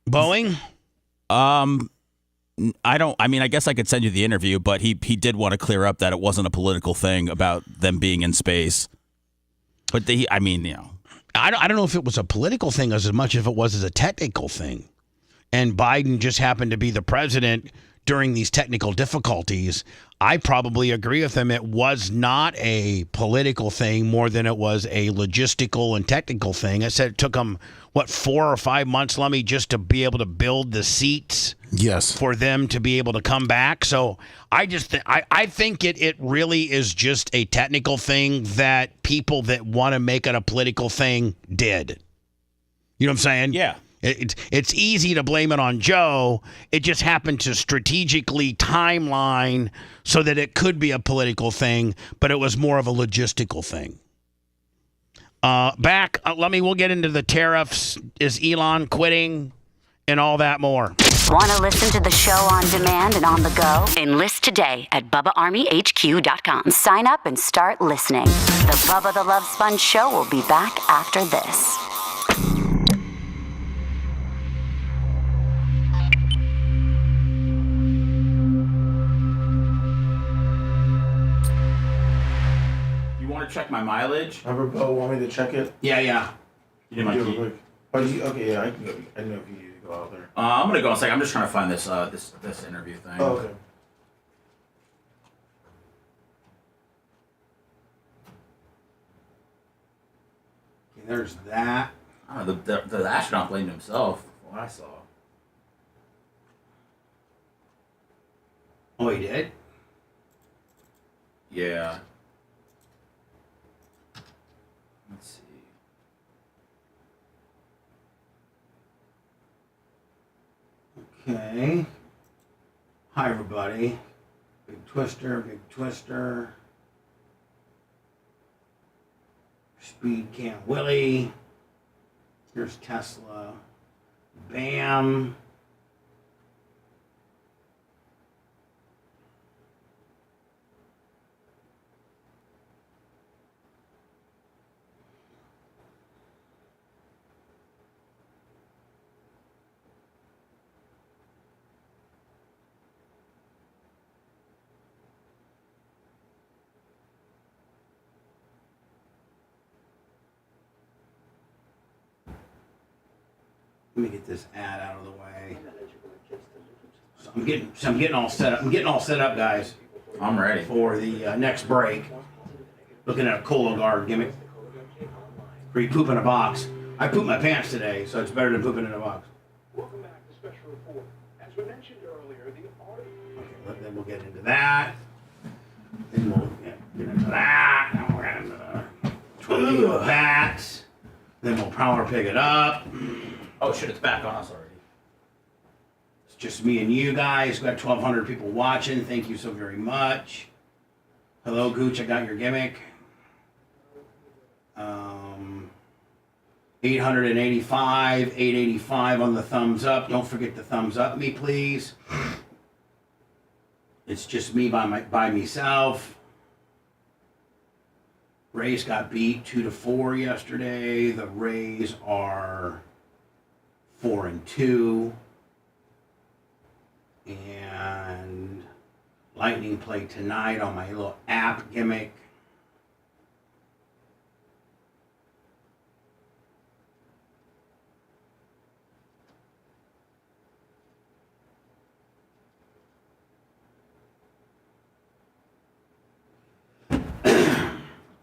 Boeing? I guess I could send you the interview, but he did want to clear up that it wasn't a political thing about them being in space. But I don't know if it was a political thing as much as it was as a technical thing. And Biden just happened to be the president during these technical difficulties. I probably agree with him. It was not a political thing more than it was a logistical and technical thing. I said it took him, 4 or 5 months, Lummy, just to be able to build the seats. Yes. For them to be able to come back. So I just I think it really is just a technical thing that people that want to make it a political thing did. You know what I'm saying? Yeah. It's easy to blame it on Joe. It just happened to strategically timeline so that it could be a political thing, but it was more of a logistical thing. We'll get into the tariffs. Is Elon quitting and all that more. Want to listen to the show on demand and on the go? Enlist today at BubbaArmyHQ.com. Sign up and start listening. The Bubba the Love Sponge Show will be back after this. You want to check my mileage? Want me to check it? Yeah. You did my key. Okay, yeah, I can go. I didn't know if you need to go out there. I'm gonna go in a second. I'm just trying to find this this interview thing. Oh, okay. There's that. I don't know, the astronaut blamed himself. From what I saw. Oh, he did? Yeah. Let's see. Okay. Hi, everybody. Big Twister. Speed Camp Willie. Here's Tesla. Bam. Let me get this ad out of the way. So I'm getting all set up. I'm getting all set up, guys. I'm ready for the next break. Looking at a Cologuard gimmick. Where you poop in a box. I pooped my pants today, so it's better than pooping in a box. Welcome back to Special Report. As we mentioned earlier, Okay, then we'll get into that. Then we'll get into that. Then we'll get into the torpedo packs. Then we'll power pick it up. Oh shit, it's back on us already. It's just me and you guys. We've got 1,200 people watching. Thank you so very much. Hello, Gooch. I got your gimmick. 885 on the thumbs up. Don't forget to thumbs up me, please. It's just me by myself. Rays got beat 2-4 yesterday. The Rays are 4-2. And Lightning play tonight on my little app gimmick.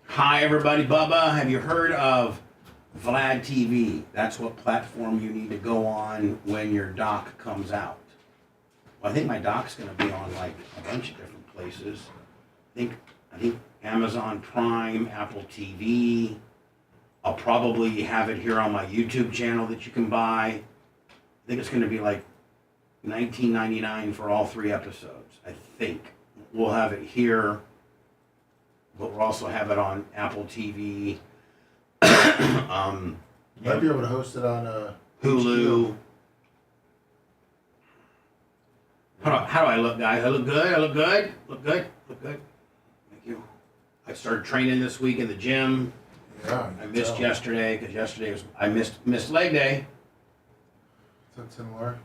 Hi everybody, Bubba. Have you heard of Vlad TV. That's what platform you need to go on when your doc comes out. Well, I think my doc's going to be on like a bunch of different places. I think Amazon Prime, Apple TV. I'll probably have it here on my YouTube channel that you can buy. I think it's going to be like $19.99 for all 3 episodes. I think we'll have it here, but we'll also have it on Apple TV. You might be able to host it on Hulu. How do I look, guys? I look good? I look good? Look good? Look good? Thank you. I started training this week in the gym. Yeah, I missed yesterday because yesterday I missed leg day. Is that similar?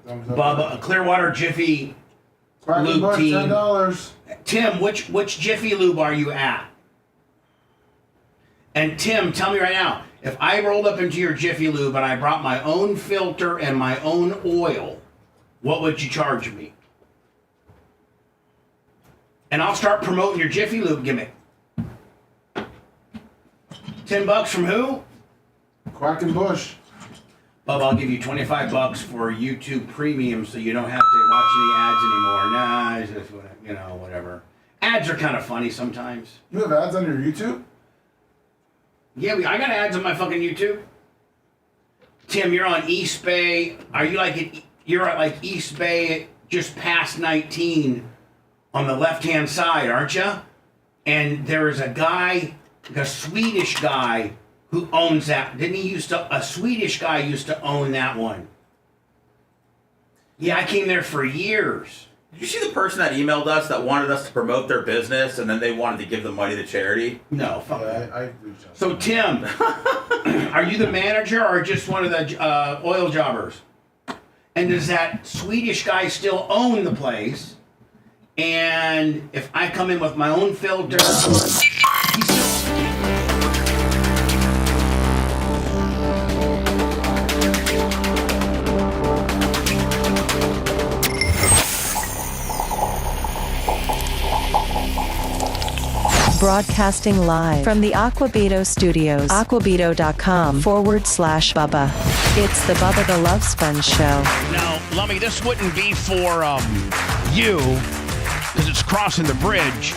Bubba, Clearwater Jiffy Lube Lube team. $10. Tim, which Jiffy Lube are you at? And Tim, tell me right now, if I rolled up into your Jiffy Lube and I brought my own filter and my own oil, what would you charge me? And I'll start promoting your Jiffy Lube gimmick. $10 from who? Quackenbush. Bub, I'll give you $25 for YouTube Premium so you don't have to watch any ads anymore. Nah, it's just, whatever. Ads are kind of funny sometimes. You have ads on your YouTube? Yeah, I got ads on my fucking YouTube. Tim, you're on East Bay. Are you you're at like East Bay just past 19 on the left-hand side, aren't you? And there is a guy, a Swedish guy, who owns that. Didn't he a Swedish guy used to own that one? Yeah, I came there for years. Did you see the person that emailed us that wanted us to promote their business and then they wanted to give the money to charity? No, fuck that. I reached out. So, Tim, are you the manager or just one of the oil jobbers? And does that Swedish guy still own the place? And if I come in with my own filter, Broadcasting live from the Aquabito Studios. Aquabito.com/Bubba. It's the Bubba the Love Sponge Show. Now, Lummy, this wouldn't be for you, because it's crossing the bridge.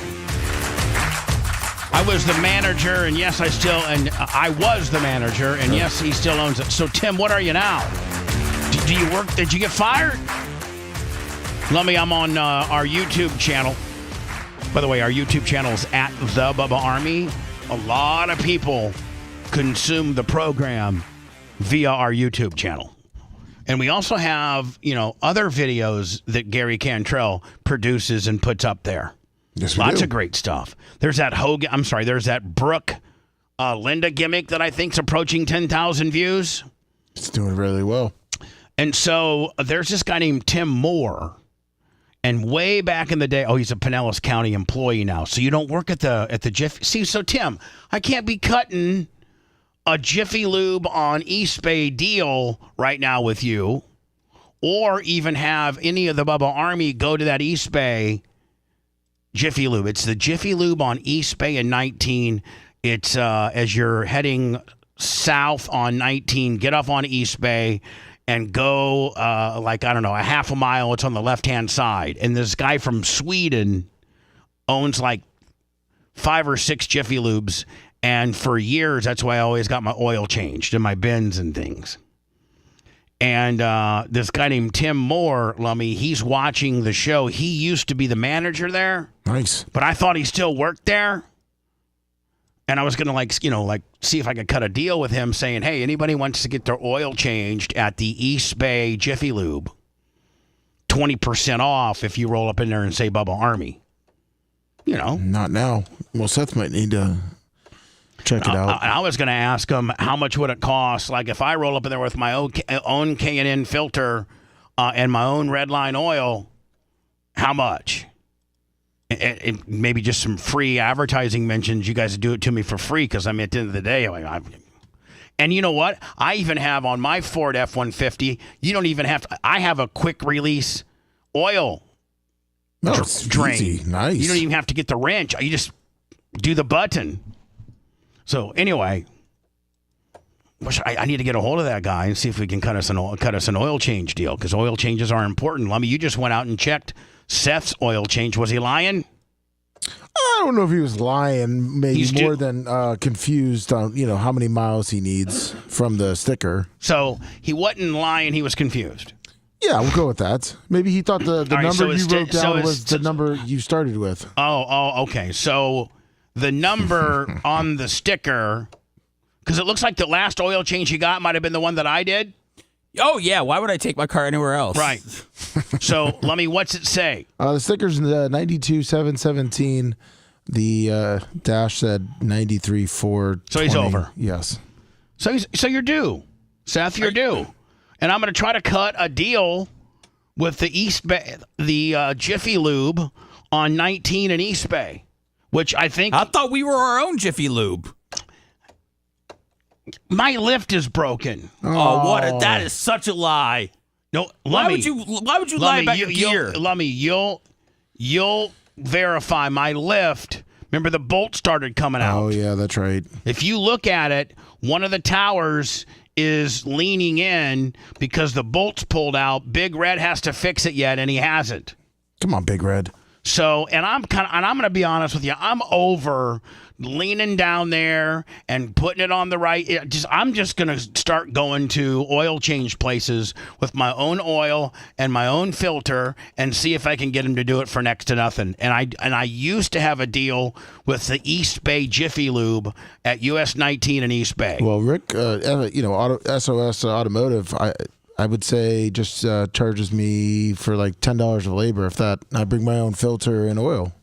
I was the manager, and yes, I was the manager, and yes, he still owns it. So, Tim, what are you now? Do you work? Did you get fired? Lummy, I'm on our YouTube channel. By the way, our YouTube channel is at The Bubba Army. A lot of people consume the program via our YouTube channel. And we also have, other videos that Gary Cantrell produces and puts up there. Yes, Lots of great stuff. There's that Brooke Linda gimmick that I think's approaching 10,000 views. It's doing really well. And so there's this guy named Tim Moore. And way back in the day, he's a Pinellas County employee now. So you don't work at the Jiffy. See, so Tim, I can't be cutting a Jiffy Lube on East Bay deal right now with you, or even have any of the Bubba Army go to that East Bay Jiffy Lube. It's the Jiffy Lube on East Bay and 19. It's as you're heading south on 19, get off on East Bay and go a half a mile. It's on the left-hand side. And this guy from Sweden owns like 5 or 6 Jiffy Lubes. And for years, that's why I always got my oil changed in my bins and things. And this guy named Tim Moore, Lummy, he's watching the show. He used to be the manager there. Nice. But I thought he still worked there. And I was going to see if I could cut a deal with him saying, hey, anybody wants to get their oil changed at the East Bay Jiffy Lube, 20% off if you roll up in there and say Bubba Army. Not now. Well, Seth might need to check it out. I was going to ask him, how much would it cost? Like if I roll up in there with my own K&N filter and my own Redline oil, how much? And maybe just some free advertising mentions. You guys do it to me for free because at the end of the day, and you know what? I even have on my Ford F-150, you don't even have to, I have a quick release oil drain. Easy. Nice. You don't even have to get the wrench. You just do the button. So anyway, I need to get a hold of that guy and see if we can cut us an oil change deal, because oil changes are important. Lummy, you just went out and checked Seth's oil change. Was he lying? I don't know if he was lying. Maybe more than confused on how many miles he needs from the sticker. So he wasn't lying. He was confused. Yeah, we'll go with that. Maybe he thought the right, number you wrote down was the number you started with. Oh, okay. So the number on the sticker, because it looks like the last oil change you got might have been the one that I did. Oh, yeah. Why would I take my car anywhere else? Right. So, Lummy, what's it say? The sticker's 92,717. The dash said 93,420. So he's over. Yes. So you're due. Seth, you're due. And I'm going to try to cut a deal with the East Bay, the Jiffy Lube on 19 in East Bay, which I think... I thought we were our own Jiffy Lube. My lift is broken. Oh, that is such a lie. No, Lummy, why would you lie about your gear? Lummy, you'll verify my lift. Remember, the bolt started coming out. Oh, yeah, that's right. If you look at it, one of the towers is leaning in because the bolt's pulled out. Big Red has to fix it yet, and he hasn't. Come on, Big Red. So, and I'm going to be honest with you. I'm over leaning down there and putting it on the right. I'm just going to start going to oil change places with my own oil and my own filter and see if I can get them to do it for next to nothing. And I used to have a deal with the East Bay Jiffy Lube at US 19 in East Bay. Well, Rick, SOS Automotive, I would say just charges me for like $10 of labor if that. I bring my own filter and oil.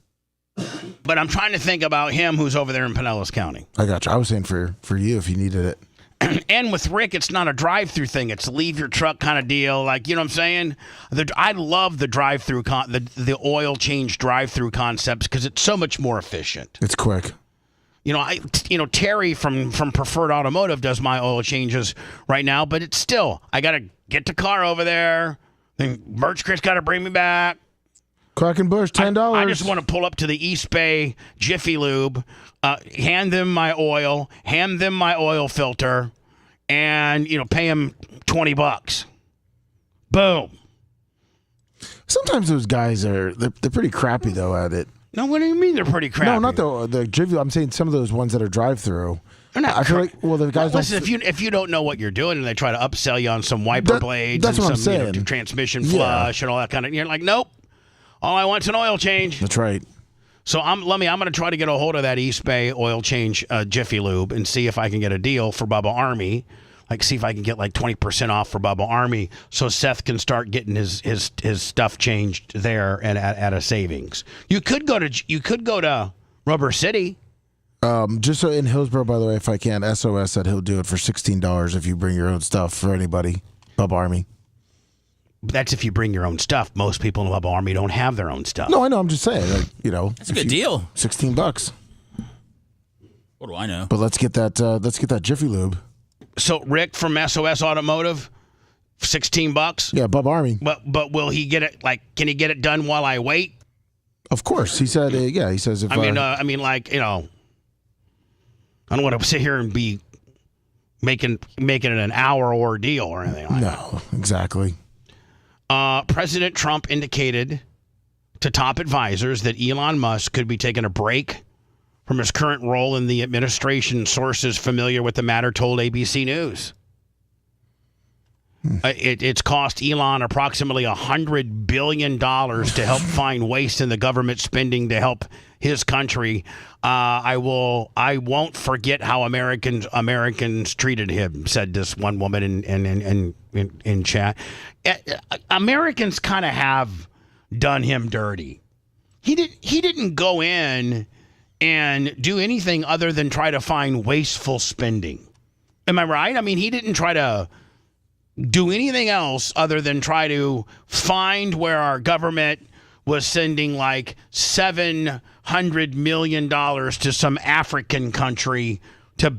But I'm trying to think about him who's over there in Pinellas County. I got you. I was saying for you if you needed it. And with Rick, it's not a drive-through thing. It's a leave your truck kind of deal. Like, you know what I'm saying? I love the drive-through, the oil change drive-through concepts because it's so much more efficient. It's quick. Terry from Preferred Automotive does my oil changes right now, but it's still, I got to get the car over there. Then Birch Chris got to bring me back. Quackenbush, $10. I just want to pull up to the East Bay Jiffy Lube, hand them my oil, hand them my oil filter, and pay them $20. Boom. Sometimes those guys they're pretty crappy though at it. No, what do you mean they're pretty crappy? No, not the Jiffy. I'm saying some of those ones that are drive-through. I feel like the guys. Listen, if you don't know what you're doing and they try to upsell you on some wiper blades that's and what some I'm saying. Transmission flush and all that kind of, you're like, nope. All I want's an oil change. That's right. So I'm going to try to get a hold of that East Bay oil change Jiffy Lube and see if I can get a deal for Bubba Army. Like, see if I can get like 20% off for Bubba Army so Seth can start getting his stuff changed there and at a savings. You could go to Rubber City. Just so in Hillsborough, by the way, if I can, SOS said he'll do it for $16 if you bring your own stuff for anybody. Bubba Army. That's if you bring your own stuff. Most people in the Bubba Army don't have their own stuff. No, I know. I'm just saying, it's a good deal. $16. What do I know? But let's get that Jiffy Lube. So Rick from SOS Automotive, $16. Yeah, Bubba Army. But will he get it? Like, can he get it done while I wait? Of course, he said. Yeah, he says if. I don't want to sit here and be making it an hour ordeal or anything like that. No, exactly. President Trump indicated to top advisors that Elon Musk could be taking a break from his current role in the administration. Sources familiar with the matter told ABC News. It's cost Elon approximately $100 billion to help find waste in the government spending to help his country. I won't forget how Americans treated him, said this one woman in chat. Americans kind of have done him dirty. He didn't go in and do anything other than try to find wasteful spending. Am I right? I mean, he didn't try to do anything else other than try to find where our government was sending like $700 million to some African country to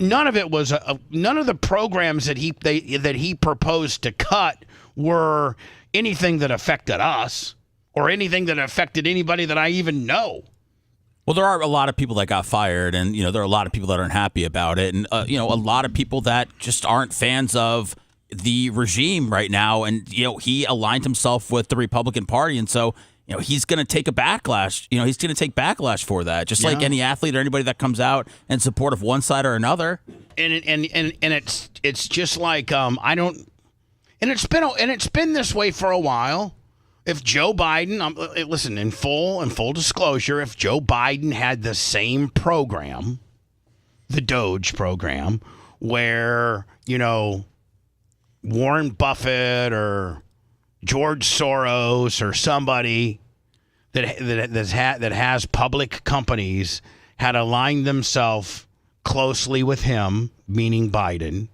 none of it was none of the programs that he proposed to cut were anything that affected us or anything that affected anybody that I even know. Well, there are a lot of people that got fired, and there are a lot of people that aren't happy about it, and a lot of people that just aren't fans of the regime right now. And he aligned himself with the Republican Party, and so he's going to take a backlash. He's going to take backlash for that, just like any athlete or anybody that comes out in support of one side or another. And it's just like I don't. And it's been this way for a while. If Joe Biden, listen, in full disclosure, if Joe Biden had the same program, the Doge program, where Warren Buffett or George Soros or somebody that has public companies had aligned themselves closely with him, meaning Biden,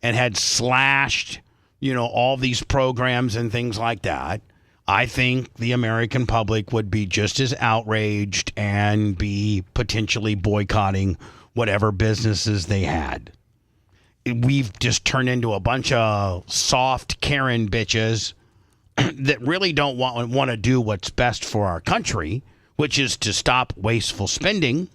and had slashed all these programs and things like that, I think the American public would be just as outraged and be potentially boycotting whatever businesses they had. We've just turned into a bunch of soft Karen bitches that really don't want to do what's best for our country, which is to stop wasteful spending.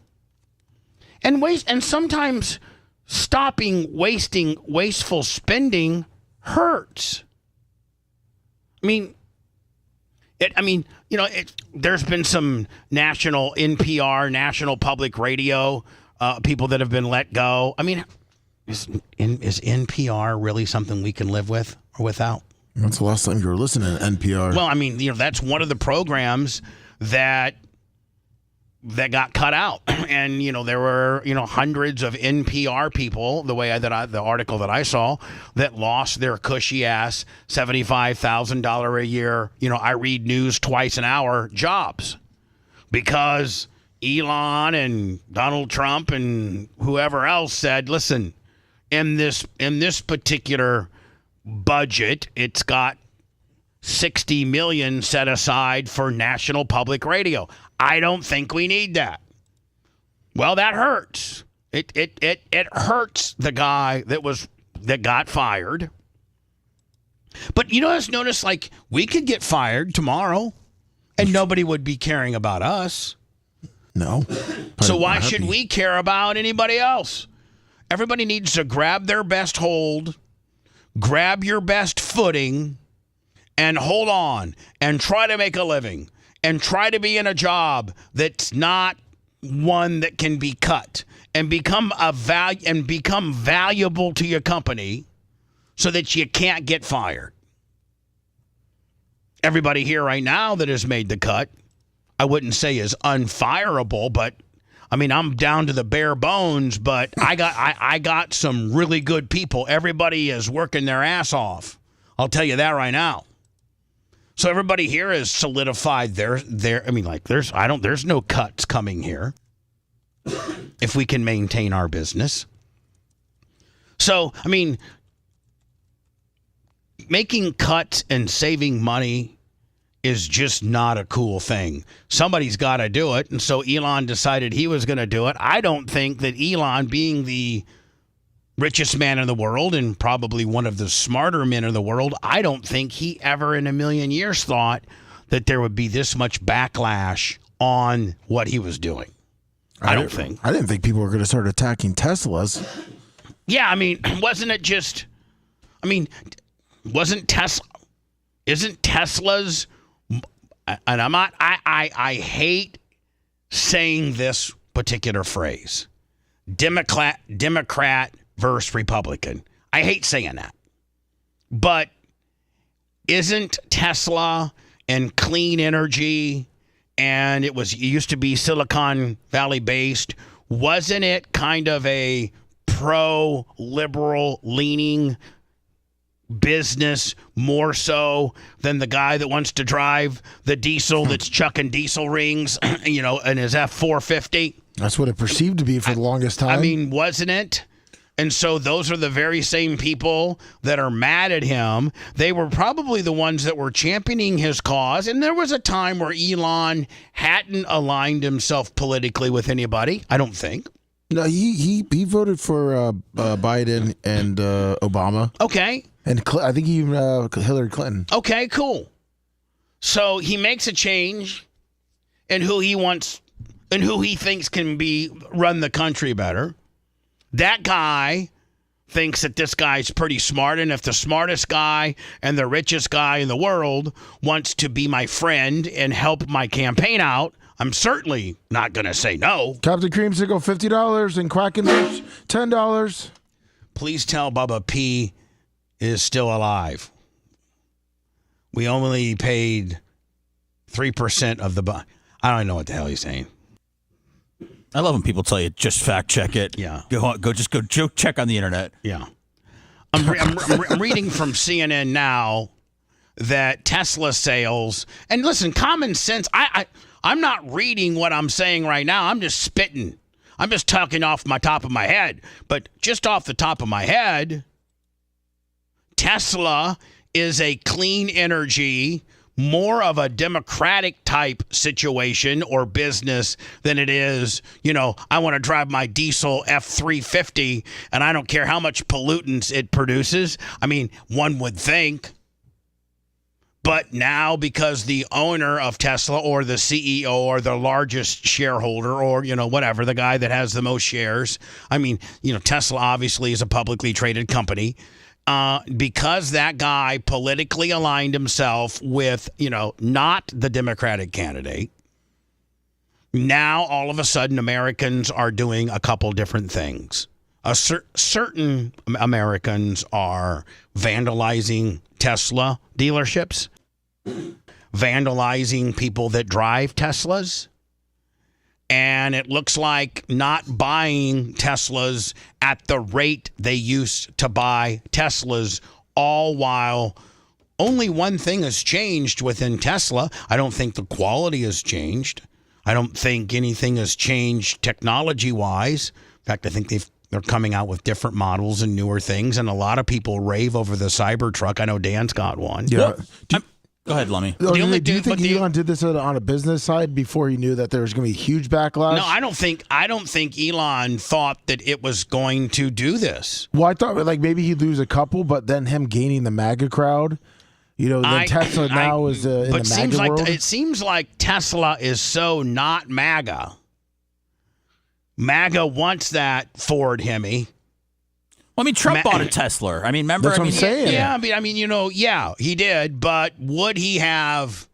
And sometimes stopping wasteful spending hurts. There's been some national NPR, National Public Radio, people that have been let go. Is NPR really something we can live with or without? When's the last time you were listening to NPR? Well, that's one of the programs that got cut out, and there were hundreds of NPR people, the article that I saw, that lost their cushy ass $75,000 a year. I read news twice an hour jobs because Elon and Donald Trump and whoever else said, listen, in this particular budget, it's got $60 million set aside for National Public Radio. I don't think we need that. Well, that hurts. It hurts the guy that got fired. But let's notice, like, we could get fired tomorrow and nobody would be caring about us. No. So why should we care about anybody else? Everybody needs to grab their best hold, grab your best footing, and hold on and try to make a living and try to be in a job that's not one that can be cut and become valuable to your company so that you can't get fired. Everybody here right now that has made the cut, I wouldn't say is unfireable, but I'm down to the bare bones, but I got some really good people. Everybody is working their ass off. I'll tell you that right now. So everybody here has solidified there's no cuts coming here if we can maintain our business. So, making cuts and saving money is just not a cool thing. Somebody's got to do it, and so Elon decided he was going to do it. I don't think that Elon, being the richest man in the world and probably one of the smarter men in the world, I don't think he ever in a million years thought that there would be this much backlash on what he was doing. I don't think. I didn't think people were going to start attacking Teslas. Yeah, wasn't Tesla, isn't Tesla's, and I'm not, I hate saying this particular phrase, Democrat versus Republican. I hate saying that. But isn't Tesla and clean energy, and it used to be Silicon Valley based, wasn't it kind of a pro-liberal leaning business more so than the guy that wants to drive the diesel that's chucking diesel rings, in his F-450? That's what it perceived to be for the longest time. Wasn't it? And so those are the very same people that are mad at him. They were probably the ones that were championing his cause. And there was a time where Elon hadn't aligned himself politically with anybody, I don't think. No, he voted for Biden and Obama. Okay. And I think even Hillary Clinton. Okay, cool. So he makes a change in who he wants and who he thinks can run the country better. That guy thinks that this guy's pretty smart, and if the smartest guy and the richest guy in the world wants to be my friend and help my campaign out, I'm certainly not going to say no. Captain Creamsicle, $50, and Quackenbush, $10. Please tell Bubba P is still alive. We only paid 3% of the... I don't know what the hell he's saying. I love when people tell you, just fact check it. Yeah. Go check on the internet. Yeah. I'm reading from CNN now that Tesla sales, and listen, common sense, I'm not reading what I'm saying right now. I'm just spitting. I'm just talking off my top of my head. But just off the top of my head, Tesla is a clean energy, more of a democratic type situation or business than it is, I want to drive my diesel F-350 and I don't care how much pollutants it produces. I mean, one would think. But now, because the owner of Tesla or the CEO or the largest shareholder or, whatever, the guy that has the most shares, Tesla obviously is a publicly traded company. Because that guy politically aligned himself with, not the Democratic candidate, now all of a sudden Americans are doing a couple different things. Certain Americans are vandalizing Tesla dealerships, vandalizing people that drive Teslas. And it looks like not buying Teslas at the rate they used to buy Teslas, all while only one thing has changed within Tesla. I don't think the quality has changed. I don't think anything has changed technology-wise. In fact, I think they're coming out with different models and newer things, and a lot of people rave over the Cybertruck. I know Dan's got one. Yeah. Go ahead, Lummy. Do you think Elon did this on a business side before he knew that there was going to be a huge backlash? No, I don't think Elon thought that it was going to do this. Well, I thought maybe he'd lose a couple, but then him gaining the MAGA crowd, then Tesla now is in the MAGA world. It seems like Tesla is so not MAGA. MAGA wants that Ford Hemi. Well, Trump bought a Tesla. Remember? That's what I'm saying. Yeah, he did. But would he have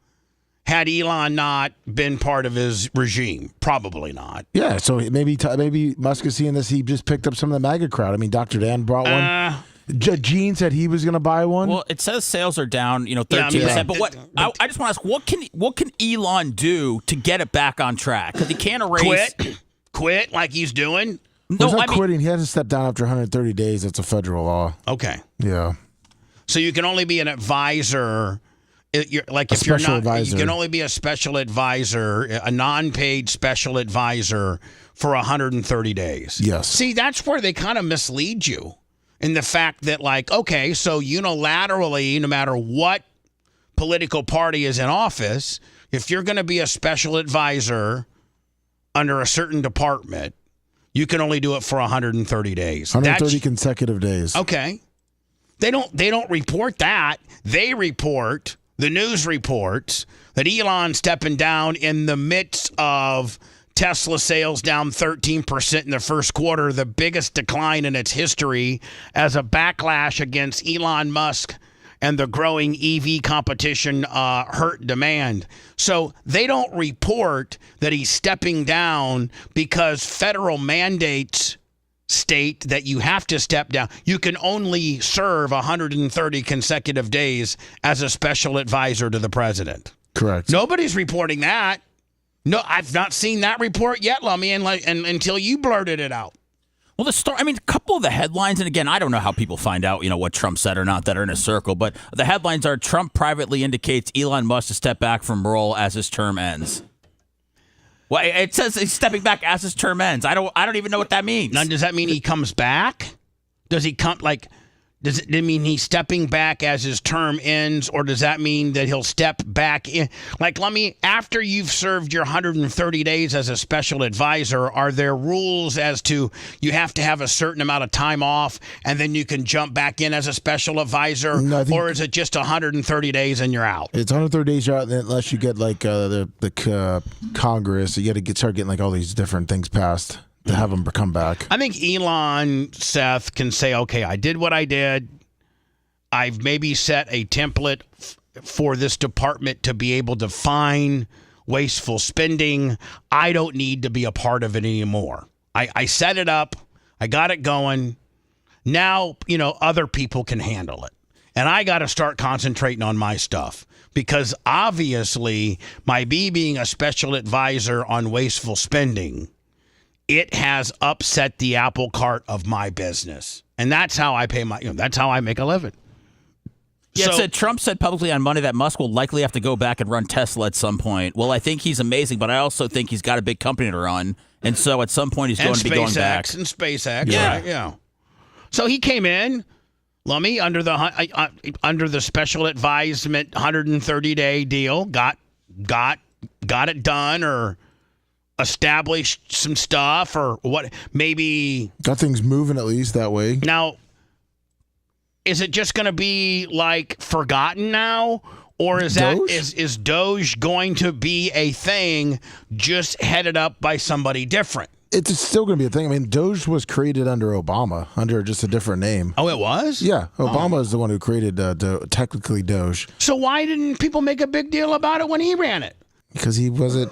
had Elon not been part of his regime? Probably not. Yeah, so maybe Musk is seeing this. He just picked up some of the MAGA crowd. Dr. Dan brought one. Gene said he was going to buy one. Well, it says sales are down, 13%. But I just want to ask, what can Elon do to get it back on track? Because he can't erase. Quit like he's doing. No, he's not quitting. He has to step down after 130 days. That's a federal law. Okay. Yeah. So you can only be an advisor. You can only be a special advisor, a non-paid special advisor for 130 days. Yes. See, that's where they kind of mislead you in the fact that, okay, so unilaterally, no matter what political party is in office, if you're going to be a special advisor under a certain department, you can only do it for 130 days. 130 consecutive days. Okay. They don't report that. They report, the news reports, that Elon's stepping down in the midst of Tesla sales down 13% in the first quarter, the biggest decline in its history, as a backlash against Elon Musk and the growing EV competition hurt demand. So they don't report that he's stepping down because federal mandates state that you have to step down. You can only serve 130 consecutive days as a special advisor to the president. Correct. Nobody's reporting that. No, I've not seen that report yet, Lummy, and until you blurted it out. Well, a couple of the headlines, and again, I don't know how people find out, what Trump said or not that are in a circle, but the headlines are Trump privately indicates Elon Musk to step back from role as his term ends. Well, it says he's stepping back as his term ends. I don't even know what that means. Now, does that mean he comes back? Does he come Does it mean he's stepping back as his term ends, or does that mean that he'll step back in? Like, after you've served your 130 days as a special advisor, are there rules as to you have to have a certain amount of time off and then you can jump back in as a special advisor? No, or is it just 130 days and you're out? It's 130 days you're out, unless you get like the Congress. You got to start getting like all these different things passed to have them come back. I think Elon, Seth, can say, okay, I did what I did. I've maybe set a template for this department to be able to fine wasteful spending. I don't need to be a part of it anymore. I set it up. I got it going. Now, other people can handle it. And I got to start concentrating on my stuff. Because obviously, my being a special advisor on wasteful spending, it has upset the apple cart of my business. And that's how I pay that's how I make a living. Yeah, Trump said publicly on Monday that Musk will likely have to go back and run Tesla at some point. Well, I think he's amazing, but I also think he's got a big company to run. And so at some point he's going to be going back. And SpaceX, right? Yeah. So he came in, Lummy, under the special advisement 130-day deal, got it done, or established some stuff, or what, maybe got things moving at least that way. Now, is it just going to be like forgotten now, or is Doge going to be a thing just headed up by somebody different? It's still going to be a thing. I mean, Doge was created under Obama, under just a different name. Oh, it was? Yeah, Obama is the one who created technically Doge. So why didn't people make a big deal about it when he ran it? Because he wasn't,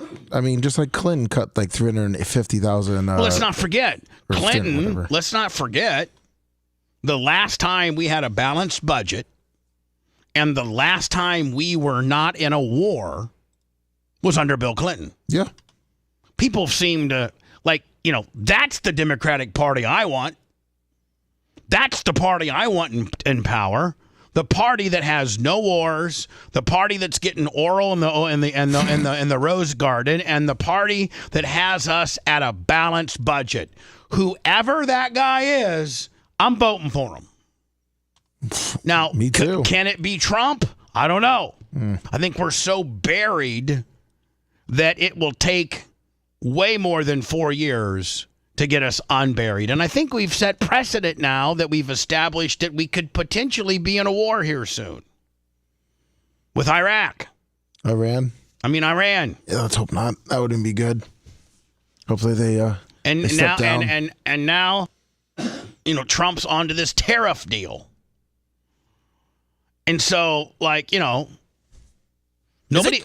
just like Clinton cut like 350,000. Well, let's not forget, Clinton, let's not forget, the last time we had a balanced budget and the last time we were not in a war was under Bill Clinton. Yeah. People seem to, that's the Democratic Party I want. That's the party I want in power. The party that has no wars, the party that's getting oral in the Rose Garden, and the party that has us at a balanced budget. Whoever that guy is, I'm voting for him. Now, me too. Can it be Trump? I don't know. I think we're so buried that it will take way more than 4 years to get us unburied. And I think we've set precedent now that we've established that we could potentially be in a war here soon with Iraq. Iran? Iran. Yeah, let's hope not. That wouldn't be good. Hopefully they step down. And now, Trump's onto this tariff deal. And so, nobody,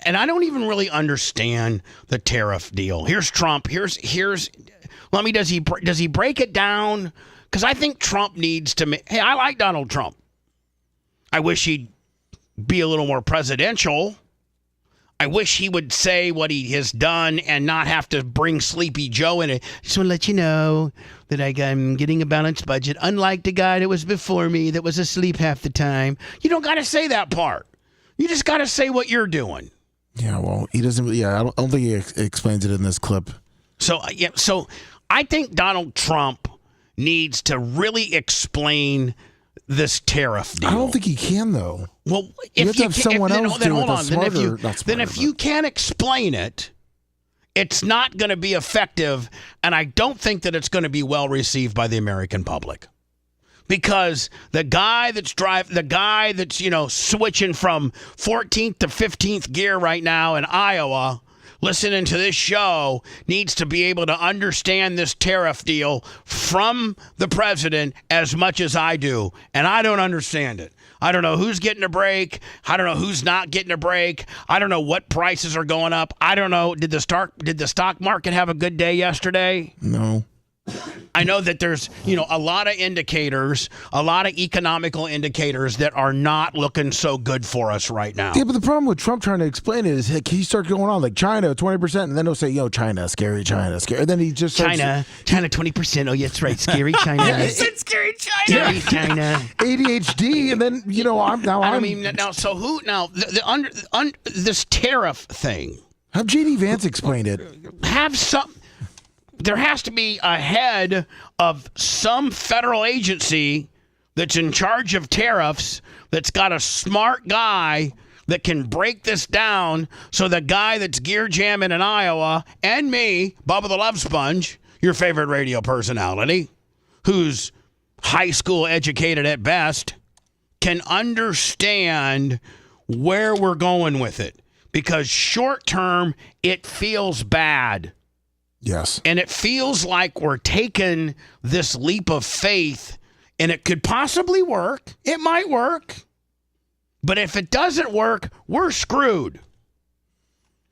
and I don't even really understand the tariff deal. Here's Trump. Here's. Let me. Does he break it down? Because I think Trump needs to. Hey, I like Donald Trump. I wish he'd be a little more presidential. I wish he would say what he has done and not have to bring Sleepy Joe in it. Just want to let you know that I'm getting a balanced budget, unlike the guy that was before me that was asleep half the time. You don't got to say that part. You just got to say what you're doing. Yeah, well, he doesn't. Yeah, I don't think he explains it in this clip. So I think Donald Trump needs to really explain this tariff deal. I don't think he can, though. Well, you have to have someone else do it. Then if you can't explain it, it's not going to be effective, and I don't think that it's going to be well received by the American public. Because the guy that's switching from 14th to 15th gear right now in Iowa, listening to this show, needs to be able to understand this tariff deal from the president as much as I do. And I don't understand it. I don't know who's getting a break. I don't know who's not getting a break. I don't know what prices are going up. I don't know. Did the stock market have a good day yesterday? No. I know that there's, a lot of indicators, a lot of economical indicators that are not looking so good for us right now. Yeah, but the problem with Trump trying to explain it is he starts going on like China 20%, and then he'll say, China, scary, China, scary. And then he just starts, China 20%. Oh, yeah, that's right. Scary China. Yeah, he said scary China. Scary China. ADHD, and then, this tariff thing. Have J.D. Vance explain it. Have some. there has to be a head of some federal agency that's in charge of tariffs that's got a smart guy that can break this down so the guy that's gear jamming in Iowa and me, Bubba the Love Sponge, your favorite radio personality, who's high school educated at best, can understand where we're going with it. Because short term, it feels bad. Yes. And it feels like we're taking this leap of faith, and it could possibly work. It might work. But if it doesn't work, we're screwed.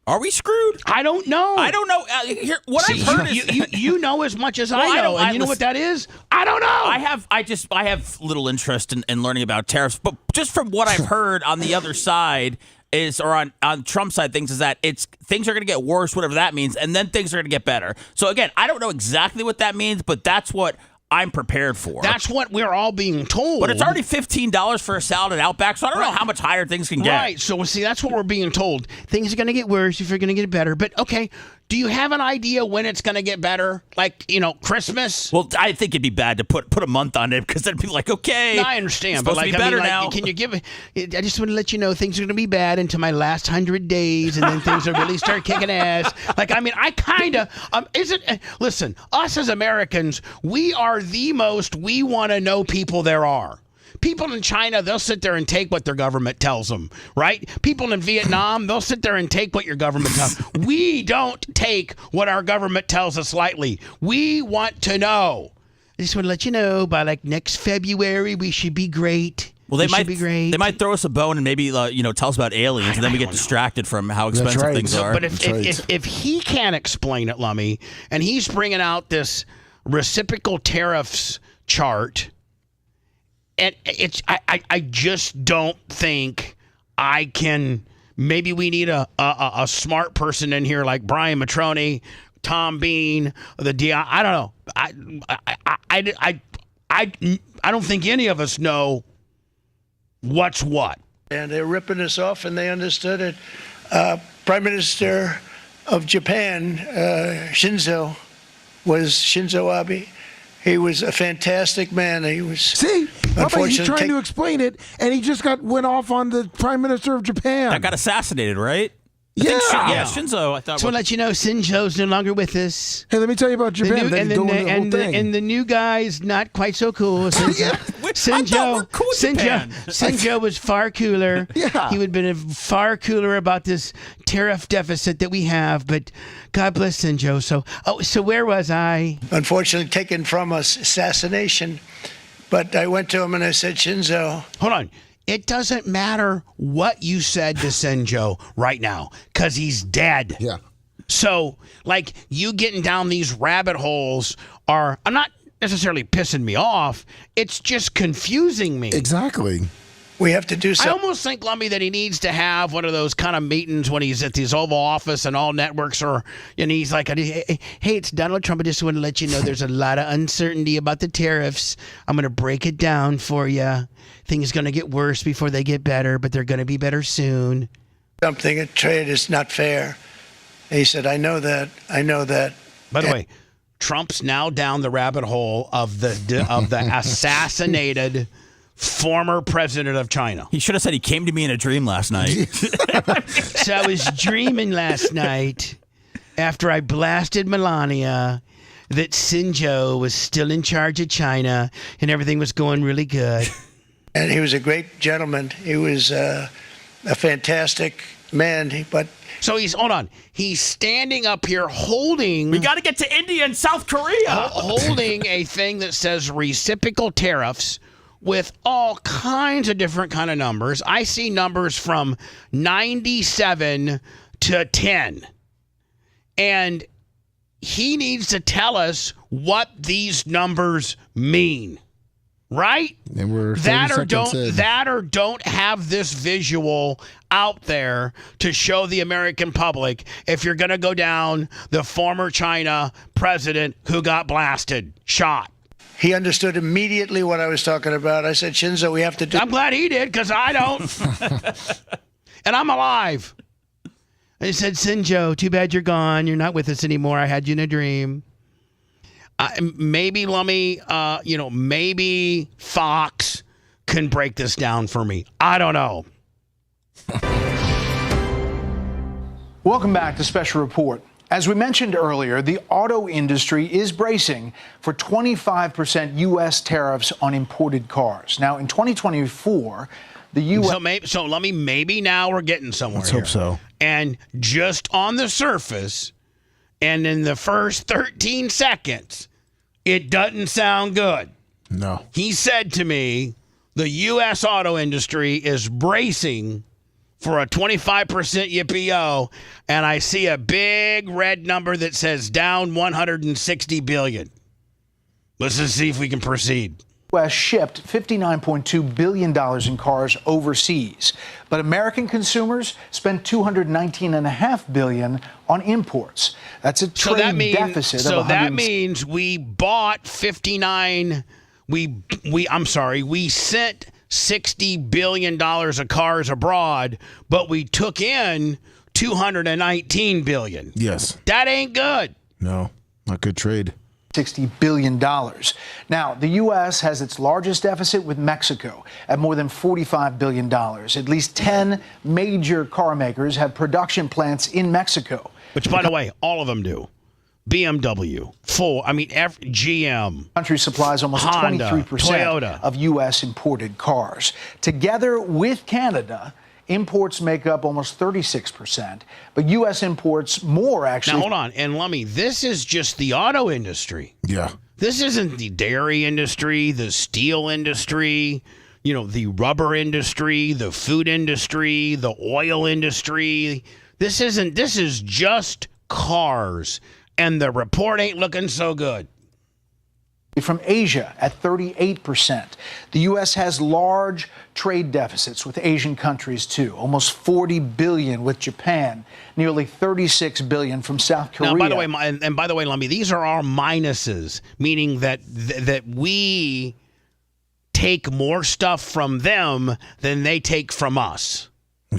Are we screwed? I don't know. I don't know. I've heard is you know as much as I know, and you know what that is? I don't know. I have little interest in learning about tariffs, but just from what I've heard on the other side on Trump's side, things is that things are going to get worse, whatever that means, and then things are going to get better. So again, I don't know exactly what that means, but that's what I'm prepared for. That's what we're all being told. But it's already $15 for a salad at Outback, so I don't know how much higher things can get. Right. So, see, that's what we're being told. Things are going to get worse if you're going to get better. But, okay, do you have an idea when it's going to get better? Like, Christmas? Well, I think it'd be bad to put a month on it because then people like, okay. No, I understand. It's But, supposed to be better now. Can you give it? I just want to let you know things are going to be bad until my last 100 days, and then things will really start kicking ass. I kind of, listen, us as Americans, we are the most we want to know people there are. People in China, they'll sit there and take what their government tells them, right? People in Vietnam, they'll sit there and take what your government tells them. We don't take what our government tells us lightly. We want to know. I just want to let you know, by next February, we should be great. Well, they might throw us a bone and maybe tell us about aliens, and then we get distracted from how expensive things are. But if he can't explain it, Lummy, and he's bringing out this reciprocal tariffs chart, and I just don't think I can. Maybe we need a smart person in here like Brian Matroni, Tom Bean, I don't know. I don't think any of us know what's what. And they're ripping us off, and they understood it. Prime Minister of Japan, Shinzo Abe. He was a fantastic man. He was. See, he's trying to explain it, and he just went off on the Prime Minister of Japan. That got assassinated, right? Yeah. Shinzo. I thought. So I'll let you know, Shinzo's no longer with us. Hey, let me tell you about Japan. And the new guy's not quite so cool. Shinzo was far cooler. Yeah. He would have been far cooler about this tariff deficit that we have. But God bless Shinzo. So where was I? Unfortunately, taken from us, assassination. But I went to him and I said, Shinzo. Hold on. It doesn't matter what you said to Shinzo right now, because he's dead. Yeah. So, you getting down these rabbit holes I'm not necessarily pissing me off. It's just confusing me. Exactly. We have to do something. I almost think, Lummy, that he needs to have one of those kind of meetings when he's at his Oval Office and all networks and he's like, hey, it's Donald Trump. I just want to let you know there's a lot of uncertainty about the tariffs. I'm going to break it down for you. Things are going to get worse before they get better, but they're going to be better soon. Something at trade is not fair. He said, I know that. By the way, Trump's now down the rabbit hole of the assassinated former president of China. He should have said he came to me in a dream last night. So I was dreaming last night after I blasted Melania that Shinzo was still in charge of China and everything was going really good. And he was a great gentleman. He was a fantastic man, but... So hold on. He's standing up here holding... We got to get to India and South Korea. Holding a thing that says reciprocal tariffs with all kinds of different kind of numbers. I see numbers from 97 to 10. And he needs to tell us what these numbers mean. Right? And we're that or don't have this visual out there to show the American public if you're going to go down the former China president who got shot. He understood immediately what I was talking about. I said, Shinzo, we have to do... I'm glad he did, because I don't. And I'm alive. I said, Shinzo, too bad you're gone. You're not with us anymore. I had you in a dream. maybe Lummy, maybe Fox can break this down for me. I don't know. Welcome back to Special Report. As we mentioned earlier, the auto industry is bracing for 25% U.S. tariffs on imported cars. Now, in 2024, the U.S. So let me, maybe now we're getting somewhere. Let's hope so. And just on the surface, and in the first 13 seconds, it doesn't sound good. No. He said to me, the U.S. auto industry is bracing for a 25% yippee-yo, and I see a big red number that says down $160 billion. Let's just see if we can proceed. U.S. shipped $59.2 billion in cars overseas, but American consumers spent $219.5 billion on imports. That's a trade deficit of So that means we bought 59. We sent $60 billion of cars abroad, but we took in $219 billion. Yes. That ain't good. No, not good trade. $60 billion. Now, the U.S. has its largest deficit with Mexico at more than $45 billion. At least 10 major car makers have production plants in Mexico. Which, by the way, all of them do. BMW, GM. Country supplies almost Honda, 23% Toyota of U.S. imported cars. Together with Canada, imports make up almost 36%, but U.S. imports more, actually. Now, hold on. And Lummy, this is just the auto industry. Yeah. This isn't the dairy industry, the steel industry, the rubber industry, the food industry, the oil industry. This is just cars. And the report ain't looking so good. From Asia at 38%. The U.S. has large trade deficits with Asian countries, too. Almost $40 billion with Japan, nearly $36 billion from South Korea. Now, by the way, Lummy, these are our minuses, meaning that we take more stuff from them than they take from us.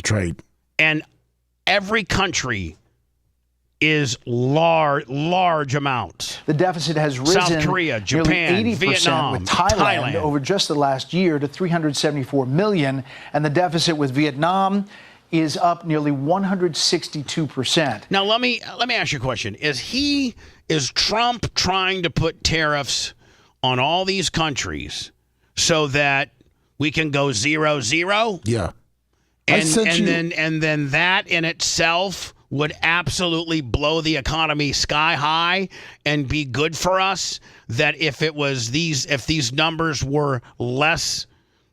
Trade. And every country is large amounts. The deficit has risen South Korea, Japan, nearly 80% Vietnam, with Thailand over just the last year to $374 million, and the deficit with Vietnam is up nearly 162%. Now let me ask you a question. Is Trump trying to put tariffs on all these countries so that we can go 0-0? Yeah. And then that in itself would absolutely blow the economy sky high and be good for us. That if these numbers were less,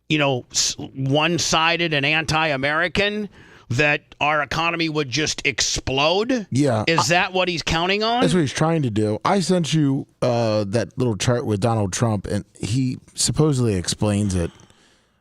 one-sided and anti-American, that our economy would just explode. Yeah. Is that what he's counting on? That's what he's trying to do. I sent you that little chart with Donald Trump, and he supposedly explains it.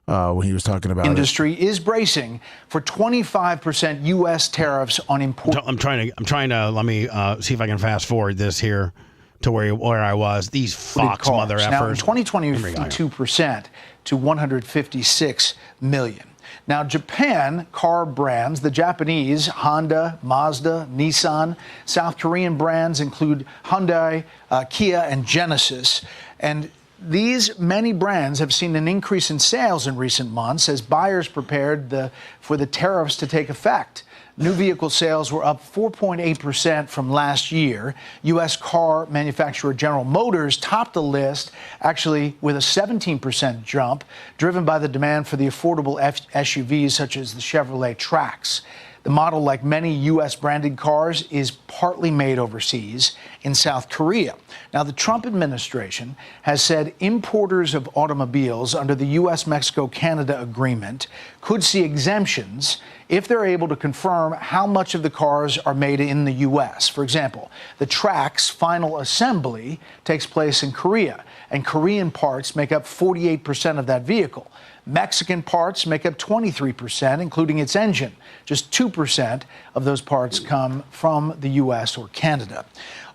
When he was talking about industry is bracing for 25% U.S. tariffs on import. I'm trying to let me see if I can fast forward this here to where I was. These Fox mother effers. Now in 2020, 2% to 156 million. Now, Japan car brands, the Japanese, Honda, Mazda, Nissan, South Korean brands include Hyundai, Kia, and Genesis. And these many brands have seen an increase in sales in recent months as buyers prepared for the tariffs to take effect. New vehicle sales were up 4.8% from last year. U.S. car manufacturer General Motors topped the list, actually with a 17% jump, driven by the demand for the affordable SUVs such as the Chevrolet Trax. The model, like many U.S. branded cars, is partly made overseas in South Korea. Now, the Trump administration has said importers of automobiles under the U.S.-Mexico-Canada agreement could see exemptions if they're able to confirm how much of the cars are made in the U.S. For example, the Trax final assembly takes place in Korea, and Korean parts make up 48% of that vehicle. Mexican parts make up 23%, including its engine. Just 2% of those parts come from the U.S. or Canada.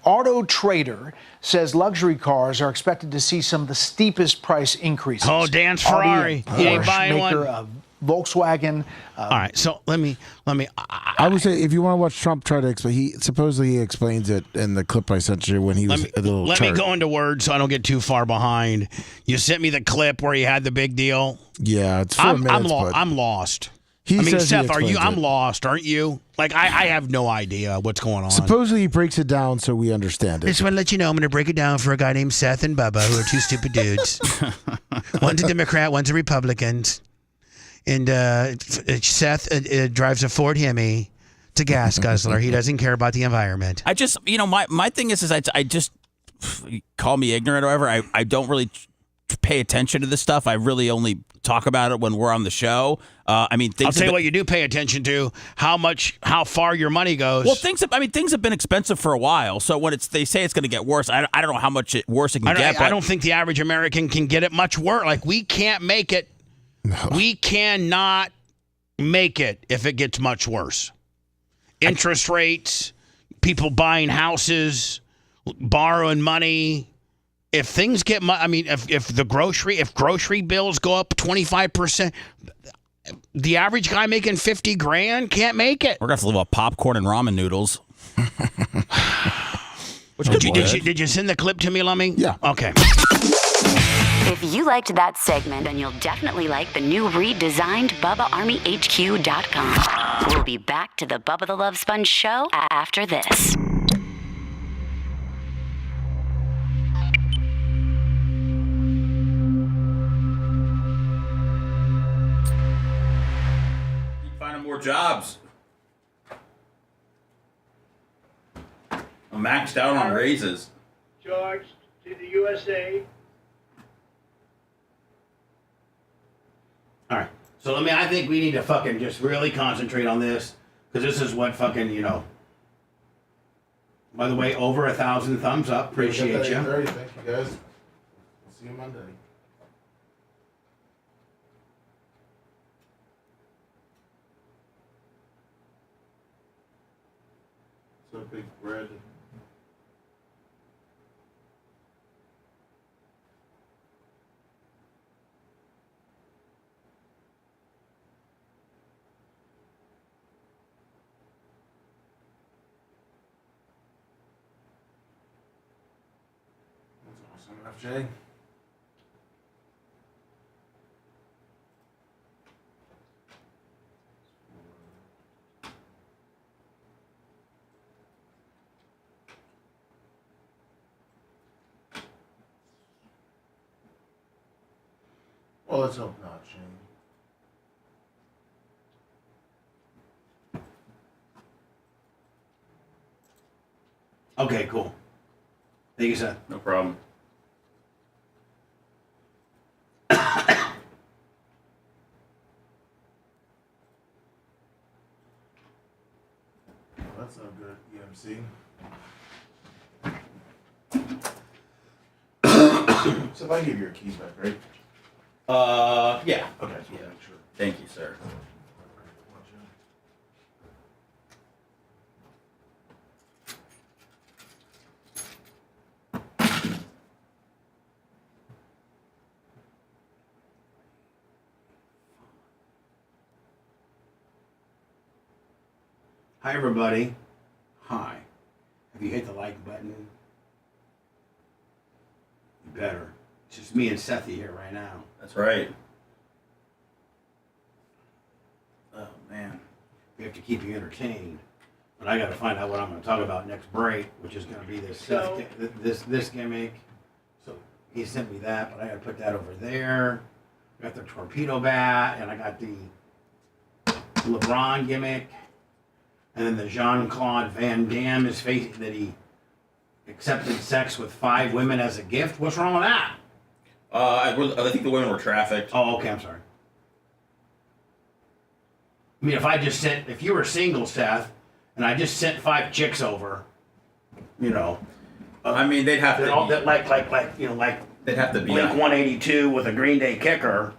Auto Trader says luxury cars are expected to see some of the steepest price increases. Oh, Dan's Ferrari. He ain't buying one. Maker of Volkswagen. All right, so let me. I would say if you want to watch Trump try to explain, he supposedly explains it in the clip I sent you when he was a little. Let chart. me go into words so I don't get too far behind. You sent me the clip where he had the big deal. Yeah, it's 4 minutes. I'm lost. He says Seth, he are you? explains I'm it. lost, aren't you? Like I have no idea what's going on. Supposedly he breaks it down so we understand I it. just want to let you know I'm going to break it down for a guy named Seth and Bubba, who are two stupid dudes. One's a Democrat, one's a Republican. And Seth drives a Ford Hemi. It's a gas guzzler. He doesn't care about the environment. I just, my thing is I just, call me ignorant or whatever. I don't really pay attention to this stuff. I really only talk about it when we're on the show. I'll tell you what you do pay attention to: how far your money goes. Well, things have been expensive for a while. So when they say it's going to get worse, I don't know how much worse it can get. I don't think the average American can get it much worse. Like we can't make it. No. We cannot make it if it gets much worse. Interest rates, people buying houses, borrowing money. If things get, if grocery bills go up 25%, the average guy making $50,000 can't make it. We're gonna have to live off popcorn and ramen noodles. Did you send the clip to me, Lummy? Yeah. Okay. If you liked that segment, then you'll definitely like the new redesigned BubbaArmyHQ.com. We'll be back to the Bubba the Love Sponge show after this. Finding more jobs. I'm maxed out on raises. Charged to the USA. All right. So I think we need to fucking just really concentrate on this, because this is what fucking, By the way, over 1,000 thumbs up. Appreciate you. Thank you, guys. See you Monday. So big bread. That's awesome, FJ. Well, let's hope not, Shane. Okay, cool. Thank you, Seth. No problem. That's not good, EMC. So if I give your keys back, right? Yeah. Okay, so Yeah. make sure. Thank you, sir. Hi, everybody. Hi. Have you hit the like button? You better. It's just me and Sethy here right now. That's right. Oh, man. We have to keep you entertained. But I got to find out what I'm going to talk about next break, which is going to be this this gimmick. So he sent me that, but I got to put that over there. I got the torpedo bat, and I got the LeBron gimmick, and then the Jean-Claude Van Damme is facing that he accepted sex with 5 women as a gift. What's wrong with that? I think the women were trafficked. Oh, okay. I'm sorry. I mean, if you were single, Seth, and I just sent 5 chicks over, I mean, they'd have to. Like they'd have to be Blink 182 with a Green Day kicker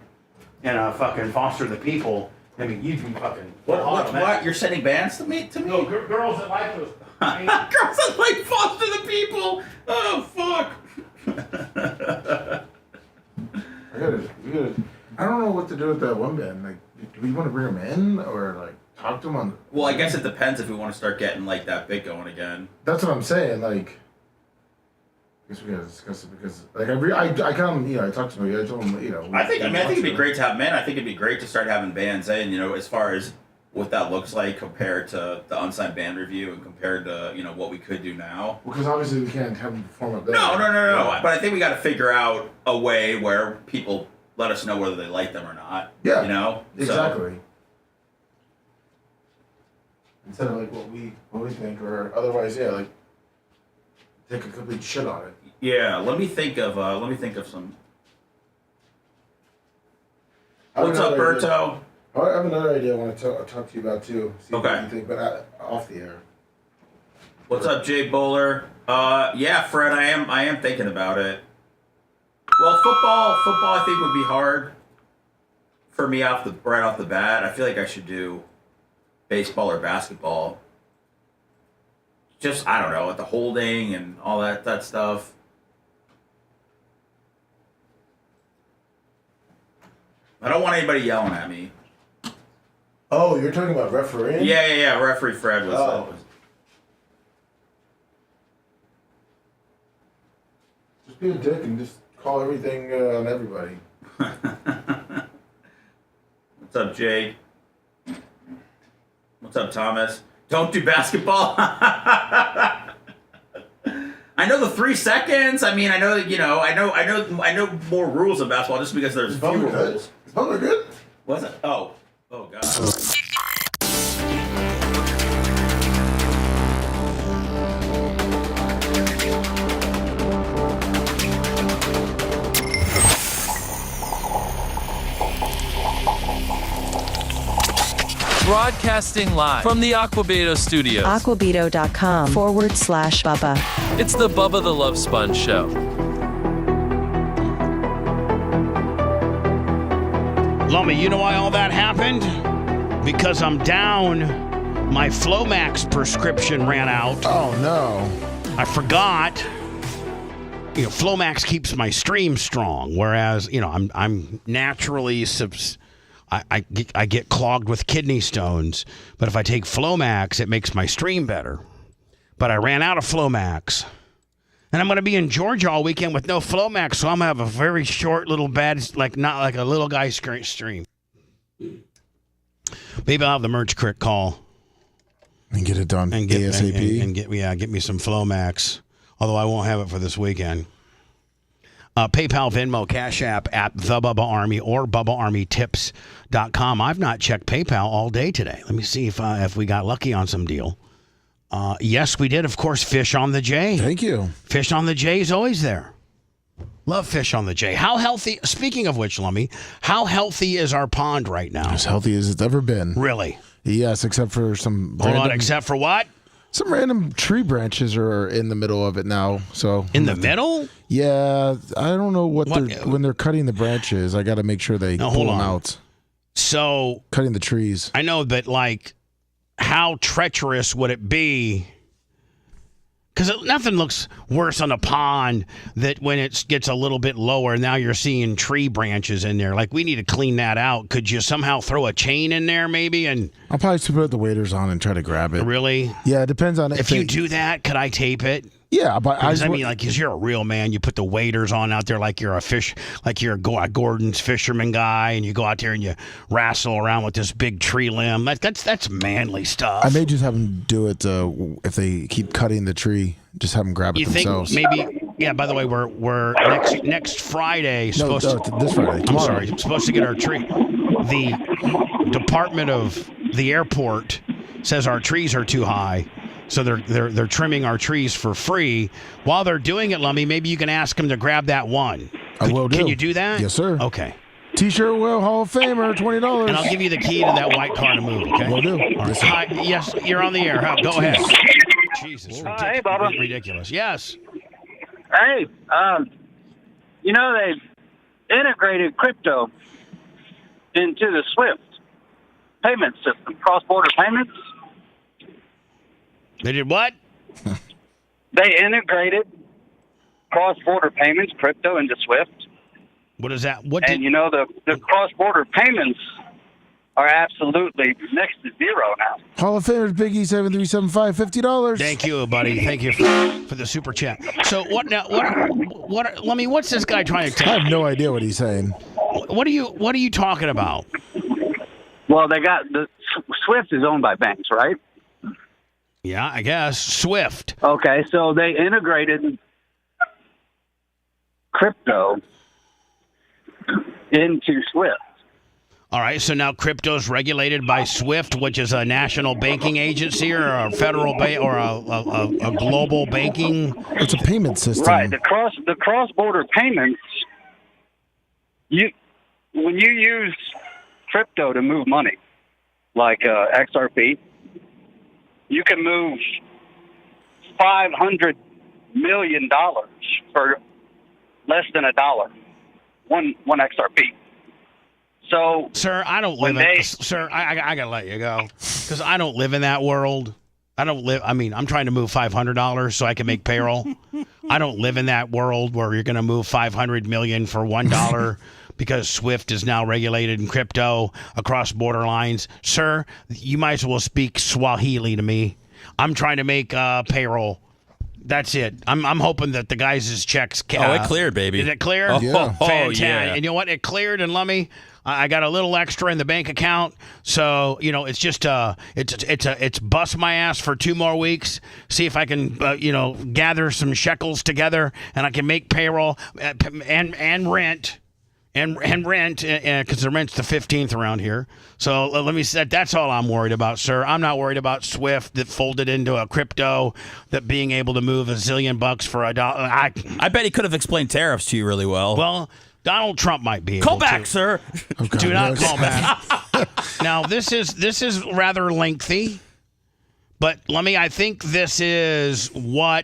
and a fucking Foster the People. I mean, you'd be fucking. What? You're sending bands to me? No, girls that like those. Girls that like Foster the People. Oh fuck. I don't know what to do with that one band. Like, do we want to bring them in or like talk to them on? Well, I guess it depends if we want to start getting like that bit going again. That's what I'm saying. Like, I guess we gotta discuss it because like I come, I talked to him. I told him, I think it'd be great to have men. I think it'd be great to start having bands in. As far as what that looks like compared to the unsigned band review and compared to what we could do now. Because obviously we can't have them perform up there. No. But I think we got to figure out a way where people let us know whether they like them or not. Yeah. Exactly. So, instead of like what we think, or otherwise, like take a complete shit on it. Yeah, let me think of some. What's up, Berto? I have another idea I want to talk to you about too. See what you think, but off the air. What's up, Jay Bowler? Yeah, Fred, I am thinking about it. Well, football, I think would be hard for me right off the bat. I feel like I should do baseball or basketball. Just, I don't know, at the holding and all that stuff. I don't want anybody yelling at me. Oh, you're talking about refereeing? Yeah. Referee Fred was. Just be a dick and just call everything on everybody. What's up, Jay? What's up, Thomas? Don't do basketball. I know the 3 seconds. I mean, I know that I know more rules of basketball just because there's fewer rules. Is Butler good? Was it? Oh God. Broadcasting live from the Aquabeto studios. Aquabeto.com/Bubba. It's the Bubba the Love Sponge Show. Lummy, you know why all that happened? Because I'm down. My Flomax prescription ran out. Oh, no. I forgot. Flomax keeps my stream strong, whereas, I'm naturally... I get clogged with kidney stones, but if I take Flomax, it makes my stream better. But I ran out of Flomax. And I'm going to be in Georgia all weekend with no Flomax, so I'm going to have a very short little not like a little guy stream. Maybe I'll have the merch crit call. And get it done ASAP. And get me some Flomax, although I won't have it for this weekend. PayPal, Venmo, Cash App at The Bubba Army or BubbaArmyTips.com. I've not checked PayPal all day today. Let me see if we got lucky on some deal. Yes, we did. Of course, Fish on the J. Thank you. Fish on the J is always there. Love Fish on the J. How healthy, speaking of which, Lummy, how healthy is our pond right now? As healthy as it's ever been. Really? Yes, except for some except for what? Some random tree branches are in the middle of it now. So in the middle? Yeah, I don't know when they're cutting the branches. I got to make sure they pull them out. So cutting the trees. I know, but how treacherous would it be? Because nothing looks worse on a pond that when it gets a little bit lower, now you're seeing tree branches in there. We need to clean that out. Could you somehow throw a chain in there maybe? And I'll probably put the waders on and try to grab it. Really? Yeah, it depends on if you do that, could I tape it? Yeah, but because you're a real man, you put the waders on out there like you're a fish, like you're a Gordon's fisherman guy, and you go out there and you wrestle around with this big tree limb. That's manly stuff. I may just have them do it if they keep cutting the tree. Just have them grab it themselves. You think maybe? Yeah. By the way, we're next Friday. This Friday. I'm sorry. Supposed to get our tree. The department of the airport says our trees are too high. So they're trimming our trees for free. While they're doing it, Lummy, maybe you can ask them to grab that one. I will do. Can you do that? Yes, sir. Okay. T-shirt Hall of Famer, $20. And I'll give you the key to that white car to move, okay? Will do. Right. Hi, yes, you're on the air. Go ahead. Jesus. Hey, Bubba. Ridiculous. Yes. Hey, they've integrated crypto into the SWIFT payment system, cross-border payments. They did what? They integrated cross-border payments, crypto, into SWIFT. What is that? The cross-border payments are absolutely next to zero now. Hall of Famers Biggie 7375 $50. Thank you, buddy. Thank you for the super chat. So what now? Let me. What's this guy trying to tell? I have no idea what he's saying. What are you talking about? Well, they got the Swift is owned by banks, right? Yeah, I guess Swift. Okay, so they integrated crypto into Swift. All right, so now crypto's regulated by SWIFT, which is a national banking agency or a federal or a global banking. It's a payment system. Right. The cross-border payments. When you use crypto to move money, like XRP, you can move $500 million for less than $1. One XRP. So, sir, I don't live in. Sir, I gotta let you go because I don't live in that world. I'm trying to move $500 so I can make payroll. I don't live in that world where you're going to move $500 million for $1 because SWIFT is now regulated in crypto across border lines. Sir, you might as well speak Swahili to me. I'm trying to make payroll. That's it. I'm hoping that the guys' checks. It cleared, baby. Did it clear? Oh, yeah. Fantastic. Yeah. And you know what? It cleared, and let me. I got a little extra in the bank account, so it's just it's bust my ass for 2 more weeks. See if I can gather some shekels together, and I can make payroll and rent. And rent, because the rent's the 15th around here. So let me say, that's all I'm worried about, sir. I'm not worried about Swift that folded into a crypto, that being able to move $1 zillion for $1. I bet he could have explained tariffs to you really well. Well, Donald Trump might be able Call back, to. sir. Okay, Do not call back. Now, this is rather lengthy, but I think this is what.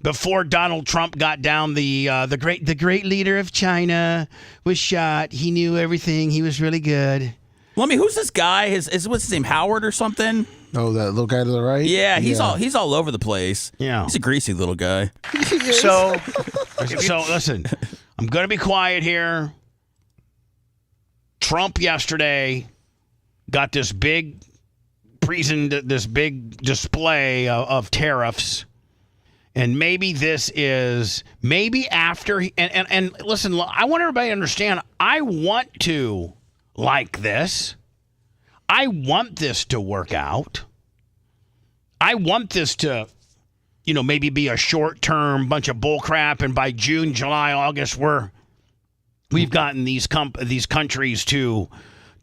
Before Donald Trump got down, the great leader of China was shot. He knew everything. He was really good. Who's this guy? What's his name? Howard or something? Oh, that little guy to the right. Yeah, he's all over the place. Yeah, he's a greasy little guy. So listen, I'm gonna be quiet here. Trump yesterday got this big display of tariffs. And maybe after and listen, I want everybody to understand, I want to like this. I want this to work out. I want this to, maybe be a short-term bunch of bull crap, and by June, July, August, we've gotten these countries to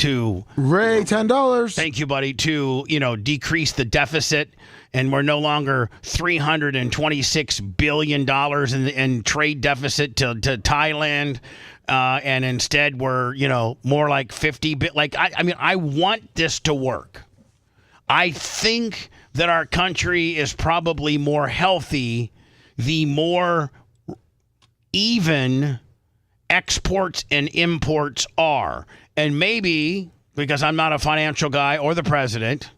Ray, $10. Thank you, buddy. To decrease the deficit, and we're no longer $326 billion in trade deficit to Thailand, and instead we're more like 50. I want this to work. I think that our country is probably more healthy the more even exports and imports are. And maybe, because I'm not a financial guy or the president,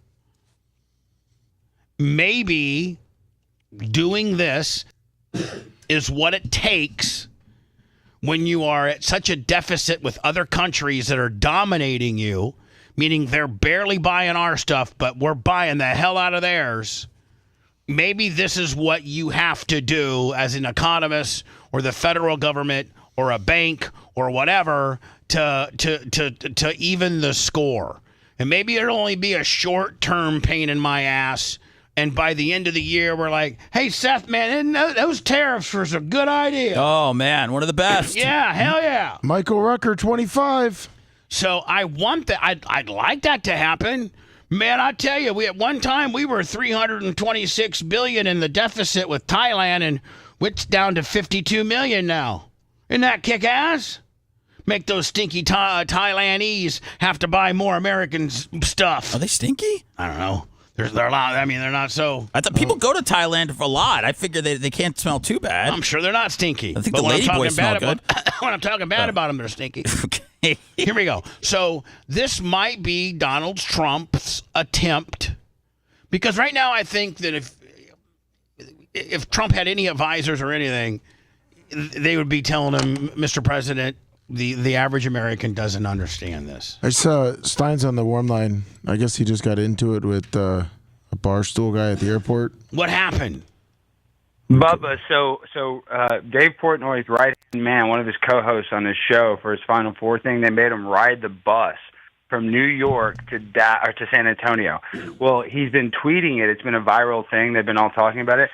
maybe doing this is what it takes when you are at such a deficit with other countries that are dominating you, meaning they're barely buying our stuff, but we're buying the hell out of theirs. Maybe this is what you have to do as an economist or the federal government or a bank or whatever to even the score. And maybe it'll only be a short-term pain in my ass, and by the end of the year, we're like, hey, Seth, man, those tariffs was a good idea. Oh, man, one of the best. Yeah, hell yeah. Michael Rucker, 25. So I want that. I'd like that to happen. Man, I tell you, at one time we were $326 billion in the deficit with Thailand, and it's down to $52 million now. Isn't that kick-ass? Make those stinky Thailandese have to buy more American stuff. Are they stinky? I don't know. They're a lot. I mean, they're not so. I thought people go to Thailand for a lot. I figure they can't smell too bad. I'm sure they're not stinky. I think the ladyboys smell good. When I'm talking bad about them, they're stinky. Okay. Here we go. So this might be Donald Trump's attempt, because right now I think that if Trump had any advisors or anything, they would be telling him, Mr. President, the average American doesn't understand this. I saw Stein's on the warm line. I guess he just got into it with a barstool guy at the airport. What happened? Bubba, so Dave Portnoy's right-hand man, one of his co-hosts on his show for his Final Four thing, they made him ride the bus from New York to San Antonio. Well, he's been tweeting it. It's been a viral thing. They've been all talking about it.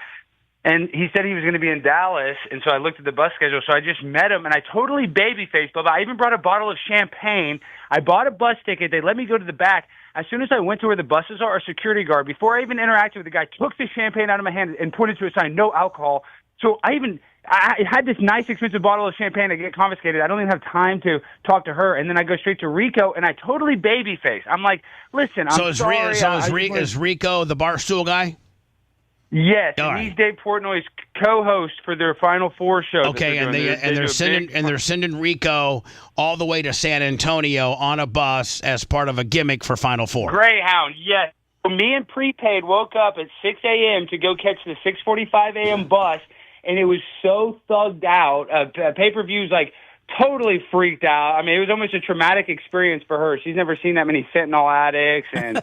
And he said he was going to be in Dallas, and so I looked at the bus schedule. So I just met him, and I totally baby-faced Bubba. I even brought a bottle of champagne. I bought a bus ticket. They let me go to the back. As soon as I went to where the buses are, a security guard, before I even interacted with the guy, took the champagne out of my hand and pointed to a sign, no alcohol. So I had this nice, expensive bottle of champagne that get confiscated. I don't even have time to talk to her. And then I go straight to Rico, and I totally baby-face. I'm like, listen, I'm sorry. Is Rico the barstool guy? Yes, and he's Dave Portnoy's co-host for their Final Four show. Okay, they're sending Rico all the way to San Antonio on a bus as part of a gimmick for Final Four. Greyhound, yes. So me and Prepaid woke up at 6 a.m. to go catch the 6:45 a.m. bus, and it was so thugged out. Pay-per-view's like totally freaked out. I mean, it was almost a traumatic experience for her. She's never seen that many fentanyl addicts, and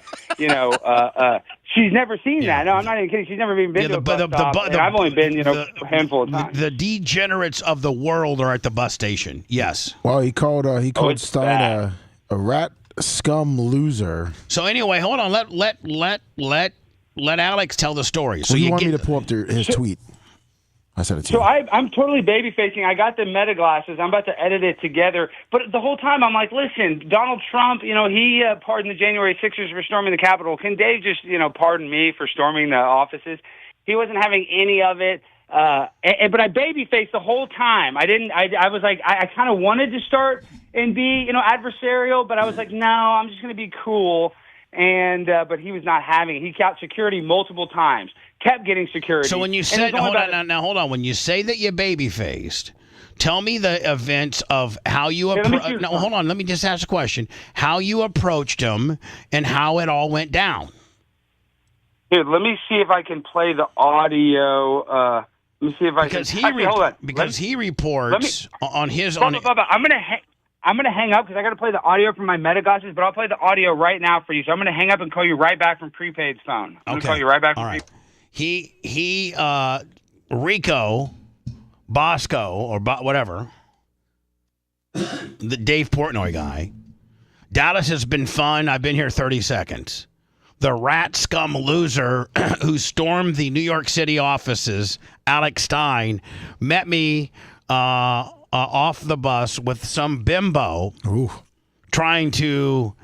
she's never seen that. No, I'm not even kidding. She's never even been to a bus stop. And I've only been, a handful of times. The degenerates of the world are at the bus station. Yes. Well, he called Stein a rat scum loser. So anyway, hold on. Let Alex tell the story. So you want me to pull up his tweet? I said it to So you. I'm totally baby-facing. I got the meta glasses. I'm about to edit it together. But the whole time I'm like, listen, Donald Trump, he pardoned the January 6ers for storming the Capitol. Can Dave just, pardon me for storming the offices? He wasn't having any of it. But I baby-faced the whole time. I was like, I kind of wanted to start and be, adversarial, but I was like, no, I'm just going to be cool. And but he was not having it. He kept security multiple times, kept getting security. So when you said, hold on, when you say that you baby-faced, tell me the events of how you hold on, let me just ask a question. How you approached him and how it all went down. Here, let me see if I can play the audio. Let me see if I can. Hold on. Because he reports on his... Bubba, I'm going to hang up because I got to play the audio from my meta glasses, but I'll play the audio right now for you. So I'm going to hang up and call you right back from Prepaid's phone. I'm going to call you right back from Prepaid. Rico, Bosco, or whatever, the Dave Portnoy guy. Dallas has been fun. I've been here 30 seconds. The rat scum loser who stormed the New York City offices, Alex Stein, met me off the bus with some bimbo trying to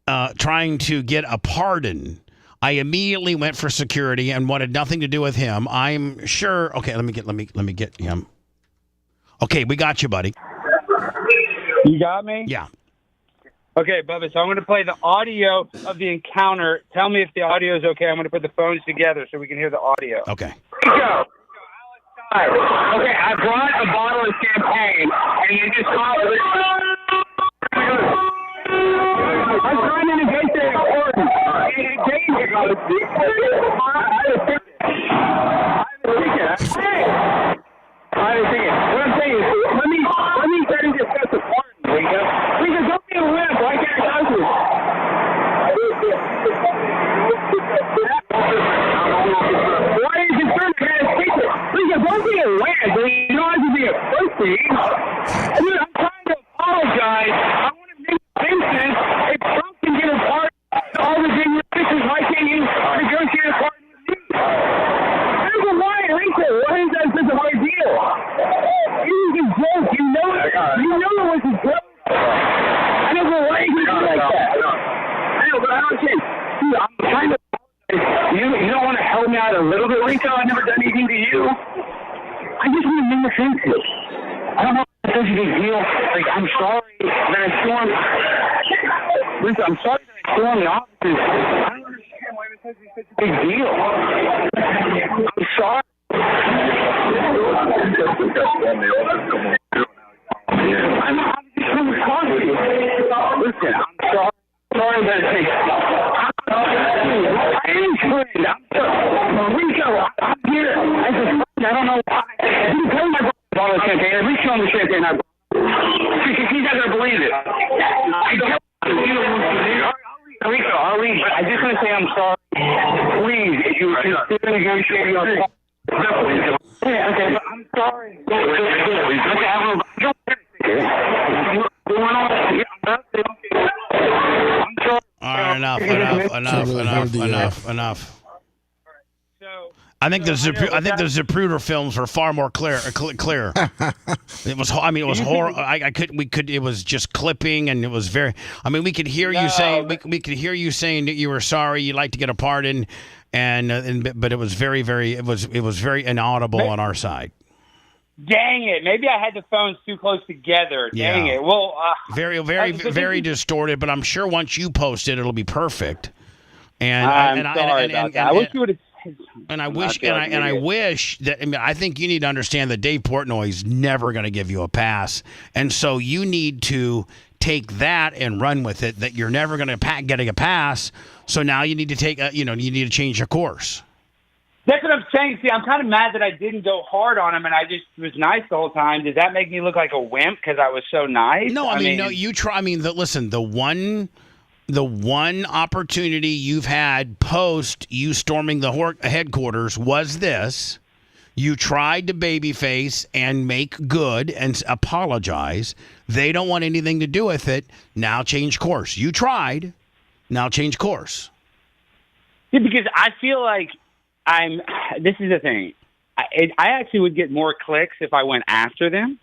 get a pardon. I immediately went for security and wanted nothing to do with him. I'm sure. Okay, let me get him. Okay, we got you, buddy. You got me? Yeah. Okay, Bubba, so I'm going to play the audio of the encounter. Tell me if the audio is okay. I'm going to put the phones together so we can hear the audio. Okay. Go. Okay, I brought a bottle of champagne, and you just called it. I'm trying to negotiate a pardon. I was thinking. What I'm saying is, let me try to discuss the pardon, Rico. Rico, don't be a wimp. Why can't I do this? Why are you concerned? I gotta speak to Rico, don't be a wimp. You don't have to be a pussy. Dude, I'm trying to apologize. I want to make Vincent. If Trump can get a pardon, all the January 6ers, why can't you negotiate a pardon with me? There's a line, Rico. Why is that such a hard deal? It was a joke. You know it. You know it was a joke. I don't know why you do like that. I know, but I don't think. Dude, I'm trying to. You don't want to help me out a little bit, Rico? I've never done anything to you. I just want to make offensive. I don't know if it's such a big deal. Like, I'm sorry that I stormed. Listen, I'm sorry that I stormed the offices. I don't understand why it's such a big deal. I'm sorry. I'm just trying to talk to you. Listen, I'm sorry. Sorry that it takes. Rico, I'm here as a friend. I don't know why. You can tell my bottle of champagne. At least show him the champagne I brought. Because he's got I'm sorry. All right, enough. I think the Zapruder films were far more clear. It was. I mean, it was horrible. It was just clipping, and it was very. I mean, we could hear you saying. We could hear you saying that you were sorry. You'd like to get a pardon, but it was very, very. It was very inaudible on our side. Dang it! Maybe I had the phones too close together. Dang it! Well, very distorted. But I'm sure once you post it, it'll be perfect. And I'm sorry about that. I wish you would have. And I wish that. I mean, I think you need to understand that Dave Portnoy is never going to give you a pass, and so you need to take that and run with it. That you're never going to getting a pass. So now you need to take. You need to change your course. That's what I'm saying. See, I'm kind of mad that I didn't go hard on him, and I just was nice the whole time. Does that make me look like a wimp because I was so nice? No, I mean, no. You try. I mean, listen. The one opportunity you've had post you storming the headquarters was this. You tried to babyface and make good and apologize. They don't want anything to do with it. Now change course. You tried. Now change course. Yeah, because I feel like this is the thing. I actually would get more clicks if I went after them.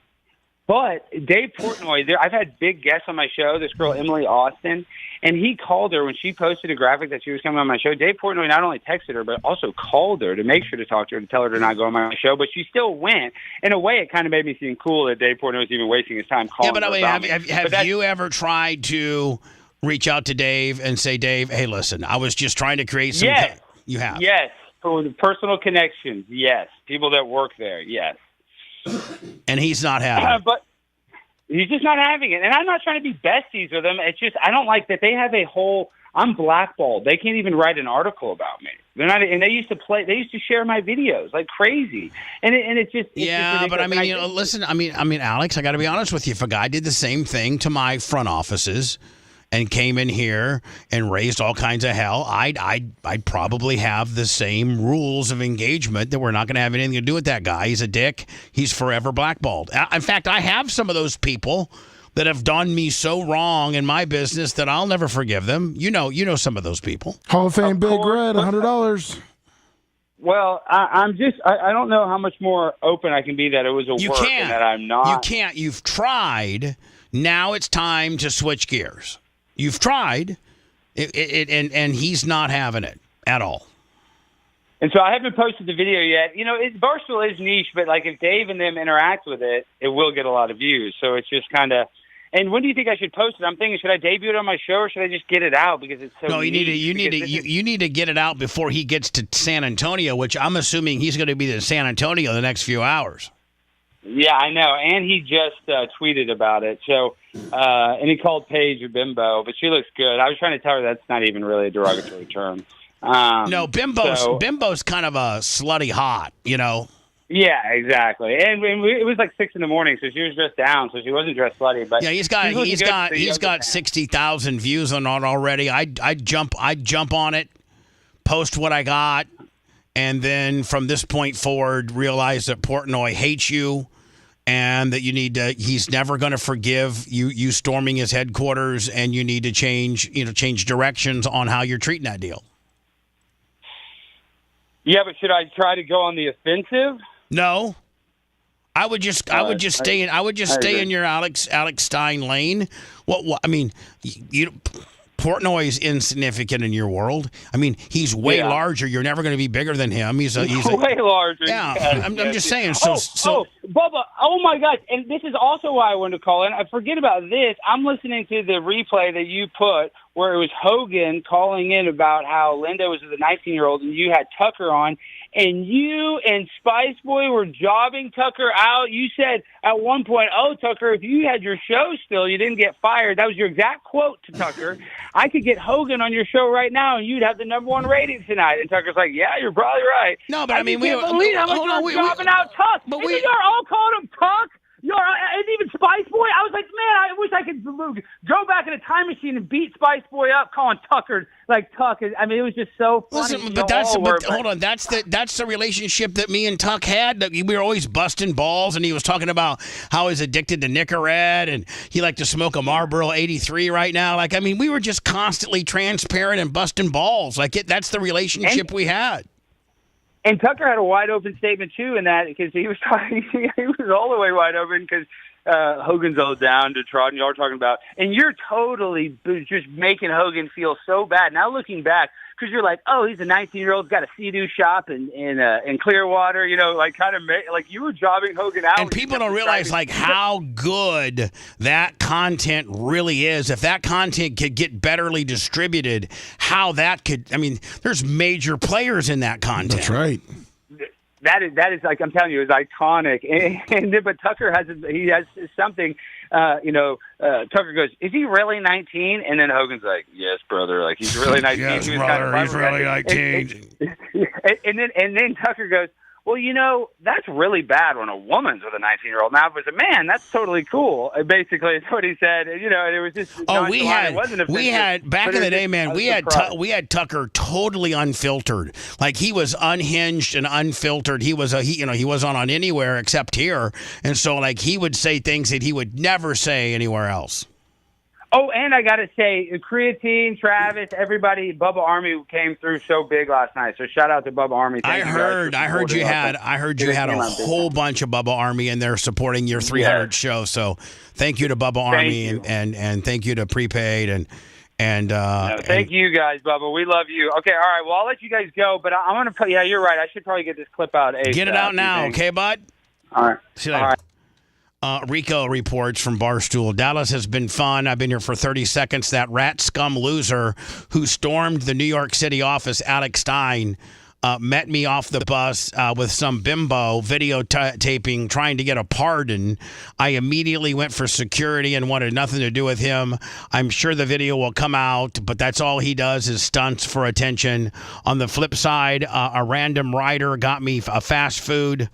But Dave Portnoy, I've had big guests on my show, this girl, Emily Austin, and he called her when she posted a graphic that she was coming on my show. Dave Portnoy not only texted her, but also called her to make sure to talk to her, to tell her to not go on my show, but she still went. In a way, it kind of made me seem cool that Dave Portnoy was even wasting his time calling her about me. Have you ever tried to reach out to Dave and say, Dave, hey, listen, I was just trying to create some... Yes. You have? Yes. For the personal connections, yes. People that work there, yes. And he's not having it. But he's just not having it. And I'm not trying to be besties with him. It's just I don't like that they have a whole I'm blackballed. They can't even write an article about me. They're not, and they used to share my videos like crazy. And it's just but I mean, listen, I mean, Alex, I got to be honest with you. If a guy did the same thing to my front offices and came in here and raised all kinds of hell, I'd probably have the same rules of engagement that we're not going to have anything to do with that guy. He's a dick. He's forever blackballed. In fact, I have some of those people that have done me so wrong in my business that I'll never forgive them. You know some of those people. Hall of Fame Big Red, $100. Well, I don't know how much more open I can be that it was a work and that I'm not. You can't. You've tried. Now it's time to switch gears. You've tried, and he's not having it at all. And so I haven't posted the video yet. You know, Barstool is niche, but like if Dave and them interact with it, it will get a lot of views. So it's just kind of. And when do you think I should post it? I'm thinking, should I debut it on my show or should I just get it out because it's so? No, you need to get it out before he gets to San Antonio, which I'm assuming he's going to be in San Antonio the next few hours. Yeah, I know, and he just tweeted about it. So, and he called Paige a bimbo, but she looks good. I was trying to tell her that's not even really a derogatory term. No, bimbo's kind of a slutty hot, you know. Yeah, exactly. And it was like 6 a.m, so she was dressed down, so she wasn't dressed slutty. But yeah, he's got 60,000 views on it already. I'd jump on it, post what I got, and then from this point forward, realize that Portnoy hates you. And that he's never going to forgive you storming his headquarters, and you need to change directions on how you're treating that deal. Yeah, but should I try to go on the offensive? No. I would just stay in your Alex Stein lane. What I mean, Portnoy is insignificant in your world. I mean, he's way larger. You're never going to be bigger than him. He's way larger. Yeah, I'm just saying. So, Bubba, oh my God! And this is also why I wanted to call in. I forget about this. I'm listening to the replay that you put where it was Hogan calling in about how Linda was with a 19-year-old and you had Tucker on. And you and Spice Boy were jobbing Tucker out. You said at one point, oh, Tucker, if you had your show still, you didn't get fired. That was your exact quote to Tucker. I could get Hogan on your show right now, and you'd have the #1 rating tonight. And Tucker's like, yeah, you're probably right. No, but I mean, can't believe how much you're jobbing out Tuck. But you are all calling him Tuck. And even Spice Boy, I was like, man, I wish I could go back in a time machine and beat Spice Boy up, calling Tucker Tuck. I mean, it was just so funny. Listen, but hold on, that's the relationship that me and Tuck had. That we were always busting balls, and he was talking about how he's addicted to Nicorette, and he liked to smoke a Marlboro 83 right now. Like, I mean, we were just constantly transparent and busting balls. Like, that's the relationship we had. And Tucker had a wide open statement too in that, because he was talking, he was all the way wide open because Hogan's all down to Trot, and y'all are talking about, and you're totally just making Hogan feel so bad. Now looking back, because you're like, oh, he's a 19-year-old, got a Sea-Doo shop in Clearwater, like kind of like you were jobbing Hogan out. And people don't realize like how good that content really is. If that content could get betterly distributed, how that could, I mean, there's major players in that content. That's right. That is like, I'm telling you, it's iconic. But Tucker has something. Tucker goes, "Is he really 19?" And then Hogan's like, "Yes, brother. Like he's really 19." Yes, brother, he's really 19. And then Tucker goes, "Well, that's really bad when a woman's with a 19-year-old. Now, if it was a man, that's totally cool." Basically, is what he said. And it was just we had back in the day, man. We had Tucker totally unfiltered. Like he was unhinged and unfiltered. He was he wasn't on anywhere except here, and so like he would say things that he would never say anywhere else. Oh, and I got to say, Creatine, Travis, everybody, Bubba Army came through so big last night. So shout out to Bubba Army. I heard you had a whole bunch of Bubba Army in there supporting your 300 show. So thank you to Bubba Army and thank you to Prepaid and thank you guys, Bubba. We love you. Okay, all right. Well, I'll let you guys go, but I'm going to put. Yeah, you're right. I should probably get this clip out. Get it out now, okay, bud? All right. See you later. All right. Rico reports from Barstool. Dallas has been fun. I've been here for 30 seconds. That rat scum loser who stormed the New York City office, Alex Stein, met me off the bus with some bimbo videotaping, trying to get a pardon. I immediately went for security and wanted nothing to do with him. I'm sure the video will come out, but that's all he does is stunts for attention. On the flip side, a random writer got me a fast food.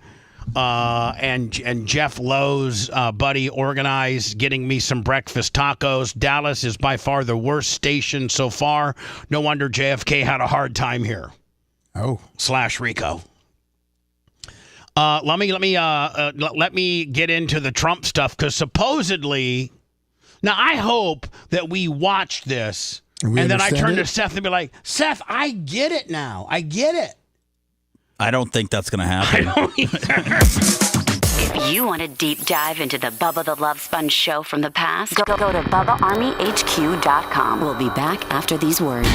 And Jeff Lowe's buddy organized getting me some breakfast tacos. Dallas is by far the worst station so far. No wonder JFK had a hard time here. /Rico. Let me get into the Trump stuff, because supposedly, now I hope that we watch this and then I turn to Seth and be like, Seth, I get it now. I get it. I don't think that's going to happen. I don't either. If you want a deep dive into the Bubba the Love Sponge show from the past, go to BubbaArmyHQ.com. We'll be back after these words.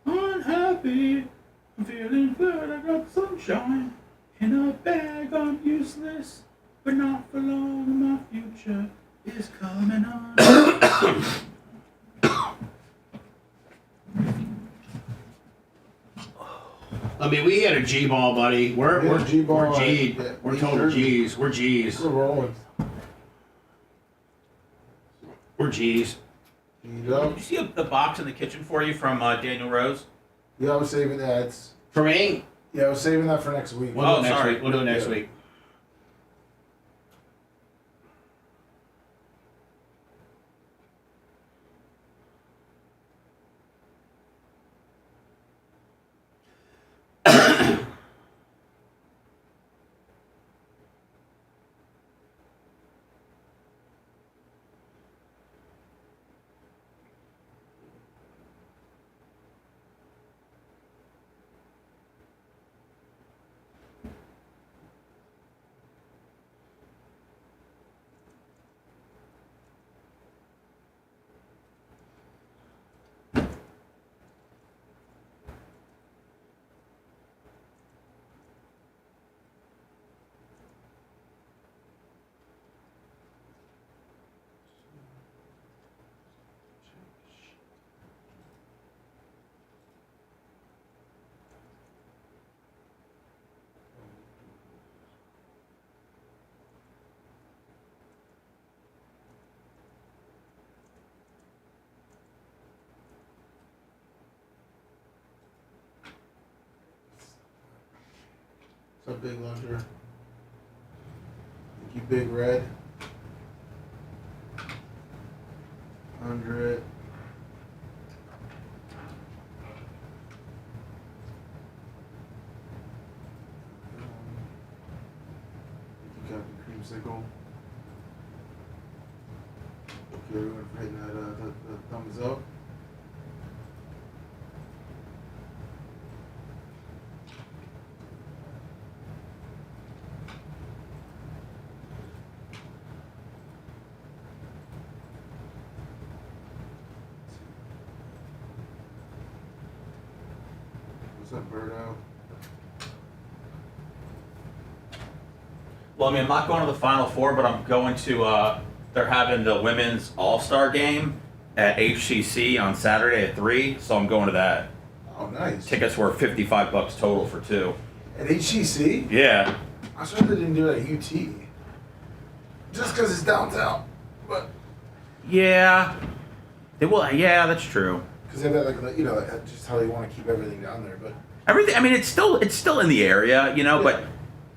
Unhappy, I'm feeling good, I got sunshine. In a bag, I'm useless, but not for long, my future is coming on. I mean, we had a G-ball, buddy. We're G-ball. We're total G's. We're G's. We're rolling. We're G's. Did you see the box in the kitchen for you from Daniel Rose? Yeah, I was saving that. For me? Yeah, I was saving that for next week. We'll do it next week. big luncher. Thank you, Big Red. 100. Captain Creamsicle. Okay, everyone for hitting that thumbs up. What's up, Birdo? Well, I mean, I'm not going to the Final Four, but I'm going to, they're having the Women's All-Star Game at HCC on Saturday at 3, so I'm going to that. Oh, nice. Tickets were $55 total for 2. At HCC? Yeah. I sure they didn't do it at UT. Just because it's downtown. But Yeah. Yeah, that's true. because they've got like just how they want to keep everything down there. But Everything, I mean, it's still in the area, but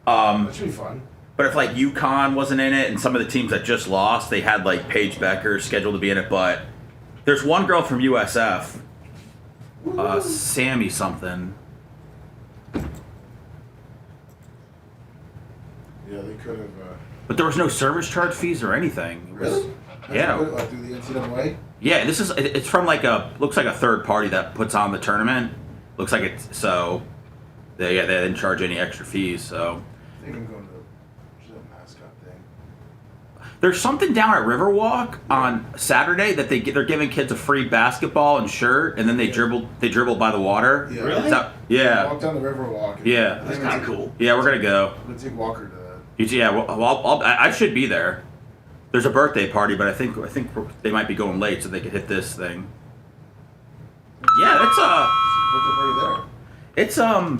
that should be fun. But if like UConn wasn't in it and some of the teams that just lost, they had like Paige Becker scheduled to be in it. But there's one girl from USF, Sammy something. Yeah, they could have. But there was no service charge fees or anything. It was, Really? Yeah. Like through the NCAA? Yeah, it's from looks like a third party that puts on the tournament. Looks like it's so. They didn't charge any extra fees. So. I think I'm going to the mascot thing. There's something down at Riverwalk on Saturday that they're giving kids a free basketball and shirt, and then they dribble by the water. Yeah. Really? Yeah. Walk down the Riverwalk. Yeah. That's kind of cool. Yeah, we're gonna go. I'm gonna take Walker to that. Yeah, well, I should be there. There's a birthday party, but I think they might be going late, so they could hit this thing. Yeah, that's Birthday party there. It's I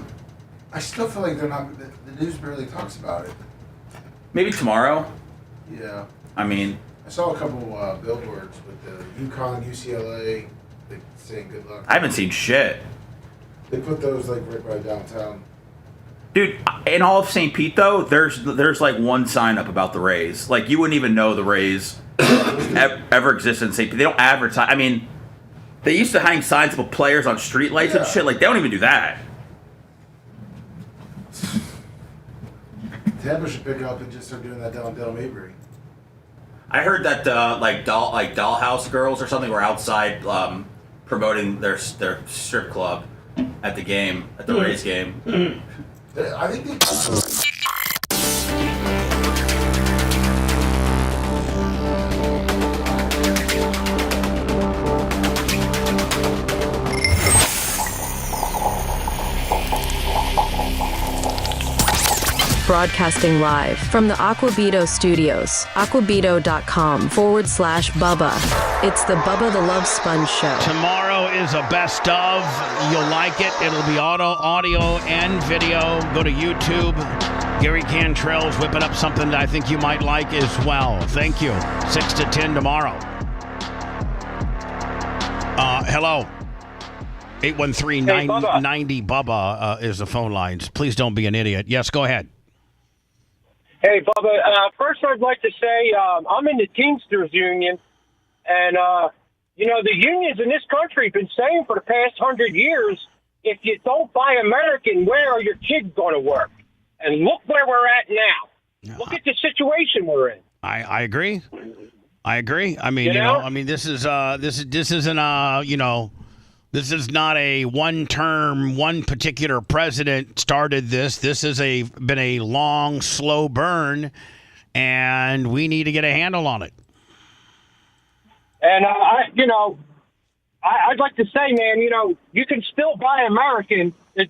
still feel like they're not. The news barely talks about it. maybe tomorrow. Yeah. I mean, I saw a couple billboards with the UConn, UCLA, saying good luck. I haven't seen shit. They put those like right by downtown. Dude, in all of St. Pete though, there's like one sign up about the Rays. Like you wouldn't even know the Rays ever exist in St. Pete. They don't advertise. I mean, they used to hang signs of players on streetlights and shit. Like they don't even do that. Tampa should pick up and just start doing that down Del Mabry. I heard that Dollhouse Girls or something were outside promoting their strip club at the game, at the Rays game. I think they. Broadcasting live from the Aquabito studios, aquabito.com/Bubba. It's the Bubba the Love Sponge Show. Tomorrow is a best of. You'll like it. It'll be audio and video. Go to YouTube. Gary Cantrell's whipping up something that I think you might like as well. Thank you. 6 to 10 tomorrow. Hello. 813-990 Bubba is the phone lines. Please don't be an idiot. Yes, go ahead. Hey, Bubba, first I'd like to say I'm in the Teamsters Union, and, the unions in this country have been saying for the past 100 years, if you don't buy American, where are your kids going to work? And look where we're at now. Look at the situation we're in. I agree. I mean, this isn't this is not a one-term, one particular president started this. This has been a long, slow burn, and we need to get a handle on it. And, I'd like to say, man, you can still buy American. I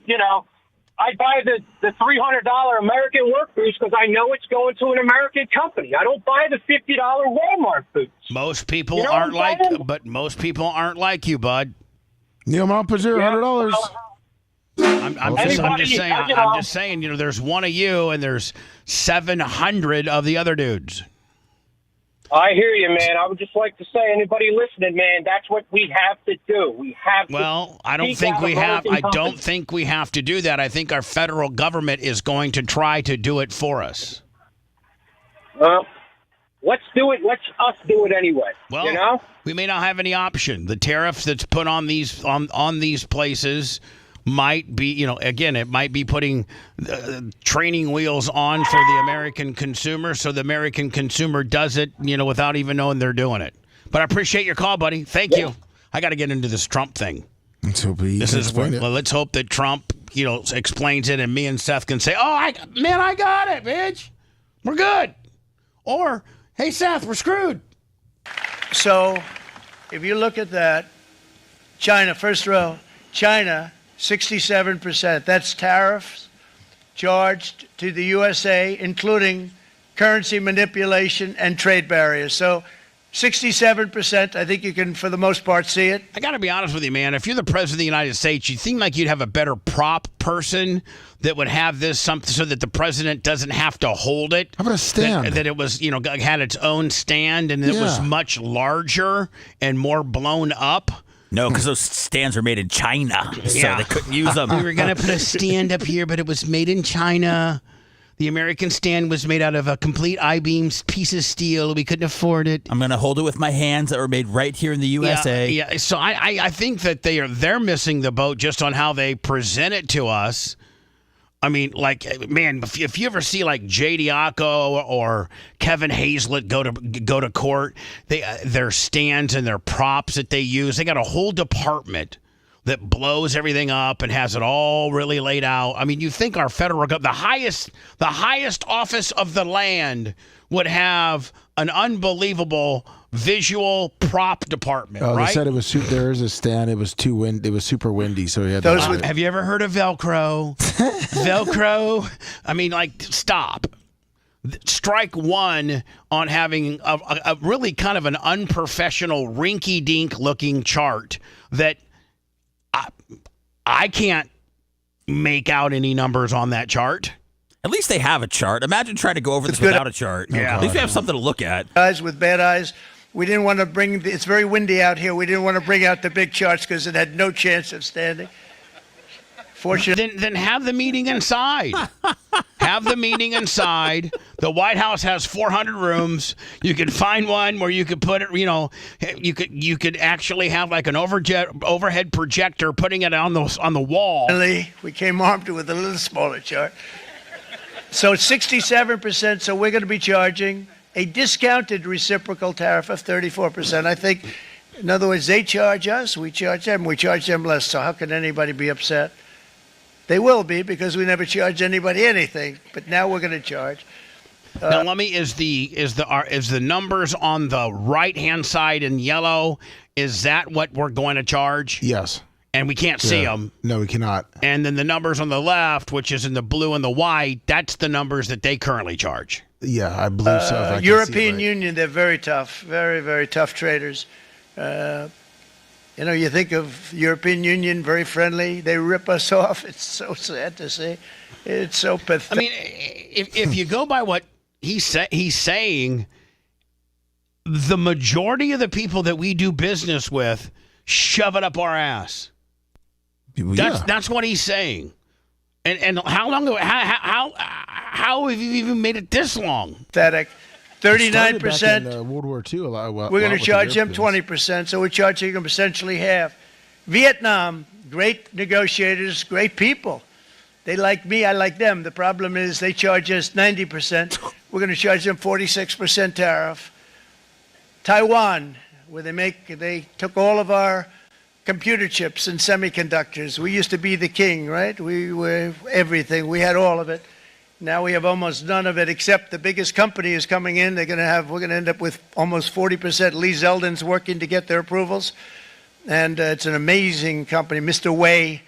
buy the $300 American work boots because I know it's going to an American company. I don't buy the $50 Walmart boots. Most people aren't like you, bud. Yeah, Mom, put your $100. I'm just saying, there's one of you and there's 700 of the other dudes. I hear you, man. I would just like to say, anybody listening, man, that's what we have to do. We have to. Well, I don't think we have. I don't think we have to do that. I think our federal government is going to try to do it for us. Well, let's do it. Let's us do it anyway. Well, you know, we may not have any option. The tariffs that's put on these on these places might be, again, it might be putting training wheels on for the American consumer, so the American consumer does it, without even knowing they're doing it. But I appreciate your call, buddy. Thank you. I got to get into this Trump thing. Let's hope let's hope that Trump, explains it, and me and Seth can say, "Oh, I got it, bitch. We're good." Or, "Hey, Seth, we're screwed." So, if you look at that, China, first row, China, 67%. That's tariffs charged to the USA, including currency manipulation and trade barriers. So 67%, I think you can, for the most part, see it. I got to be honest with you, man. If you're the president of the United States, you seem like you'd have a better prop person that would have this something so that the president doesn't have to hold it. How about a stand? That it was, had its own stand, and it was much larger and more blown up. No, because those stands are made in China, so they couldn't use them. We were going to put a stand up here, but it was made in China. The American stand was made out of a complete I-beam piece of steel. We couldn't afford it. I'm going to hold it with my hands that were made right here in the USA. Yeah. So I think that they're missing the boat just on how they present it to us. I mean, like, man, if you ever see like Jay Diaco or Kevin Hazlett go to court, their stands and their props that they use, they got a whole department that blows everything up and has it all really laid out. I mean, you think our federal government, the highest office of the land, would have an unbelievable visual prop department, right? They said it was there is a stand. It was it was super windy, so he had. Have you ever heard of Velcro? Velcro. I mean, like, stop. Strike one on having a really kind of an unprofessional, rinky-dink looking chart that I can't make out any numbers on that chart. At least they have a chart. Imagine trying to go over this without a chart. Yeah. At least we have something to look at. Guys with bad eyes, we didn't want to bring, it's very windy out here. We didn't want to bring out the big charts because it had no chance of standing. Fortunately. Then have the meeting inside. Have the meeting inside. The White House has 400 rooms. You could find one where you could put it, you could actually have like an overhead projector putting it on the wall. We came armed with a little smaller chart. So 67%, so we're going to be charging a discounted reciprocal tariff of 34%. I think, in other words, they charge us, we charge them less. So how can anybody be upset? They will be, because we never charge anybody anything. But now we're going to charge. Now, let me, is the numbers on the right-hand side in yellow, is that what we're going to charge? Yes. And we can't see them. No, we cannot. And then the numbers on the left, which is in the blue and the white, that's the numbers that they currently charge. Yeah, I believe so. European Union, they're very tough, very, very tough traders. You think of European Union, very friendly. They rip us off. It's so sad to see. It's so pathetic. I mean, if you go by what he's saying, the majority of the people that we do business with shove it up our ass. That's what he's saying. And how long? How have you even made it this long? Pathetic. 39%. In World War II, we're going to charge them 20%, so we're charging them essentially half. Vietnam, great negotiators, great people. They like me, I like them. The problem is they charge us 90%. We're going to charge them 46% tariff. Taiwan, where they took all of our computer chips and semiconductors. We used to be the king, right? We were everything. We had all of it. Now we have almost none of it, except the biggest company is coming in. We're going to end up with almost 40%. Lee Zeldin's working to get their approvals. And it's an amazing company. Mr. Wei,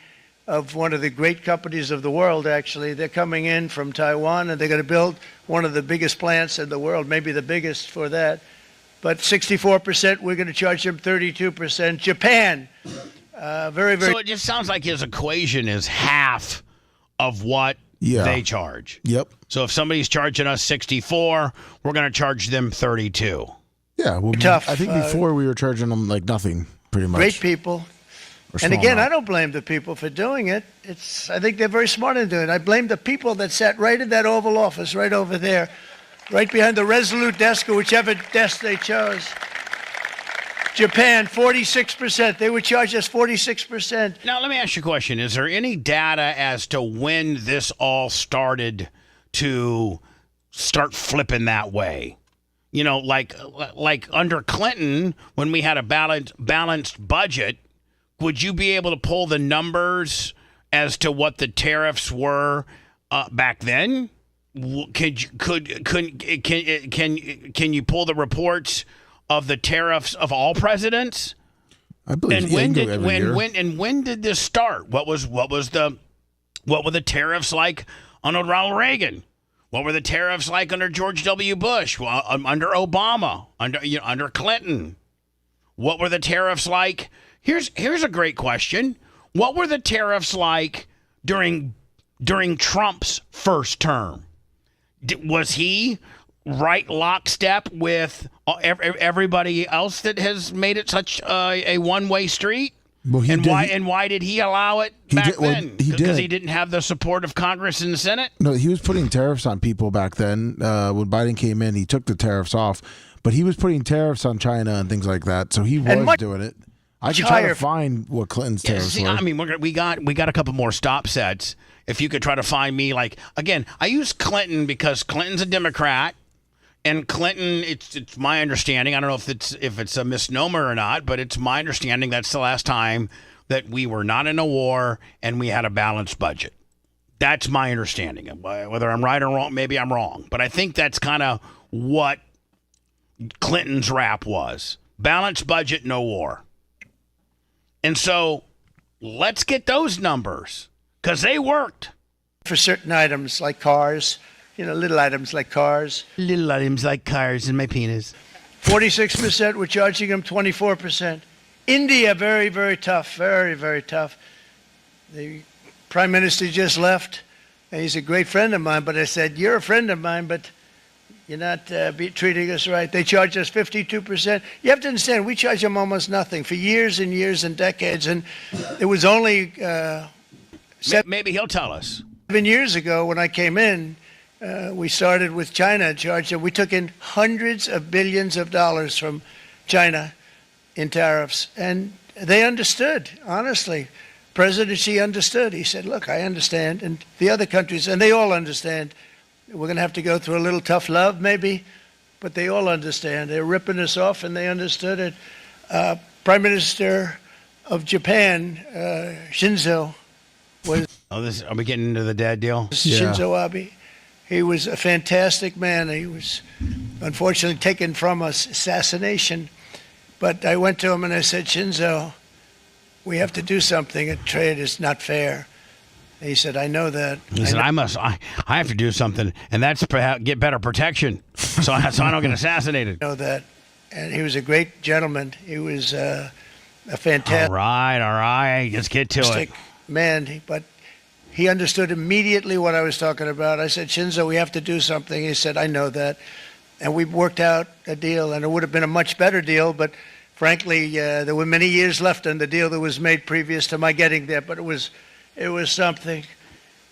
of one of the great companies of the world, actually. They're coming in from Taiwan, and they're going to build one of the biggest plants in the world, maybe the biggest for that. But 64%, we're going to charge them 32%. Japan, very, very... So it just sounds like his equation is half of what they charge. Yep. So if somebody's charging us 64, we're going to charge them 32. Yeah, well, Tough. I think before we were charging them like nothing, pretty much. Great people. Or And small again, amount. I don't blame the people for doing it. I think they're very smart in doing it. I blame the people that sat right in that Oval Office, right over there, right behind the Resolute desk or whichever desk they chose. Japan, 46%. They would charge us 46%. Now, let me ask you a question. Is there any data as to when this all started to start flipping that way? You know, like under Clinton, when we had a balanced budget, would you be able to pull the numbers as to what the tariffs were back then? Can you pull the reports of the tariffs of all presidents? I believe. And when did this start? What were the tariffs like under Ronald Reagan? What were the tariffs like under George W. Bush? Well, under Obama? Under Clinton? What were the tariffs like? Here's a great question. What were the tariffs like during Trump's first term? Was he right lockstep with everybody else that has made it such a one-way street? Well, why did he allow it back then? Because he didn't have the support of Congress and the Senate? No, he was putting tariffs on people back then. When Biden came in, he took the tariffs off, but he was putting tariffs on China and things like that. So he was doing it. I could try to find what Clinton's tariffs were. I mean, we got a couple more stop sets. If you could try to find me, again, I use Clinton because Clinton's a Democrat. And Clinton, it's my understanding. I don't know if it's a misnomer or not, but it's my understanding that's the last time that we were not in a war and we had a balanced budget. That's my understanding. Whether I'm right or wrong, maybe I'm wrong, but I think that's kind of what Clinton's rap was: balanced budget, no war. And so, let's get those numbers because they worked For certain items like cars. Little items like cars. Little items like cars and my penis. 46%, we're charging them 24%. India, very, very tough. Very, very tough. The prime minister just left, and he's a great friend of mine, but I said, you're a friend of mine, but you're not treating us right. They charge us 52%. You have to understand, we charge them almost nothing for years and years and decades, and it was only... maybe he'll tell us. 7 years ago when I came in, we started with China charge. We took in hundreds of billions of dollars from China in tariffs, and they understood, honestly. President Xi understood. He said, look, I understand, and the other countries, and they all understand. We're going to have to go through a little tough love, maybe, but they all understand. They're ripping us off, and they understood it. Prime Minister of Japan, Shinzo, was... Are we getting into the dad deal? Shinzo Abe. He was a fantastic man. He was unfortunately taken from us, assassination. But I went to him and I said, Shinzo, we have to do something. A trade is not fair. And he said, I know that. He said, I have to do something, and that's perhaps get better protection so I don't get assassinated. I know that. And he was a great gentleman. He was a fantastic... All right. Let's get to it. Man, but... He understood immediately what I was talking about. I said, Shinzo, we have to do something. He said, I know that. And we worked out a deal, and it would have been a much better deal, but frankly, there were many years left on the deal that was made previous to my getting there, but it was something.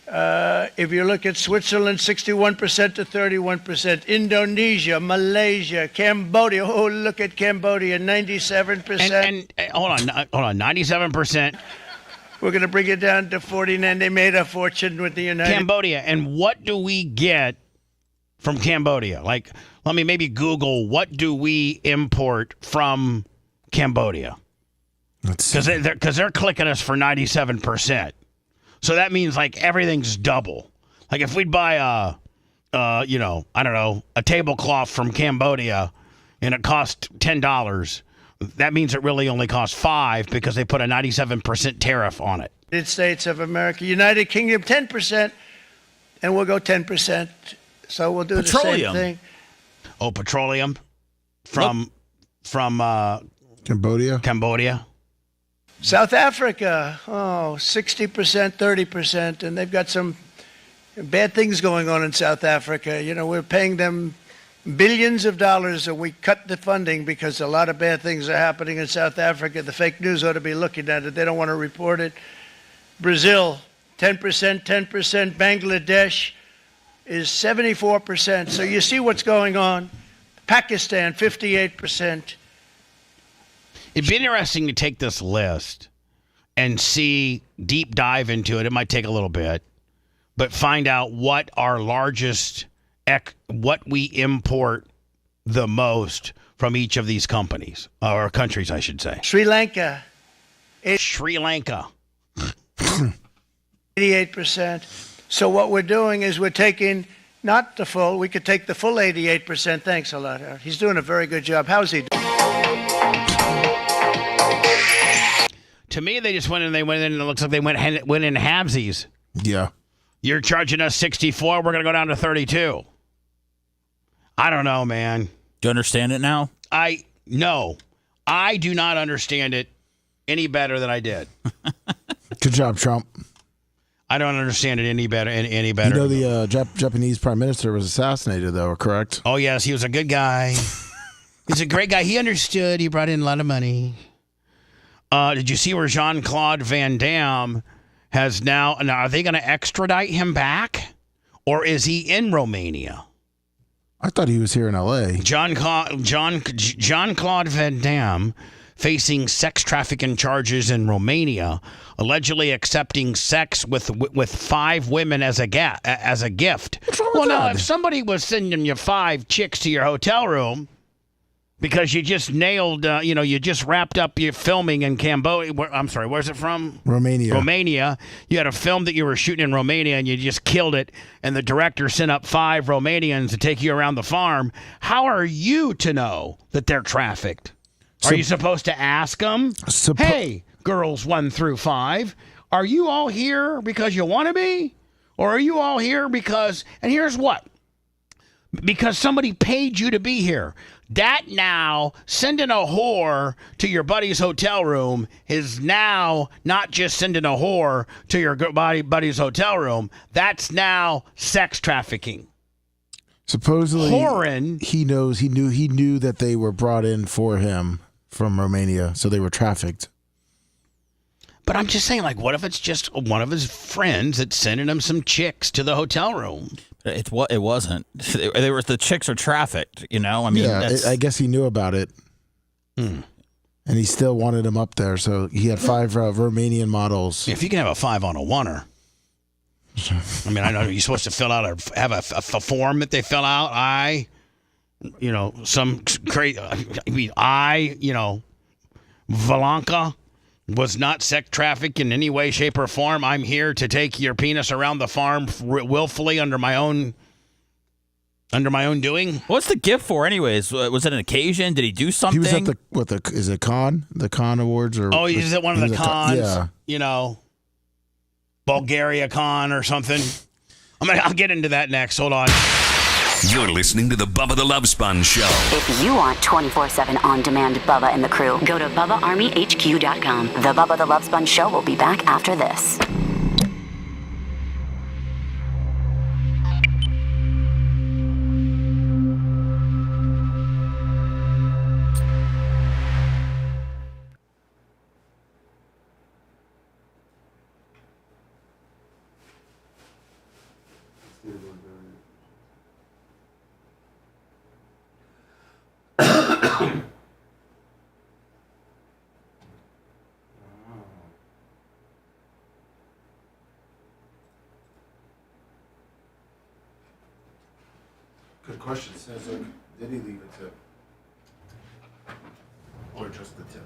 If you look at Switzerland, 61% to 31%. Indonesia, Malaysia, Cambodia. Oh, look at Cambodia, 97%. And hold on, 97%. We're going to bring it down to 49. They made a fortune with the United Cambodia. And what do we get from Cambodia? Like, let me maybe Google, what do we import from Cambodia? Because they're clicking us for 97%. So that means like everything's double. Like if we'd buy I don't know, a tablecloth from Cambodia and it cost $10, that means it really only costs $5 because they put a 97% tariff on it. United States of America, United Kingdom, 10%, and we'll go 10%. So we'll do Petroleum. The same thing. Oh, petroleum from Cambodia. South Africa, 60%, 30%, and they've got some bad things going on in South Africa. You know, we're paying them billions of dollars, and we cut the funding because a lot of bad things are happening in South Africa. The fake news ought to be looking at it. They don't want to report it. Brazil, 10%, 10%. Bangladesh is 74%. So you see what's going on. Pakistan, 58%. It'd be interesting to take this list and see, deep dive into it. It might take a little bit, but find out what our largest, what we import the most from each of these companies, or countries, I should say. Sri Lanka. Sri Lanka. 88%. So what we're doing is we're taking not the full, we could take the full 88%. Thanks a lot, Howard. He's doing a very good job. How's he doing? To me, they just went in and it looks like they went in halvesies. Yeah. You're charging us 64, we're going to go down to 32. I don't know, man. Do you understand it now? No. I do not understand it any better than I did. Good job, Trump. I don't understand it any better. You know the Japanese prime minister was assassinated, though, correct? Oh, yes. He was a good guy. He's a great guy. He understood. He brought in a lot of money. Did you see where Jean-Claude Van Damme has now are they going to extradite him back? Or is he in Romania? I thought he was here in L.A. Jean-Claude Van Damme facing sex trafficking charges in Romania, allegedly accepting sex with 5 women as a gift. Well, now, if somebody was sending you 5 chicks to your hotel room because you just nailed, you just wrapped up your filming in Cambodia. I'm sorry, where's it from? Romania. Romania. You had a film that you were shooting in Romania and you just killed it, and the director sent up 5 Romanians to take you around the farm. How are you to know that they're trafficked? Are you supposed to ask them, hey, girls 1 through 5, are you all here because you want to be? Or are you all here because, and here's what, because somebody paid you to be here. That now, sending a whore to your buddy's hotel room is now not just sending a whore to your buddy's hotel room. That's now sex trafficking. Supposedly, Whoring. he knew that they were brought in for him from Romania, so they were trafficked. But I'm just saying, like, what if it's just one of his friends that's sending him some chicks to the hotel room? It wasn't. The chicks are trafficked. I mean, I guess he knew about it, and he still wanted him up there. So he had 5 Romanian models. If you can have a 5 on a oneer, I mean, I know you're supposed to fill out have a form that they fill out. Some crazy. Valanka was not sex trafficked in any way, shape, or form. I'm here to take your penis around the farm willfully under my own doing. What's the gift for, anyways? Was it an occasion? Did he do something? He was at is it Con? The Con Awards? He's at one of the cons. Yeah. Bulgaria Con or something. I'll get into that next. Hold on. You're listening to the Bubba the Love Sponge Show. If you want 24/7 on-demand Bubba and the crew, go to BubbaArmyHQ.com. The Bubba the Love Sponge Show will be back after this. Good question. Says, did he leave a tip? Or just the tip?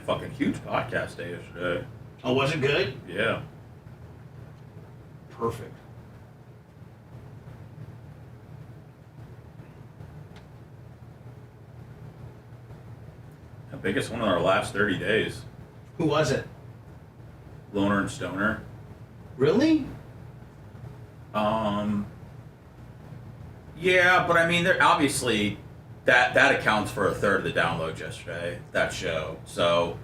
fucking huge podcast day yesterday. Oh, was it good? Yeah. Perfect. The biggest one in our last 30 days. Who was it? Loner and Stoner. Really? Yeah, but I mean, they're obviously that accounts for a third of the downloads yesterday. That show. So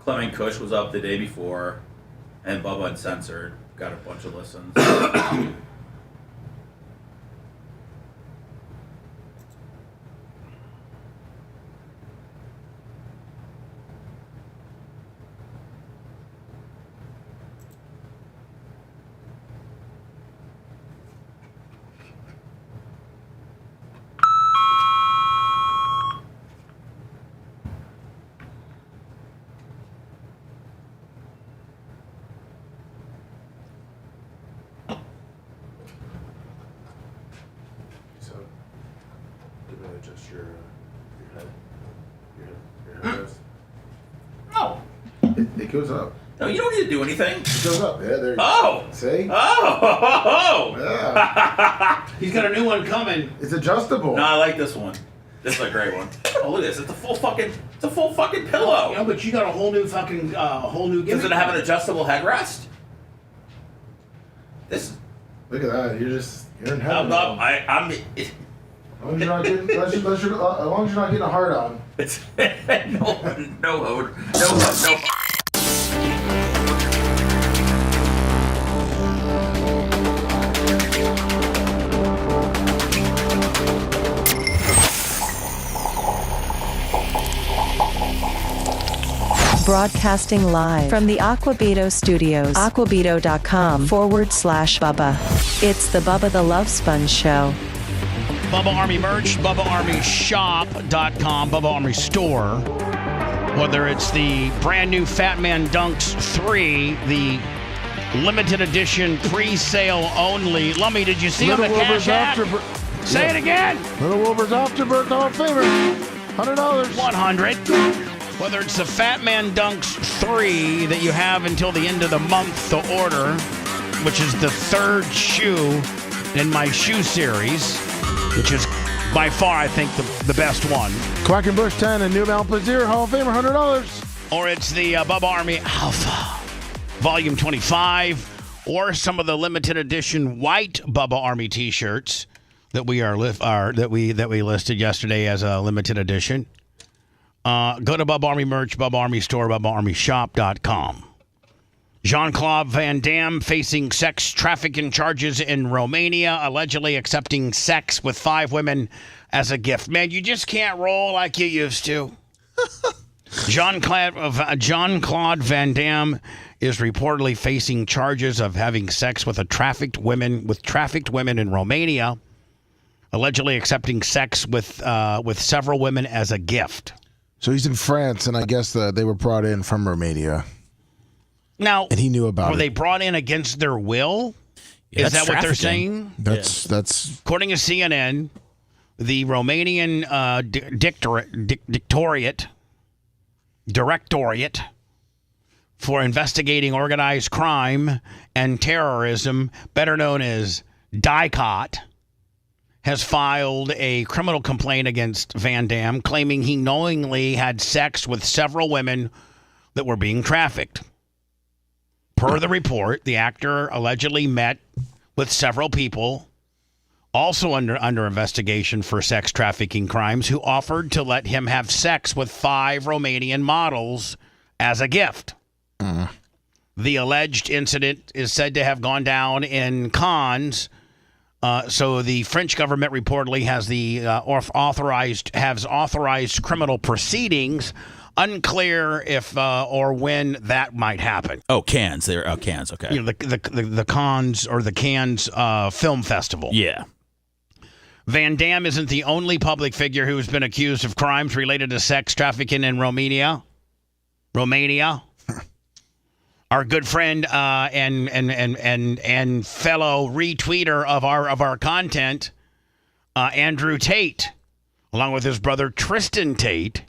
Clement Kush was up the day before, and Bubba Uncensored got a bunch of listens. So, did I adjust your head? Your head goes? No. It goes up. No, you don't need to do anything. It goes up. Yeah, there you Oh. go. See? Oh. Yeah. He's got a new one coming. It's adjustable. No, I like this one. This is a great one. Oh, look at this. It's a full fucking pillow. Yeah, but you got a whole new fucking, gimmick. Does it have an adjustable headrest? This. Look at that. You're in heaven. I'm not. I'm. As long as you're not getting, as long as you're not getting a hard on. It's no. Broadcasting live from the Aquabito Studios. Aquabito.com/Bubba. It's the Bubba the Love Sponge Show. Bubba Army merch, BubbaArmyShop.com, Bubba Army Store. Whether it's the brand new Fat Man Dunks 3, the limited edition pre-sale only. Lummy, did you see on the cash app? Say it again. Little Wilbur's Afterbirth Hall of Famer. $100. 100. Whether it's the Fat Man Dunks 3 that you have until the end of the month to order, which is the third shoe in my shoe series, which is by far, I think, the best one. Quackenbush 10 and New Malpazir Hall of Famer, $100. Or it's the Bubba Army Alpha Volume 25, or some of the limited edition white Bubba Army T-shirts that we listed yesterday as a limited edition. Go to Bubba Army merch, Bubba Army store, BubbaArmyShop.com. Jean-Claude Van Damme facing sex trafficking charges in Romania, allegedly accepting sex with 5 women as a gift. Man, you just can't roll like you used to. Jean-Claude Van Damme is reportedly facing charges of having sex with trafficked women in Romania, allegedly accepting sex with several women as a gift. So he's in France, and I guess they were brought in from Romania. Now, and he knew about it. Were they brought in against their will? Yeah, is that what they're saying? That's according to CNN, the Romanian Directorate for Investigating Organized Crime and Terrorism, better known as DICOT, has filed a criminal complaint against Van Damme, claiming he knowingly had sex with several women that were being trafficked. Per the report, the actor allegedly met with several people, also under investigation for sex trafficking crimes, who offered to let him have sex with 5 Romanian models as a gift. The alleged incident is said to have gone down in Cannes. So the French government reportedly has authorized criminal proceedings. Unclear if or when that might happen. Oh, Cannes. They're Cannes. Okay. You know, the Cannes or the Cannes Film Festival. Yeah. Van Damme isn't the only public figure who's been accused of crimes related to sex trafficking in Romania. Our good friend and fellow retweeter of our content, Andrew Tate, along with his brother Tristan Tate,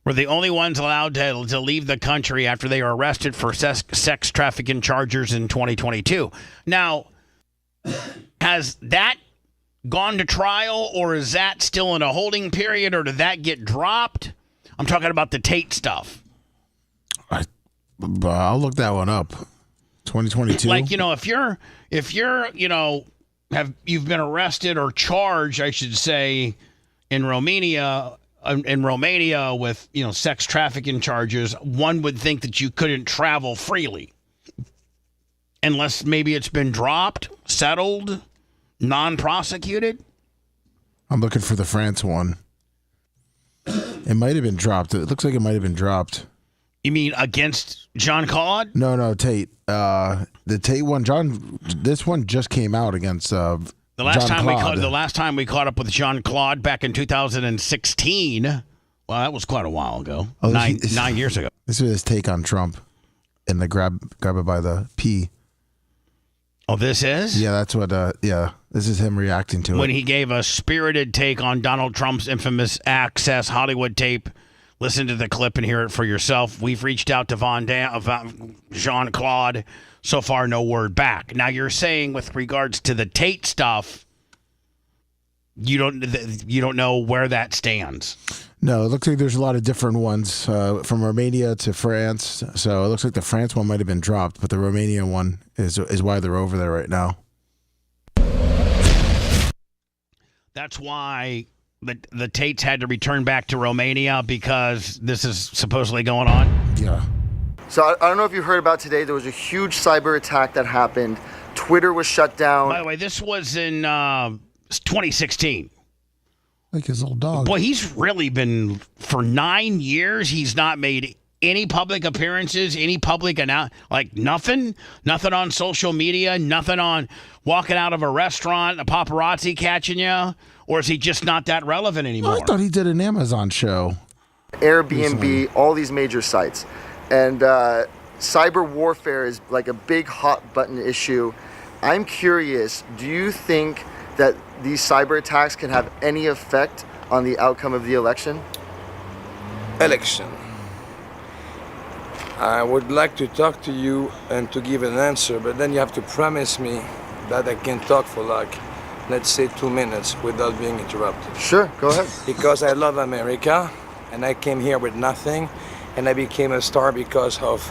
were the only ones allowed to leave the country after they were arrested for sex trafficking charges in 2022. Now, has that gone to trial, or is that still in a holding period, or did that get dropped? I'm talking about the Tate stuff. I'll look that one up. 2022. Like, if you're, you've been arrested or charged, I should say, in Romania with, sex trafficking charges, one would think that you couldn't travel freely unless maybe it's been dropped, settled, non-prosecuted. I'm looking for the France one. It might have been dropped. It looks like it might have been dropped. You mean against Jean-Claude? No, Tate. The Tate one, this one just came out against The last time we caught up with Jean-Claude back in 2016. Well, that was quite a while ago. 9 years ago. This is his take on Trump and the grab it by the P. Oh, this is? Yeah, that's what, this is him reacting to it. When he gave a spirited take on Donald Trump's infamous Access Hollywood tape. Listen to the clip and hear it for yourself. We've reached out to Jean-Claude. So far, no word back. Now, you're saying with regards to the Tate stuff, you don't know where that stands. No, it looks like there's a lot of different ones from Romania to France. So it looks like the France one might have been dropped, but the Romania one is why they're over there right now. That's why the Tates had to return back to Romania because this is supposedly going on? Yeah. So I don't know if you heard about today, there was a huge cyber attack that happened. Twitter was shut down. By the way, this was in 2016. Like his old dog. Boy, he's really been, for 9 years, he's not made any public appearances, any public nothing on social media, nothing on walking out of a restaurant, a paparazzi catching you, or is he just not that relevant anymore? I thought he did an Amazon show. Airbnb, all these major sites. And cyber warfare is like a big hot button issue. I'm curious, do you think that these cyber attacks can have any effect on the outcome of the election? Election. I would like to talk to you and to give an answer, but then you have to promise me that I can talk for let's say 2 minutes without being interrupted. Sure, go ahead. Because I love America, and I came here with nothing, and I became a star because of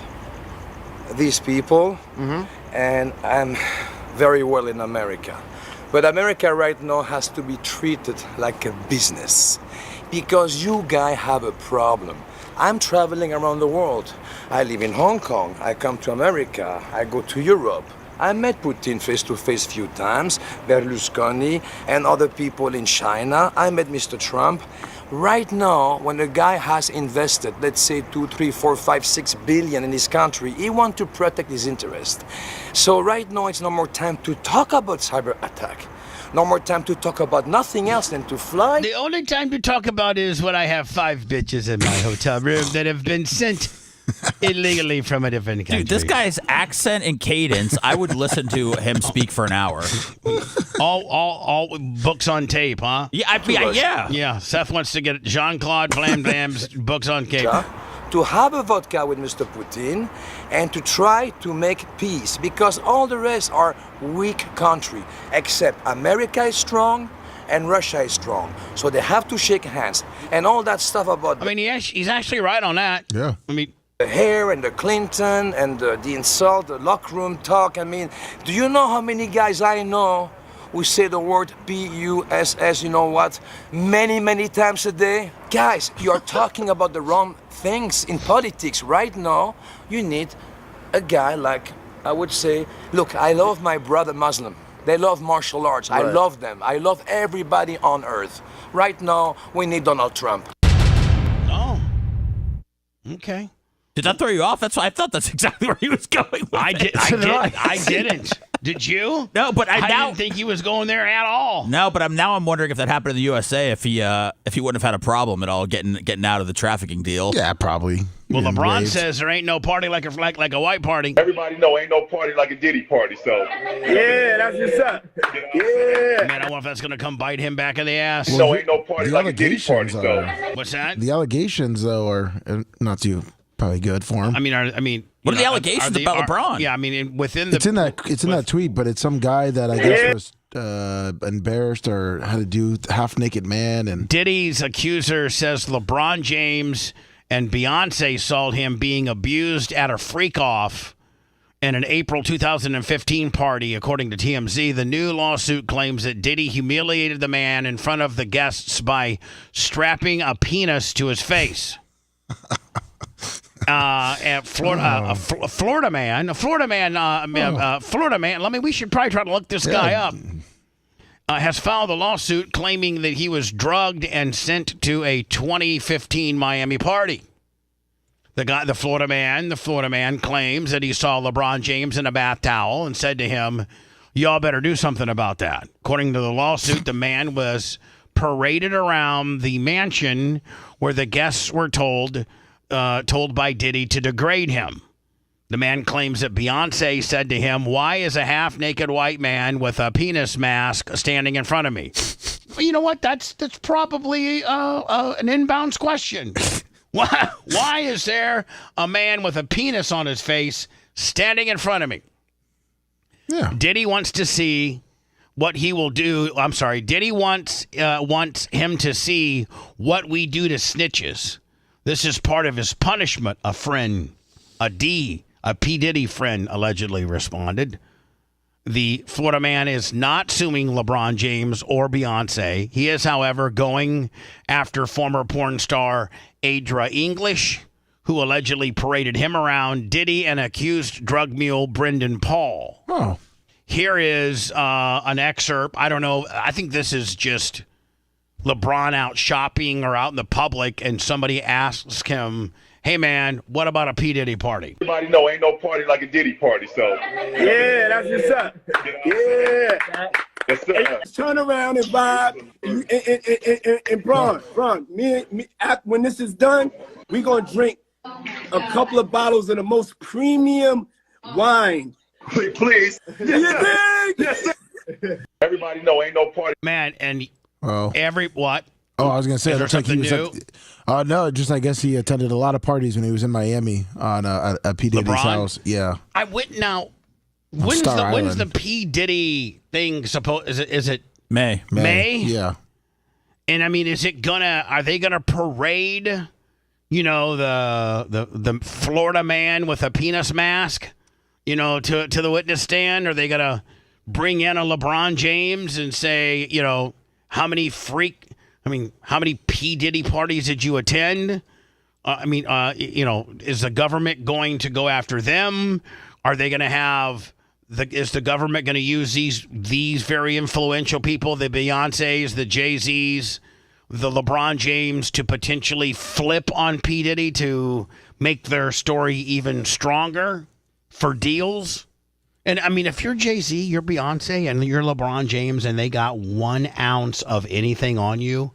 these people, and I'm very well in America. But America right now has to be treated like a business because you guys have a problem. I'm traveling around the world. I live in Hong Kong. I come to America. I go to Europe. I met Putin face-to-face few times, Berlusconi and other people in China. I met Mr. Trump. Right now, when a guy has invested, let's say 2, 3, 4, 5, 6 billion in his country, he wants to protect his interest. So right now, it's no more time to talk about cyber attack. No more time to talk about nothing else than to fly. The only time to talk about is when I have 5 bitches in my hotel room that have been sent illegally from a different country. Dude, this guy's accent and cadence, I would listen to him speak for an hour. All books on tape, huh? Yeah, yeah. Yeah, Seth wants to get Jean-Claude Blam Blam's books on tape. To have a vodka with Mr. Putin and to try to make peace because all the rest are weak country except America is strong and Russia is strong. So they have to shake hands and all that stuff about... I mean, he's actually right on that. Yeah. I mean... The hair and the Clinton and the insult, the locker room talk. I mean, do you know how many guys I know who say the word P-U-S-S, you know what, many, many times a day? Guys, you're talking about the wrong things in politics. Right now, you need a guy like, I would say, look, I love my brother Muslim. They love martial arts. Right. I love them. I love everybody on earth. Right now, we need Donald Trump. Oh, okay. Did that throw you off? I thought that's exactly where he was going with I didn't. Did you? No, but I didn't think he was going there at all. No, but I'm wondering if that happened in the USA, if he wouldn't have had a problem at all getting out of the trafficking deal. Yeah, probably. Well, In LeBron waves. says there ain't no party like a white party. Everybody know ain't no party like a Diddy party, so. Yeah, that's what's up. Yeah. Man, I wonder if that's going to come bite him back in the ass. No, ain't no party the like a Diddy party, allegations so. are- What's that? The allegations, though, are not too probably good for him. I mean, what are the allegations about LeBron? Yeah, I mean, within the. It's in that tweet, but it's some guy that I guess was embarrassed or had to do half naked man, and Diddy's accuser says LeBron James and Beyonce saw him being abused at a freak-off in an April 2015 party, according to TMZ. The new lawsuit claims that Diddy humiliated the man in front of the guests by strapping a penis to his face. And Florida, Florida man. We should probably try to look this guy up. Has filed a lawsuit claiming that he was drugged and sent to a 2015 Miami party. The Florida man claims that he saw LeBron James in a bath towel and said to him, "Y'all better do something about that." According to the lawsuit, the man was paraded around the mansion where the guests were told by Diddy to degrade him. The man claims that Beyonce said to him, "Why is a half-naked white man with a penis mask standing in front of me?" Well, you know what? That's probably an inbounds question. Why is there a man with a penis on his face standing in front of me? Yeah. Diddy wants to see what he will do. I'm sorry. Diddy wants him to see what we do to snitches. This is part of his punishment. A P. Diddy friend allegedly responded. The Florida man is not suing LeBron James or Beyonce. He is, however, going after former porn star Adra English, who allegedly paraded him around, Diddy, and accused drug mule Brendan Paul. Oh. Here is an excerpt. I don't know. I think this is just LeBron out shopping or out in the public, and somebody asks him, "Hey, man, what about a P. Diddy party?" Everybody know ain't no party like a Diddy party, so. Yeah, that's what's up. Yeah. Yes, sir. Turn around and vibe. And Bron, when this is done, we're going to drink a couple of bottles of the most premium wine. Please. Yes, sir. Everybody know ain't no party. Man, and Oh. what? Oh, I was gonna say, Is it there looks like he something was. new? No, just I guess he attended a lot of parties when he was in Miami on at P. Diddy's LeBron? house. Yeah. I went now. When's Star the Island. P. Diddy thing supposed? Is it May? Yeah. And I mean, are they gonna parade, the Florida man with a penis mask, to the witness stand? Are they gonna bring in a LeBron James and say, how many P. Diddy parties did you attend? Is the government going to go after them? Are they going to have is the government going to use these very influential people, the Beyoncés, the Jay-Z's, the LeBron James, to potentially flip on P. Diddy to make their story even stronger for deals? And I mean, if you're Jay-Z, you're Beyonce, and you're LeBron James, and they got 1 ounce of anything on you,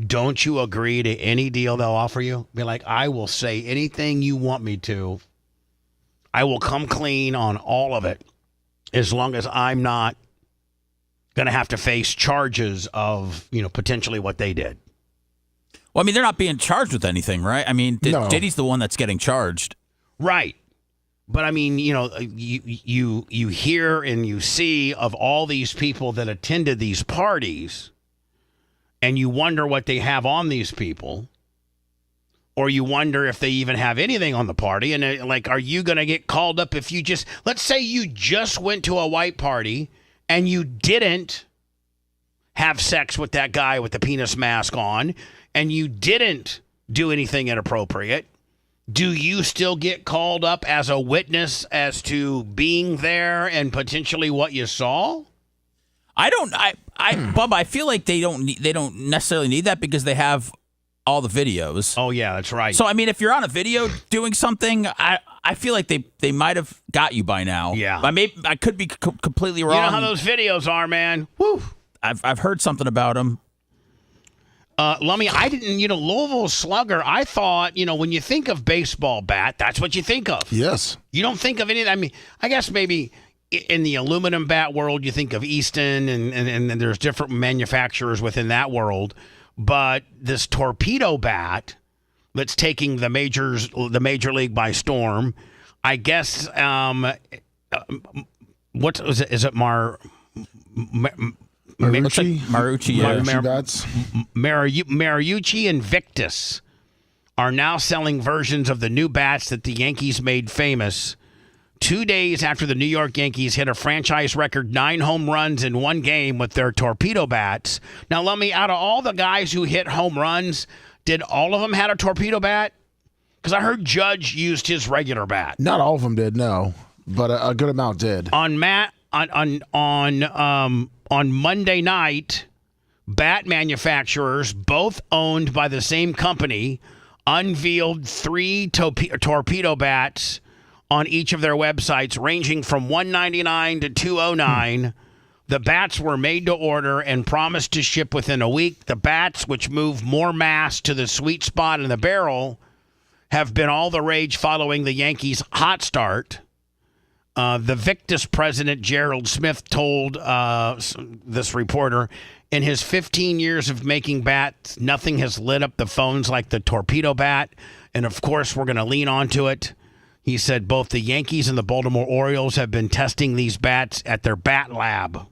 don't you agree to any deal they'll offer you? Be like, I will say anything you want me to. I will come clean on all of it, as long as I'm not going to have to face charges of, potentially what they did. Well, I mean, they're not being charged with anything, right? I mean, No. Diddy's the one that's getting charged. Right. But I mean, you hear and you see of all these people that attended these parties, and you wonder what they have on these people, or you wonder if they even have anything on the party. And are you going to get called up if you let's say you just went to a white party and you didn't have sex with that guy with the penis mask on, and you didn't do anything inappropriate. Do you still get called up as a witness as to being there and potentially what you saw? Bubba, I feel like they don't necessarily need that because they have all the videos. Oh yeah, that's right. So I mean, if you're on a video doing something, I feel like they might have got you by now. Yeah. I could be completely wrong. You know how those videos are, man. Woo. I've heard something about them. Lummy, I didn't, Louisville Slugger, I thought, when you think of baseball bat, that's what you think of. Yes. You don't think of any, I mean, I guess maybe in the aluminum bat world, you think of Easton and there's different manufacturers within that world. But this torpedo bat that's taking the major league by storm, I guess, what is it? Is it Mariucci and Victus are now selling versions of the new bats that the Yankees made famous 2 days after the New York Yankees hit a franchise record 9 home runs in one game with their torpedo bats. Now, let me, out of all the guys who hit home runs, did all of them had a torpedo bat? Because I heard Judge used his regular bat. Not all of them did, no, but a good amount did. On Monday night, bat manufacturers, both owned by the same company, unveiled 3 torpedo bats on each of their websites, ranging from $199 to $209. The bats were made to order and promised to ship within a week. The bats, which move more mass to the sweet spot in the barrel, have been all the rage following the Yankees' hot start. The Victus president, Gerald Smith, told this reporter, in his 15 years of making bats, nothing has lit up the phones like the torpedo bat. And, of course, we're going to lean onto it. He said both the Yankees and the Baltimore Orioles have been testing these bats at their bat lab.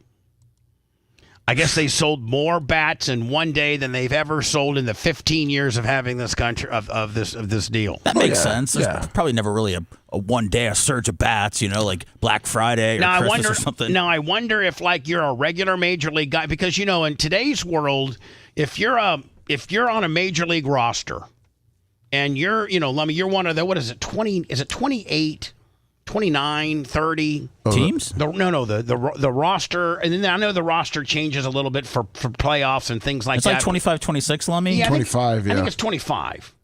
I guess they sold more bats in one day than they've ever sold in the 15 years of having this country of this deal. That makes sense. There's probably never really a one day a surge of bats, like Black Friday or Christmas or something. Now I wonder if you're a regular major league guy, because in today's world, if you're on a major league roster and you're Lummy, you're one of the, what is it, 20? Is it 28? 29, 30 teams? The roster, and then I know the roster changes a little bit for playoffs and things like that. It's like 25, 26, Lummy? Yeah, 25, I think it's 25.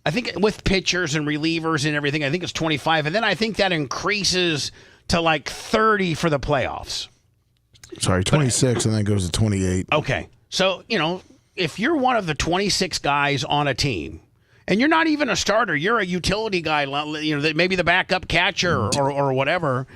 I think with pitchers and relievers and everything, I think it's 25. And then I think that increases to like 30 for the playoffs. Sorry, 26 and then goes to 28. Okay. So, if you're one of the 26 guys on a team, and you're not even a starter, you're a utility guy, maybe the backup catcher or whatever.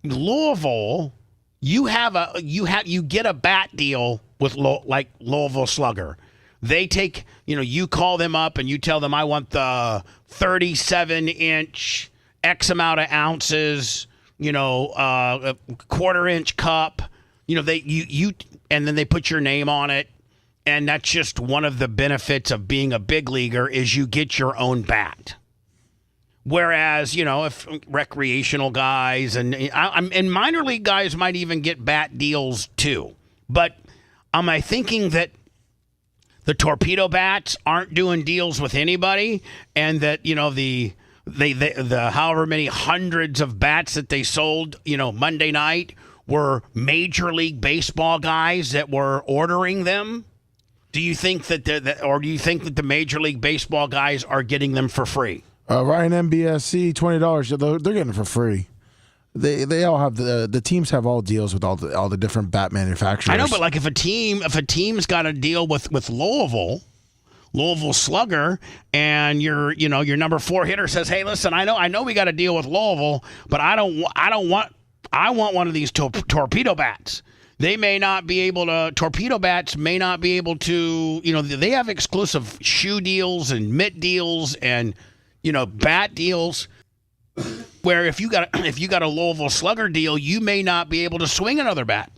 Louisville, you get a bat deal with like Louisville Slugger. They take, you call them up and you tell them, I want the 37-inch X amount of ounces, a quarter-inch cup. And then they put your name on it. And that's just one of the benefits of being a big leaguer is you get your own bat. Whereas, if recreational guys and minor league guys might even get bat deals too. But am I thinking that the torpedo bats aren't doing deals with anybody, and that the however many hundreds of bats that they sold Monday night were Major League Baseball guys that were ordering them? Do you think that the Major League Baseball guys are getting them for free? Ryan MBSC, $20. They're getting it for free. They all have the teams have all deals with all the different bat manufacturers. I know, but like if a team's got a deal with Louisville Slugger, and your number 4 hitter says, "Hey, listen, I know we got a deal with Louisville, but I want one of these torpedo bats." They may not be able to, torpedo bats may not be able to, they have exclusive shoe deals and mitt deals and, bat deals, where if you got a Louisville Slugger deal, you may not be able to swing another bat.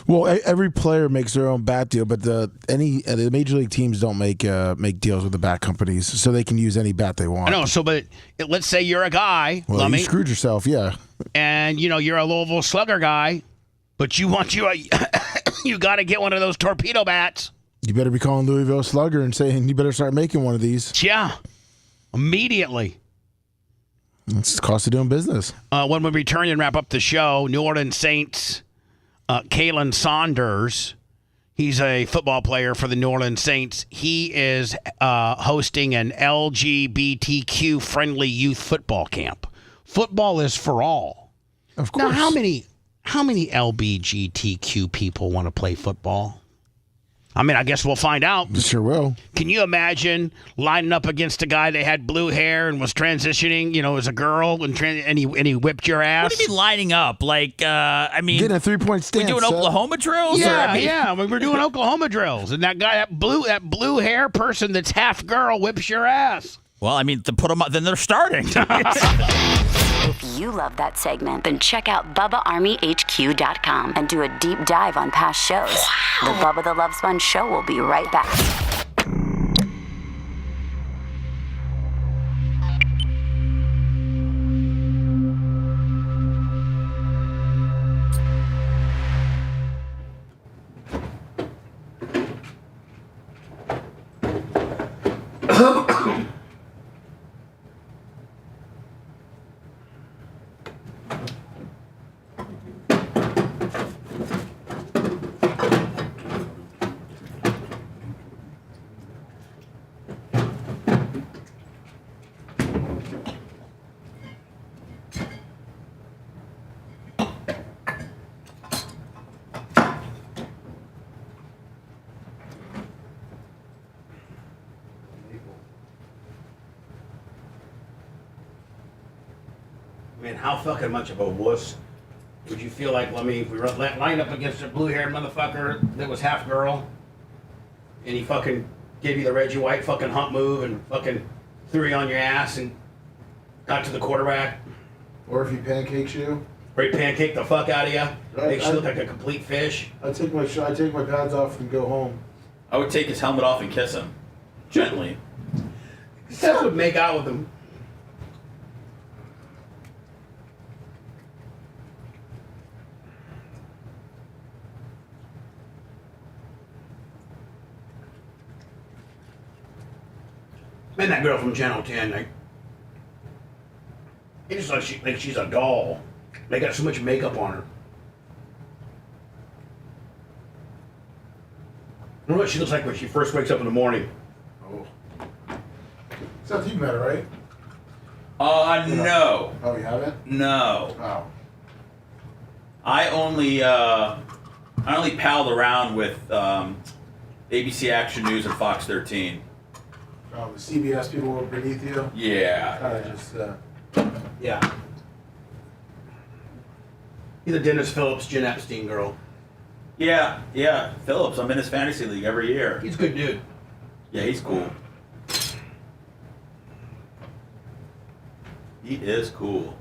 Well, every player makes their own bat deal, but the major league teams don't make deals with the bat companies, so they can use any bat they want. I know. but let's say you're a guy, well, Lummy, you screwed yourself, yeah. And you're a Louisville Slugger guy. But you got to get one of those torpedo bats. You better be calling Louisville Slugger and saying you better start making one of these. Yeah, immediately. It's the cost of doing business. When we return and wrap up the show, New Orleans Saints, Kalen Saunders, He's a football player for the New Orleans Saints. He is hosting an LGBTQ-friendly youth football camp. Football is for all. Of course. Now, how many LGBTQ people want to play football? I mean, I guess we'll find out. Sure will. Can you imagine lining up against a guy that had blue hair and was transitioning, as a girl, and he whipped your ass? What do you mean lining up? Like, I mean, getting a 3-point stance. We doing Oklahoma drills? Yeah, we're doing Oklahoma drills, and that guy, that blue hair person that's half girl, whips your ass. Well, I mean, to put them up, then they're starting. If you love that segment, then check out BubbaArmyHQ.com and do a deep dive on past shows. The Bubba the Love Sponge Show will be right back. Man, how fucking much of a wuss would you feel like, if we lined up against a blue-haired motherfucker that was half girl, and he fucking gave you the Reggie White fucking hump move and fucking threw you on your ass and got to the quarterback? Or if he pancakes you. Or he pancaked the fuck out of you, makes you look like a complete fish. I take my pads off and go home. I would take his helmet off and kiss him. Gently. Seth would make out with him. Man, that girl from Channel 10, it's just like she's a doll. They got so much makeup on her. I wonder what she looks like when she first wakes up in the morning. Oh. Seth, you met her, right? No. Oh, you haven't? No. Oh. I only palled around with ABC Action News and Fox 13. Oh, the CBS people were beneath you? Yeah. Kind of just, Yeah. He's a Dennis Phillips, Jen Epstein girl. Yeah. Phillips, I'm in his fantasy league every year. He's a good dude. Yeah, he's cool. He is cool.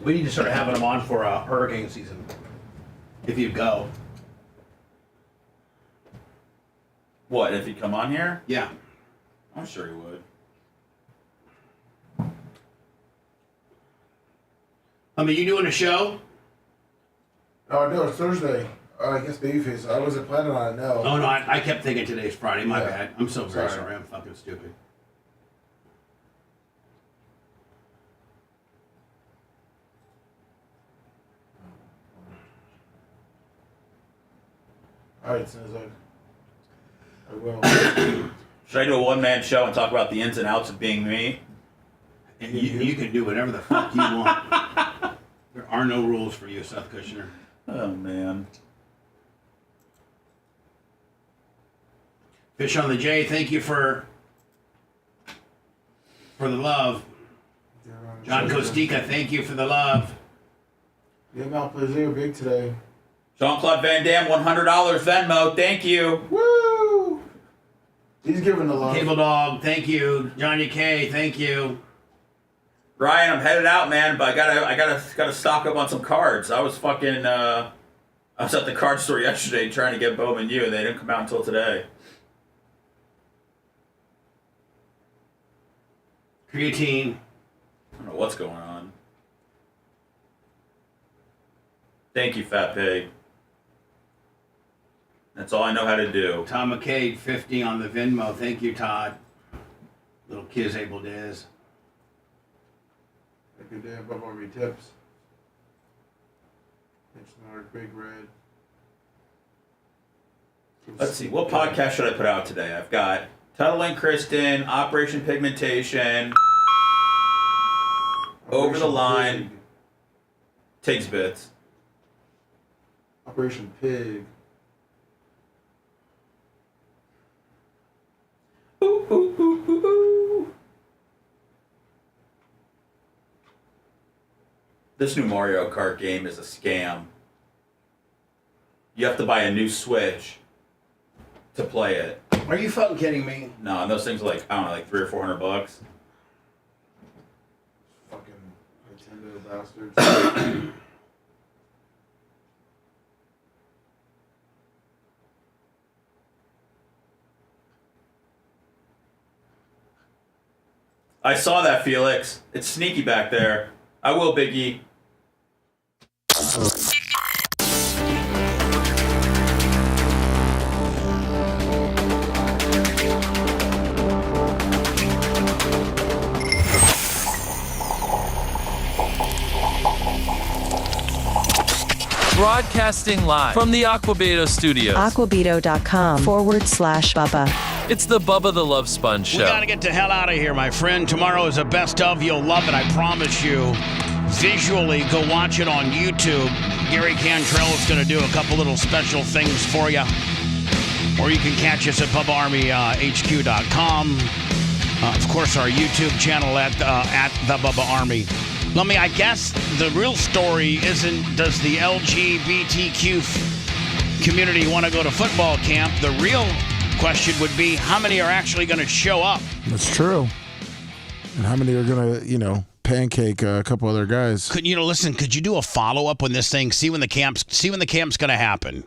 We need to start having him on for hurricane season. If you'd go. What, if he'd come on here? Yeah. I'm sure he would. You doing a show? Oh, no, it's Thursday. I guess Babyface. I wasn't planning on it, no. Oh, no, I kept thinking today's Friday. My bad. I'm so very sorry. I'm fucking stupid. All right, soon as I will. Should I do a one-man show and talk about the ins and outs of being me? And you can do whatever the fuck you want. There are no rules for you, Seth Kushner. Oh, man. Fish on the J, thank you for the love. John Kostika, thank you for the love. Yeah, Mount Plaisir big today. Jean-Claude Van Damme, $100 Venmo. Thank you. Woo! He's giving the love. Cable Dog, thank you. Johnny K, thank you. Ryan, I'm headed out, man, but I gotta stock up on some cards. I was at the card store yesterday trying to get Bowman U, and they didn't come out until today. Creatine. I don't know what's going on. Thank you, Fat Pig. That's all I know how to do. Tom McCade, 50 on the Venmo. Thank you, Todd. Little Kiz Able Diz. Good day, Bubba Army Tips. Mitch Nard, Big Red. Let's see. What podcast should I put out today? I've got Tuttle and Kristen, Operation Pigmentation, Over the Line, Takes Bits. Operation Pig. Ooh, ooh, ooh, ooh, ooh. This new Mario Kart game is a scam. You have to buy a new Switch to play it. Are you fucking kidding me? No, and those things are like, I don't know, like $300 or $400. Fucking Nintendo bastards. I saw that, Felix. It's sneaky back there. I will, Biggie. Broadcasting live from the Aquabedo studios. Aquabedo.com/Bubba. It's the Bubba the Love Sponge Show. We gotta get the hell out of here, my friend. Tomorrow is a best of. You'll love it, I promise you. Visually, go watch it on YouTube. Gary Cantrell is gonna do a couple little special things for you. Or you can catch us at BubbaArmyHQ.com. Of course, our YouTube channel at the Bubba Army. I guess the real story isn't does the LGBTQ community want to go to football camp. The real question would be how many are actually going to show up. That's true. And how many are going to, pancake a couple other guys? Could you do a follow-up when this thing, see when the camp's going to happen,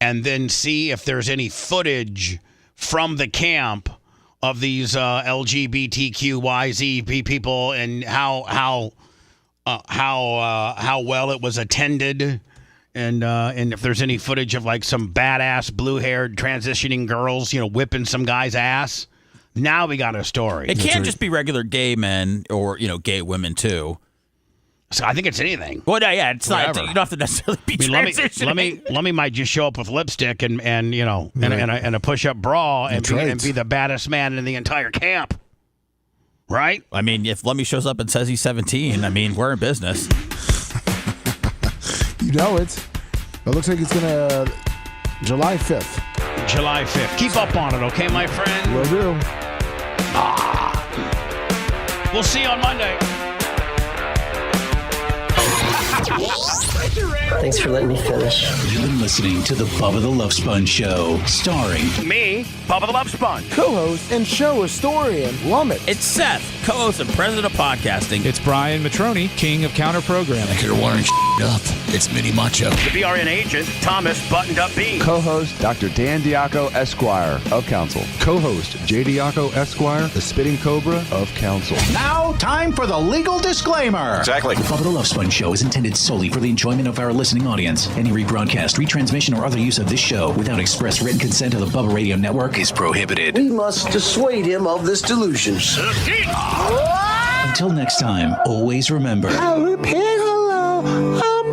and then see if there's any footage from the camp of these LGBTQYZ people and how well it was attended, and if there's any footage of like some badass blue-haired transitioning girls, whipping some guy's ass. Now we got a story. It can't just be regular gay men or gay women too. So I think it's anything. Well, yeah, it's Whatever. not. You don't have to necessarily be transitioning. Lemmy might just show up with lipstick and a push-up bra and be the baddest man in the entire camp. Right? I mean, if Lemmy shows up and says he's 17, we're in business. It looks like it's gonna July 5th. July 5th. Keep up on it, okay, my friend? Will do. We'll see you on Monday. Thanks for letting me finish. You've been listening to the Bubba the Love Sponge Show, starring me, Bubba the Love Sponge, co-host and show historian Lummit. It's Seth, co-host and president of podcasting. It's Brian Matroni, king of counter programming. You're wiring up. It's Mini Macho. The BRN agent, Thomas Buttoned Up B. Co-host, Dr. Dan Diaco, Esquire of Council. Co-host, J. Diaco, Esquire, the Spitting Cobra of Council. Now, time for the legal disclaimer. Exactly. The Bubba the Love Sponge Show is intended solely for the enjoyment of our listening audience. Any rebroadcast, retransmission, or other use of this show without express written consent of the Bubba Radio Network is prohibited. We must dissuade him of this delusion. Until next time, always remember. I'll repeat hello.